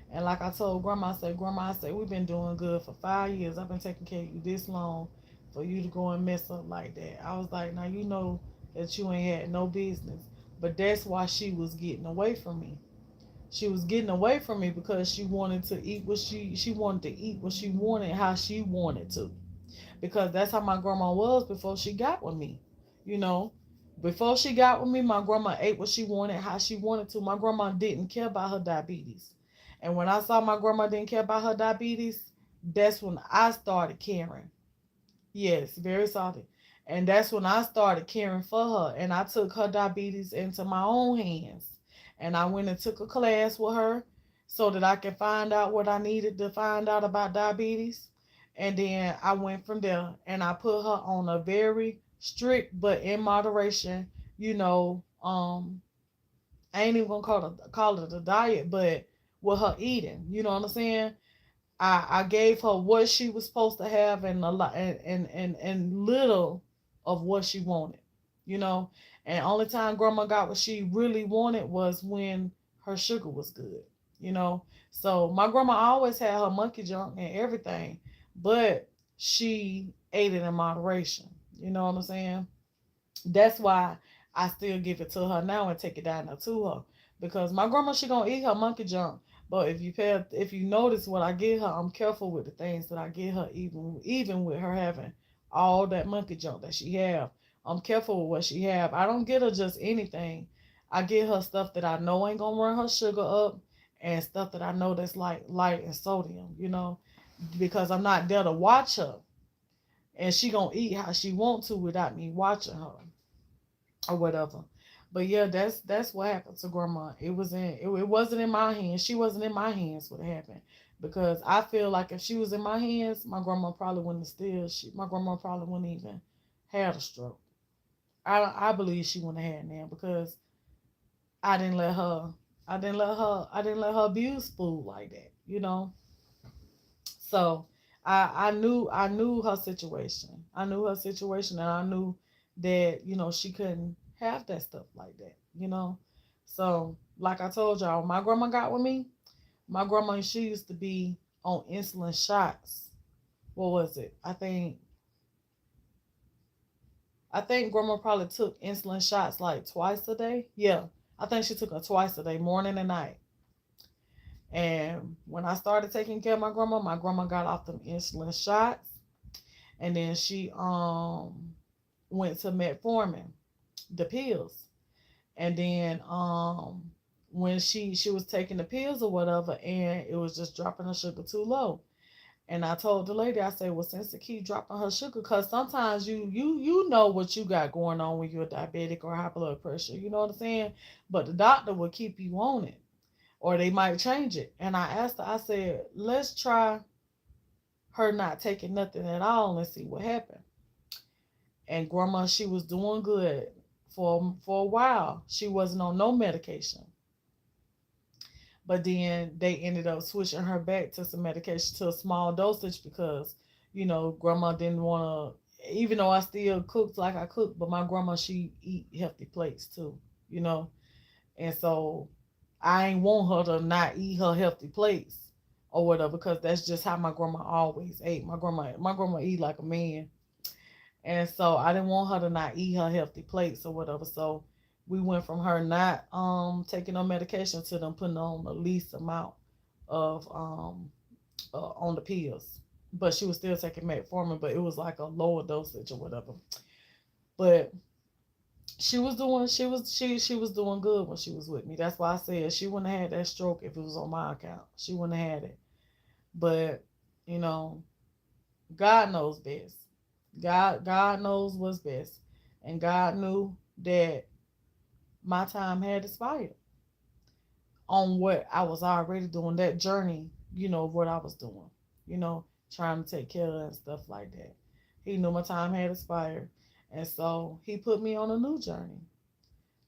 And like I told Grandma, I said, we've been doing good for 5 years. I've been taking care of you this long for you to go and mess up like that. I was like, now you know that you ain't had no business. But that's why she was getting away from me. She was getting away from me because she wanted to eat she wanted to eat what she wanted, how she wanted to. Because that's how my grandma was before she got with me. You know, before she got with me, my grandma ate what she wanted, how she wanted to. My grandma didn't care about her diabetes. And when I saw my grandma didn't care about her diabetes, that's when I started caring. Yes, very salty. And that's when I started caring for her. And I took her diabetes into my own hands. And I went and took a class with her so that I could find out what I needed to find out about diabetes. And then I went from there and I put her on a very strict but in moderation, I ain't even gonna call it a diet, but with her eating, you know what I'm saying? I gave her what she was supposed to have and a lot and little of what she wanted, you know. And only time grandma got what she really wanted was when her sugar was good, you know. So my grandma always had her monkey junk and everything, but she ate it in moderation. You know what I'm saying? That's why I still give it to her now and take it down there to her. Because my grandma, she gonna eat her monkey junk. But if you notice what I get her, I'm careful with the things that I get her, even with her having all that monkey junk that she have. I'm careful with what she have. I don't get her just anything. I get her stuff that I know ain't gonna run her sugar up, and stuff that I know that's like light in sodium, because I'm not there to watch her, and she gonna eat how she want to without me watching her or whatever. But yeah, that's what happened to grandma. It wasn't in my hands. She wasn't in my hands what happened, because I feel like if she was in my hands, my grandma probably wouldn't have still. My grandma probably wouldn't even had a stroke. I believe she wouldn't have had now because I didn't let her. I didn't let her abuse food like that. So I knew her situation. I knew her situation, and I knew that she couldn't have that stuff like that. So like I told y'all, my grandma got with me. My grandma, she used to be on insulin shots. What was it? I think grandma probably took insulin shots like twice a day. Yeah, I think she took her twice a day, morning and night. And when I started taking care of my grandma got off them insulin shots, and then she went to metformin, the pills, and then when she was taking the pills or whatever, and it was just dropping her sugar too low. And I told the lady, I said, well, since it keep dropping her sugar, because sometimes you know what you got going on when you're diabetic or high blood pressure, you know what I'm saying? But the doctor will keep you on it, or they might change it. And I asked her, I said, let's try her not taking nothing at all and see what happened. And grandma, she was doing good for a while. She wasn't on no medication. But then they ended up switching her back to some medication, to a small dosage, because grandma didn't want to, even though I still cooked like I cooked, but my grandma, she eat healthy plates too, you know and so I ain't want her to not eat her healthy plates or whatever, because that's just how my grandma always ate. My grandma eat like a man. And so I didn't want her to not eat her healthy plates or whatever. So we went from her not taking no medication to them putting on the least amount of on the pills. But she was still taking metformin, but it was like a lower dosage or whatever. But she was doing good when she was with me. That's why I said she wouldn't have had that stroke if it was on my account. She wouldn't have had it. But you know, God knows best. God knows what's best. And God knew that my time had expired on what I was already doing, that journey, of what I was doing, you know, trying to take care of and stuff like that. He knew my time had expired. And so he put me on a new journey.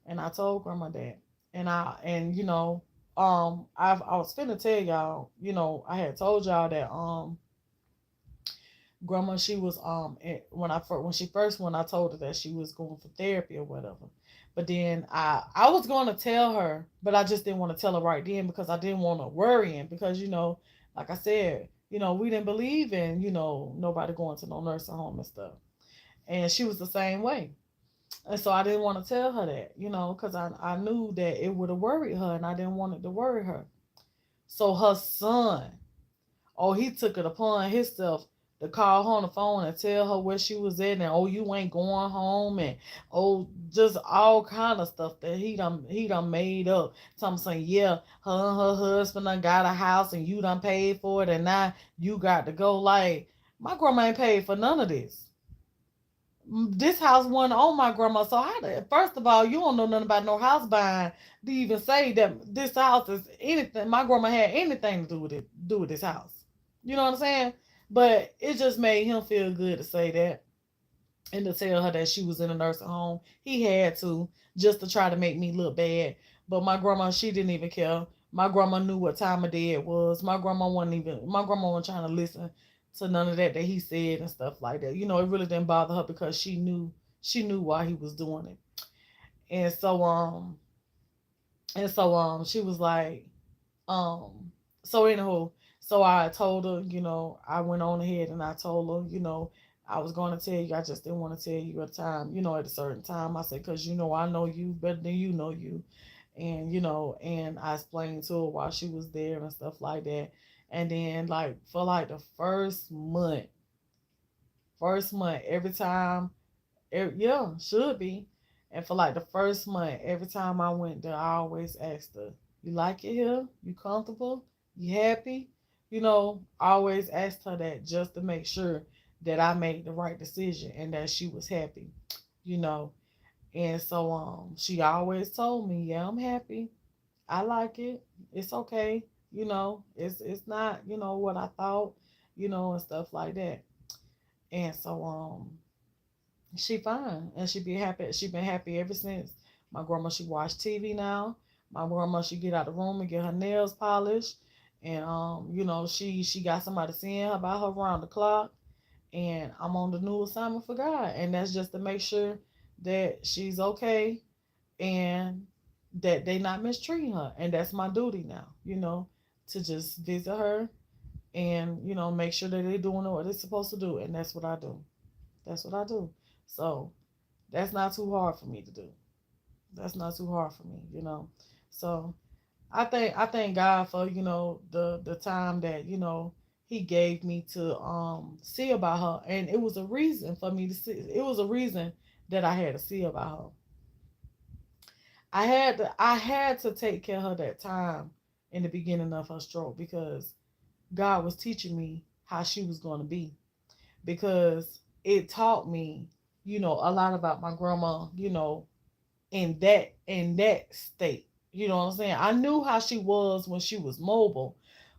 And I told grandma that. I was finna tell y'all, I had told y'all that grandma, she was when she first, when I told her that she was going for therapy or whatever. But then I was going to tell her, but I just didn't want to tell her right then, because I didn't want to worry him, because like I said, we didn't believe in nobody going to no nursing home and stuff. And she was the same way. And so I didn't want to tell her that, because I knew that it would have worried her, and I didn't want it to worry her. So her son, oh, he took it upon himself to call her on the phone and tell her where she was at, and oh, you ain't going home, and oh, just all kind of stuff that he done made up. Something saying, yeah, her and her husband done got a house and you done paid for it, and now you got to go. Like, my grandma ain't paid for none of this. This house wasn't on my grandma. So first of all, you don't know nothing about no house buying to even say that this house is anything. My grandma had anything to do with this house. You know what I'm saying? But it just made him feel good to say that, and to tell her that she was in a nursing home. He had to, just to try to make me look bad. But my grandma, she didn't even care. My grandma knew what time of day it was. My grandma wasn't trying to listen to none of that he said and stuff like that. It really didn't bother her, because she knew why he was doing it. And so she was like, um so anyhow, so I told her, I went on ahead and I told her, I was going to tell you, I just didn't want to tell you at a time, at a certain time. I said, because I know you better than you know you. And and I explained to her why she was there and stuff like that. And then, like, for like the first month, every time Yeah, should be. And for like the first month, every time I went there, I always asked her, "You like it here? You comfortable? You happy?" I always asked her that just to make sure that I made the right decision and that she was happy. You know, and so she always told me, "Yeah, I'm happy. I like it. It's okay. It's not what I thought, and stuff like that." And so she fine and she be happy. She been happy ever since. My grandma, she watch TV now. My grandma, she get out the room and get her nails polished, and she got somebody seeing her about her around the clock. And I'm on the new assignment for God, and that's just to make sure that she's okay and that they not mistreating her, and that's my duty now. To just visit her and make sure that they're doing what they're supposed to do, and that's what I do. That's what I do. So that's not too hard for me to do. That's not too hard for me. So I thank God for the time that He gave me to see about her, and it was a reason for me to see. It was a reason that I had to see about her. I had to take care of her that time in the beginning of her stroke because God was teaching me how she was going to be, because it taught me a lot about my grandma, in that state. You know what I'm saying? I knew how she was when she was mobile,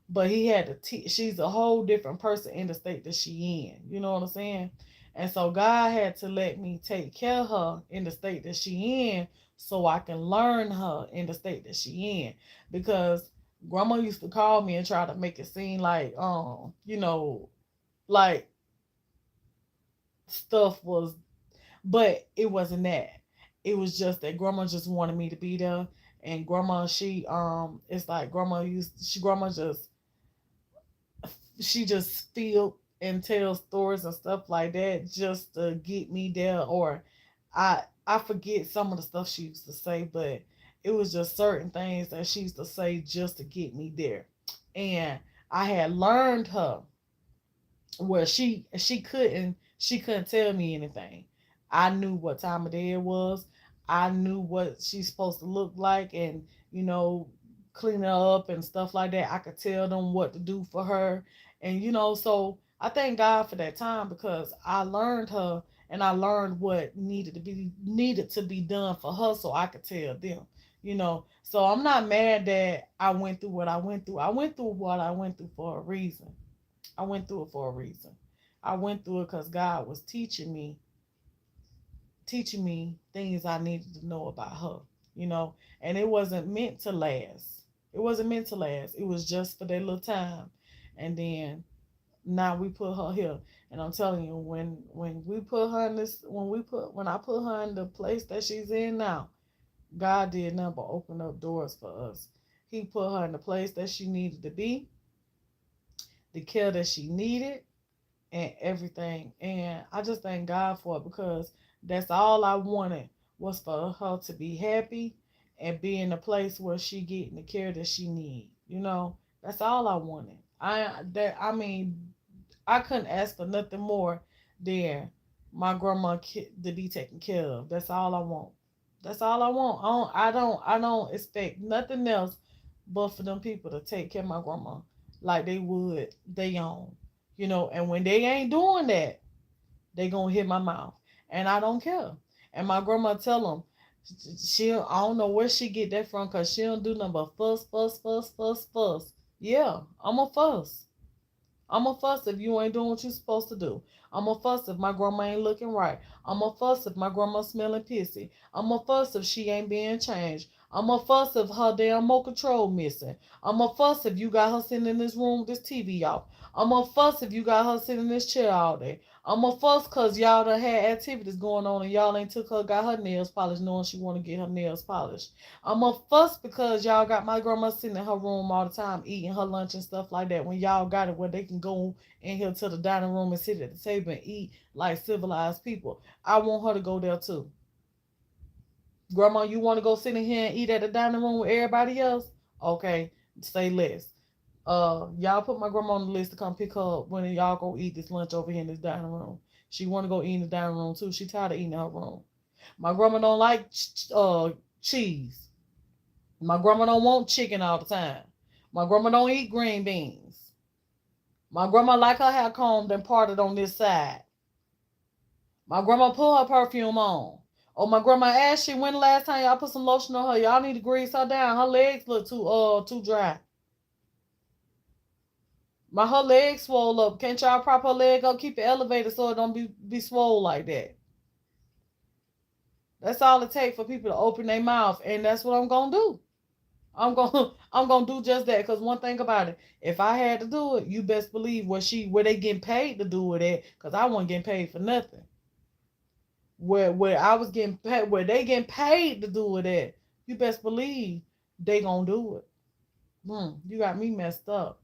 but he had to teach. She's a whole different person in the state that she in. You know what I'm saying? And so God had to let me take care of her in the state that she in, so I can learn her in the state that she in. Because grandma used to call me and try to make it seem like like stuff was, but it wasn't that. It was just that grandma just wanted me to be there. And grandma, she it's like grandma just feel and tell stories and stuff like that just to get me there. Or I forget some of the stuff she used to say, but it was just certain things that she used to say just to get me there. And I had learned her where she couldn't tell me anything. I knew what time of day it was. I knew what she's supposed to look like, and you know, clean her up and stuff like that. I could tell them what to do for her, and so I thank God for that time because I learned her and I learned what needed to be done for her, so I could tell them. So I'm not mad that I went through what I went through. I went through what I went through for a reason. I went through it for a reason. I went through it because God was teaching me things I needed to know about her, you know, and it wasn't meant to last. It wasn't meant to last. It was just for that little time. And then now we put her here. And I'm telling you, when we put her in this when I put her in the place that she's in now, God did nothing but open up doors for us. He put her in the place that she needed to be, the care that she needed, and everything. And I just thank God for it because that's all I wanted was for her to be happy and be in a place where she getting the care that she need. That's all I wanted. I couldn't ask for nothing more than my grandma to be taken care of. That's all I want. That's all I want. I don't expect nothing else but for them people to take care of my grandma like they would they own. And when they ain't doing that, they gonna hit my mouth. And I don't care. And my grandma tell them, I don't know where she get that from because she don't do nothing but fuss, fuss, fuss, fuss, fuss. Yeah, I'm a fuss. I'm a fuss if you ain't doing what you supposed to do. I'm a fuss if my grandma ain't looking right. I'm a fuss if my grandma smelling pissy. I'm a fuss if she ain't being changed. I'm a fuss if her damn remote control missing. I'm a fuss if you got her sitting in this room with this TV off. I'm a fuss if you got her sitting in this chair all day. I'm a fuss cause y'all done had activities going on and y'all ain't got her nails polished knowing she want to get her nails polished. I'm a fuss because y'all got my grandma sitting in her room all the time eating her lunch and stuff like that when y'all got it where they can go in here to the dining room and sit at the table and eat like civilized people. I want her to go there too. Grandma, you want to go sit in here and eat at the dining room with everybody else? Okay, say less. Y'all put my grandma on the list to come pick her up when y'all go eat this lunch over here in this dining room. She want to go eat in the dining room too. She tired of eating in her room. My grandma don't like cheese. My grandma don't want chicken all the time. My grandma don't eat green beans. My grandma like her hair combed and parted on this side. My grandma put her perfume on. Oh, my grandma asked she when the last time y'all put some lotion on her. Y'all need to grease her down. Her legs look too dry. Her legs swole up. Can't y'all prop her leg up? Keep it elevated so it don't be swole like that. That's all it takes for people to open their mouth, and that's what I'm gonna do. I'm gonna do just that. Cause one thing about it, if I had to do it, you best believe where they getting paid to do it at. Cause I wasn't getting paid for nothing. Where I was getting paid, where they getting paid to do it at, you best believe they gonna do it. You got me messed up.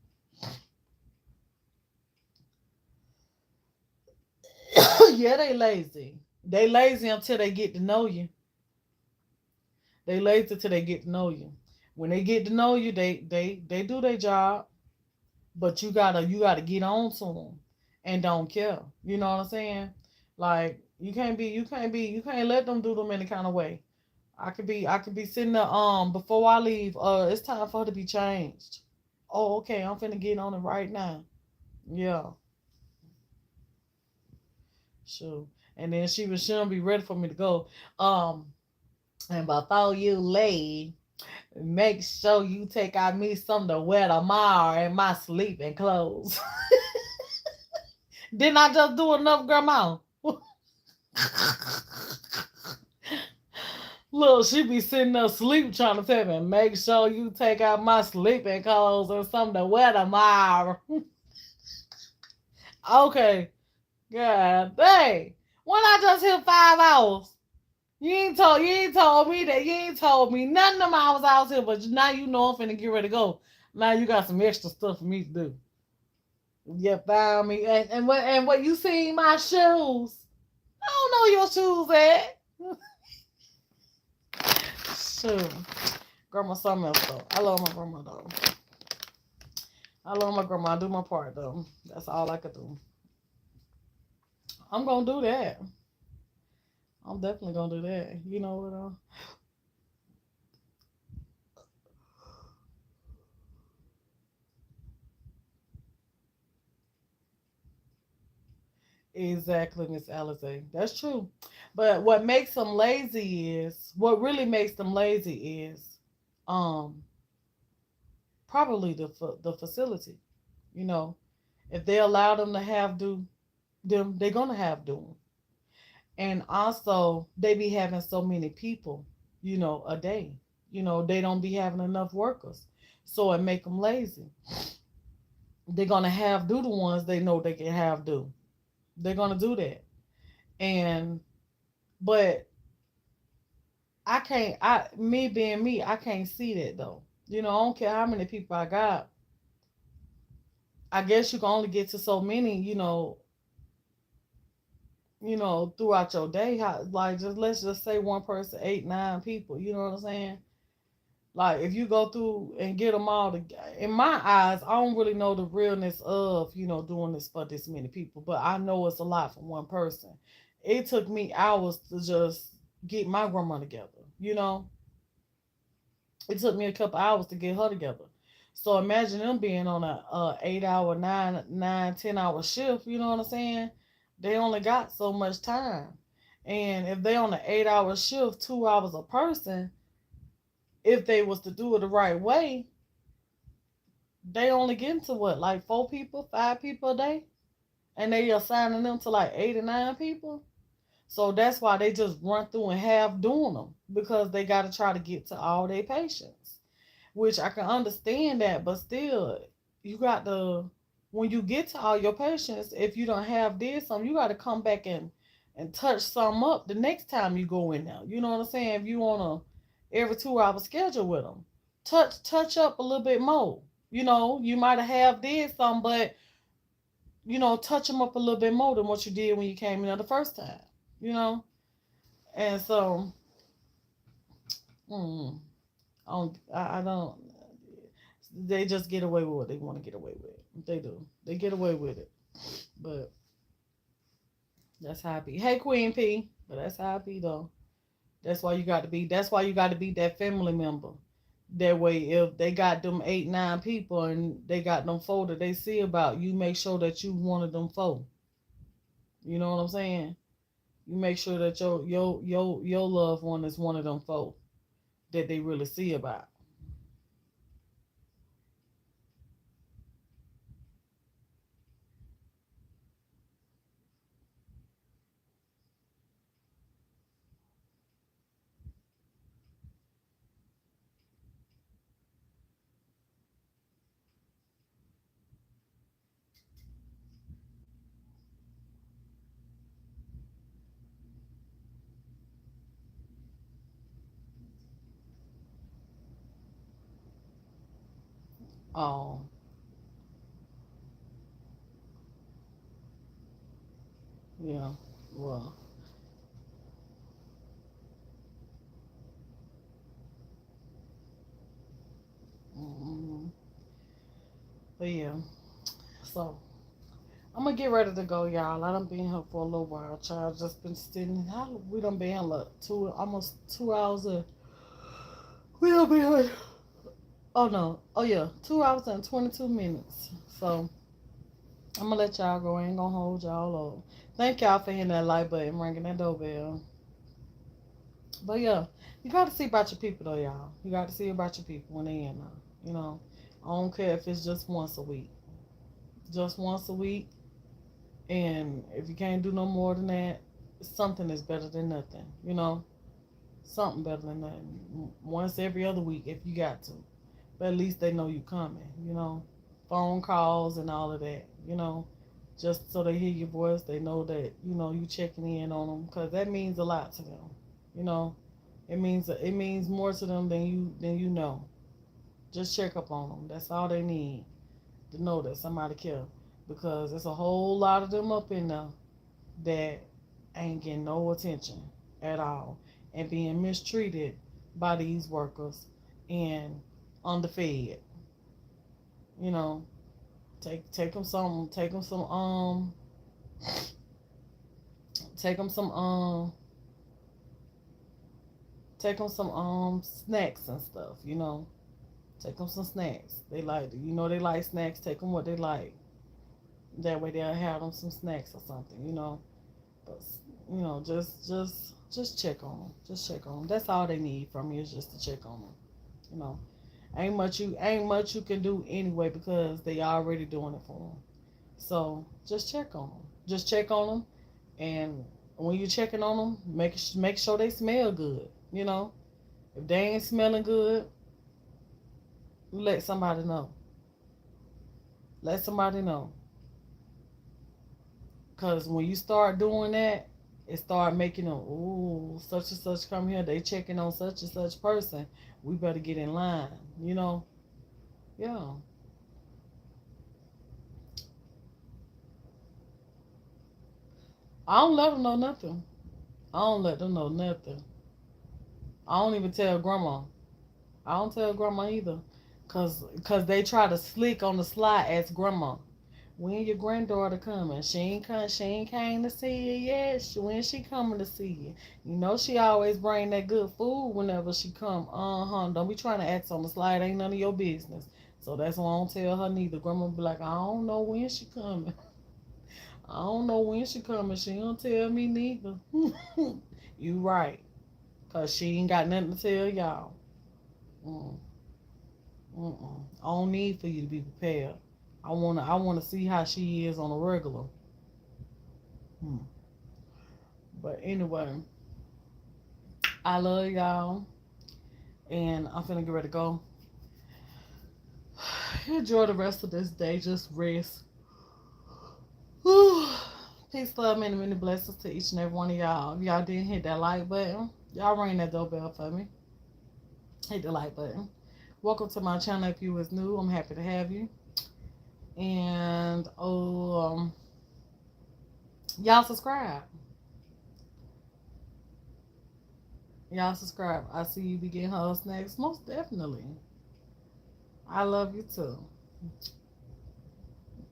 Yeah, they lazy. They lazy until they get to know you. They lazy till they get to know you. When they get to know you, they do their job, but you gotta get on to them and don't care. You know what I'm saying? Like you can't let them do them any kind of way. I could be sitting there before I leave. It's time for her to be changed. Oh, okay, I'm finna get on it right now. Yeah, sure. And then she'll be ready for me to go. And before you leave, make sure you take out me some to wear tomorrow in my sleeping clothes. Didn't I just do enough, Grandma? Look, she be sitting there asleep trying to tell me, make sure you take out my sleeping clothes or something to wear tomorrow. Okay. God dang. When I just hit 5 hours. You ain't told me nothing of I was out here, but now you know I'm finna get ready to go. Now you got some extra stuff for me to do. You found me. And what you seen my shoes? I don't know your shoes at. Shoot. Grandma something else though. I love my grandma though. I love my grandma. I do my part though. That's all I could do. I'm gonna do that. I'm definitely gonna do that. You know what? Exactly, Miss Alize. That's true. But what really makes them lazy is, um, probably the facility. You know, if they allow them to have them, they're gonna have do 'em. And also they be having so many people, a day. They don't be having enough workers, so it make them lazy. They're gonna have do the ones they know they can have do. They're gonna do that, and but I can't. Me being me, I can't see that though. I don't care how many people I got. I guess you can only get to so many. Throughout your day. Like, just let's just say one person, 8, 9 people. You know what I'm saying? Like, if you go through and get them all, in my eyes, I don't really know the realness of doing this for this many people, but I know it's a lot for one person. It took me hours to just get my grandma together. It took me a couple hours to get her together. So imagine them being on a 8 hour, 9, 10 hour shift. You know what I'm saying? They only got so much time, and if they on an 8 hour shift, 2 hours a person, if they was to do it the right way, they only getting to what, like 4 people, 5 people a day, and they assigning them to like 8 or 9 people. So that's why they just run through and have doing them, because they got to try to get to all their patients, which I can understand that, but still, you got to, when you get to all your patients, if you don't have this, some, you got to come back and touch some up the next time you go in there. You know what I'm saying? If you want a every 2 hour schedule with them, touch up a little bit more. You might have did some, but touch them up a little bit more than what you did when you came in there the first time. You know, and so, mm, I don't. They just get away with what they want to get away with. They do. They get away with it. But That's how I be. Hey, Queen P. But that's how I be though. That's why you got to be. That's why you got to be that family member. That way, if they got them 8, 9 people and they got them four that they see about, you make sure that you one of them four. You know what I'm saying? You make sure that your loved one is one of them four that they really see about. Oh, yeah. Well, mm, but yeah. So I'm gonna get ready to go, y'all. I done been here for a little while. Child just been sitting. How we done been here like almost 2 hours. We done been here. Oh no. Oh yeah, 2 hours and 22 minutes. So I'm gonna let y'all go. I ain't gonna hold y'all up. Thank y'all for hitting that like button, ringing that doorbell. But yeah, you got to see about your people though, y'all. You got to see about your people when they in there. You know, I don't care if it's just once a week. Just once a week, and if you can't do no more than that, something is better than nothing. You know, something better than nothing. Once every other week if you got to. But at least they know you coming. You know, phone calls and all of that. You know, just so they hear your voice, they know that you checking in on them because that means a lot to them. You know, it means more to them than you know. Just check up on them. That's all they need to know that somebody care. Because there's a whole lot of them up in there that ain't getting no attention at all and being mistreated by these workers and underfed. You know, take them some, take them some take them some snacks and stuff. You know, take them some snacks. They like snacks. Take them what they like. That way they'll have them some snacks or something. But just check on them. Just check on them. That's all they need from you is just to check on them. You know, ain't much you can do anyway because they already doing it for them. So just check on them. Just check on them, and when you checking on them, make sure they smell good. If they ain't smelling good, let somebody know. Let somebody know. Cause when you start doing that, it start making them, ooh, such and such come here. They checking on such and such person. We better get in line. You know, yeah. I don't let them know nothing. I don't let them know nothing. I don't even tell grandma. I don't tell grandma either, cause they try to slick on the slide as grandma. When your granddaughter coming? She ain't come. She ain't came to see you yet. When she coming to see you? She always bring that good food whenever she come. Don't be trying to act on the slide. Ain't none of your business. So that's why I don't tell her neither. Grandma be like, I don't know when she coming. I don't know when she coming. She don't tell me neither. You right, cause she ain't got nothing to tell y'all. Mm, mm-mm. I don't need for you to be prepared. I wanna see how she is on a regular. Hmm. But anyway, I love y'all, and I'm finna get ready to go. Enjoy the rest of this day. Just rest. Whew. Peace, love, many, many blessings to each and every one of y'all. If y'all didn't hit that like button, y'all ring that doorbell for me. Hit the like button. Welcome to my channel. If you was new, I'm happy to have you. And y'all subscribe. Y'all subscribe. I see you be getting her snacks. Most definitely. I love you too.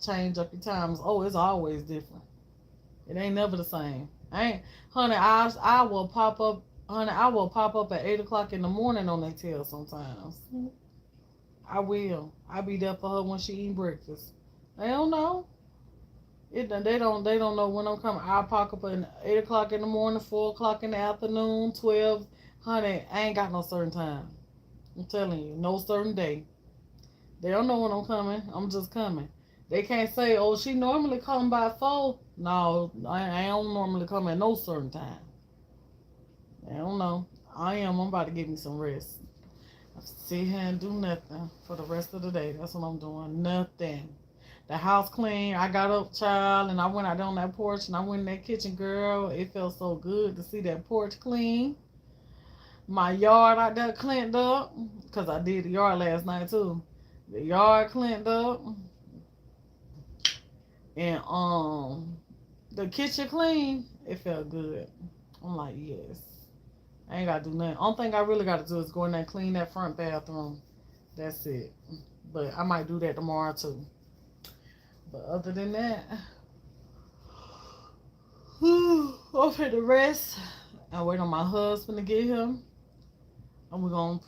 Change up your times. Oh, it's always different. It ain't never the same. I ain't, honey. I will pop up, honey. I will pop up at 8 o'clock in the morning on their tail sometimes. I will. I be there for her when she eat breakfast. They don't know. They don't know when I'm coming. I'll pop up at 8 o'clock in the morning, 4 o'clock in the afternoon, 12. Honey, I ain't got no certain time. I'm telling you, no certain day. They don't know when I'm coming. I'm just coming. They can't say, "Oh, she normally come by 4." No, I don't normally come at no certain time. They don't know. I am. I'm about to get me some rest. Sit here and do nothing for the rest of the day. That's what I'm doing. Nothing. The house clean. I got up, child, and I went out on that porch and I went in that kitchen, girl. It felt so good to see that porch clean. My yard out there cleaned up, because I did the yard last night too. The yard cleaned up, and the kitchen clean. It felt good. I'm like, yes. I ain't gotta do nothing. Only thing I really gotta do is go in there and clean that front bathroom. That's it. But I might do that tomorrow too. But other than that, I'm finna rest. I wait on my husband to get here. And we're gonna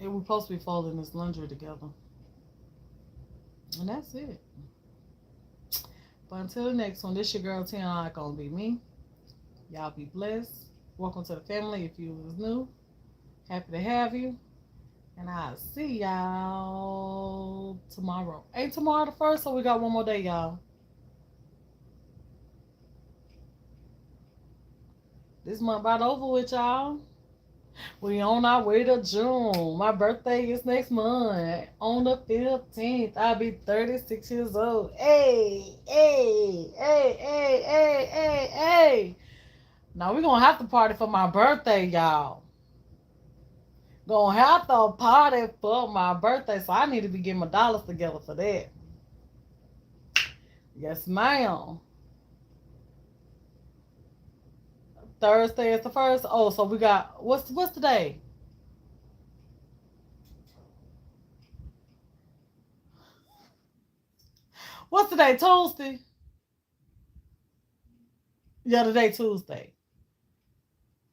we're supposed to be folding this laundry together. And that's it. But until the next one, this your girl Tiana gonna be me. Y'all be blessed. Welcome to the family if you was new. Happy to have you. And I'll see y'all tomorrow. Ain't tomorrow the first, so we got one more day, y'all. This month about over with, y'all. We on our way to June. My birthday is next month. On the 15th, I'll be 36 years old. Hey, hey, hey, hey, hey, hey, hey. Now we're gonna have to party for my birthday, y'all. Gonna have to party for my birthday, so I need to be getting my dollars together for that. Yes, ma'am. Thursday is the first. Oh, so we got what's today? What's today? Tuesday. Yeah, today Tuesday.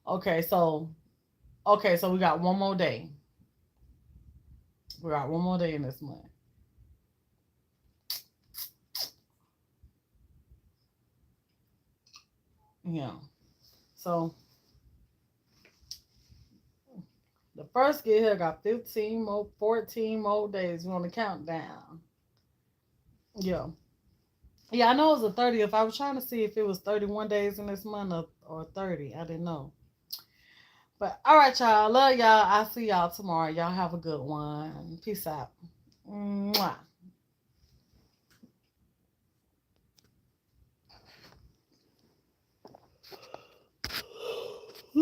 Okay, so we got one more day. We got one more day in this month. Yeah. So the first get here got 15 more, 14 more days. We on the countdown. Yeah. Yeah, I know it was the 30th. I was trying to see if it was 31 days in this month or 30. I didn't know. But all right, y'all. Love y'all. I'll see y'all tomorrow. Y'all have a good one. Peace out. Mwah.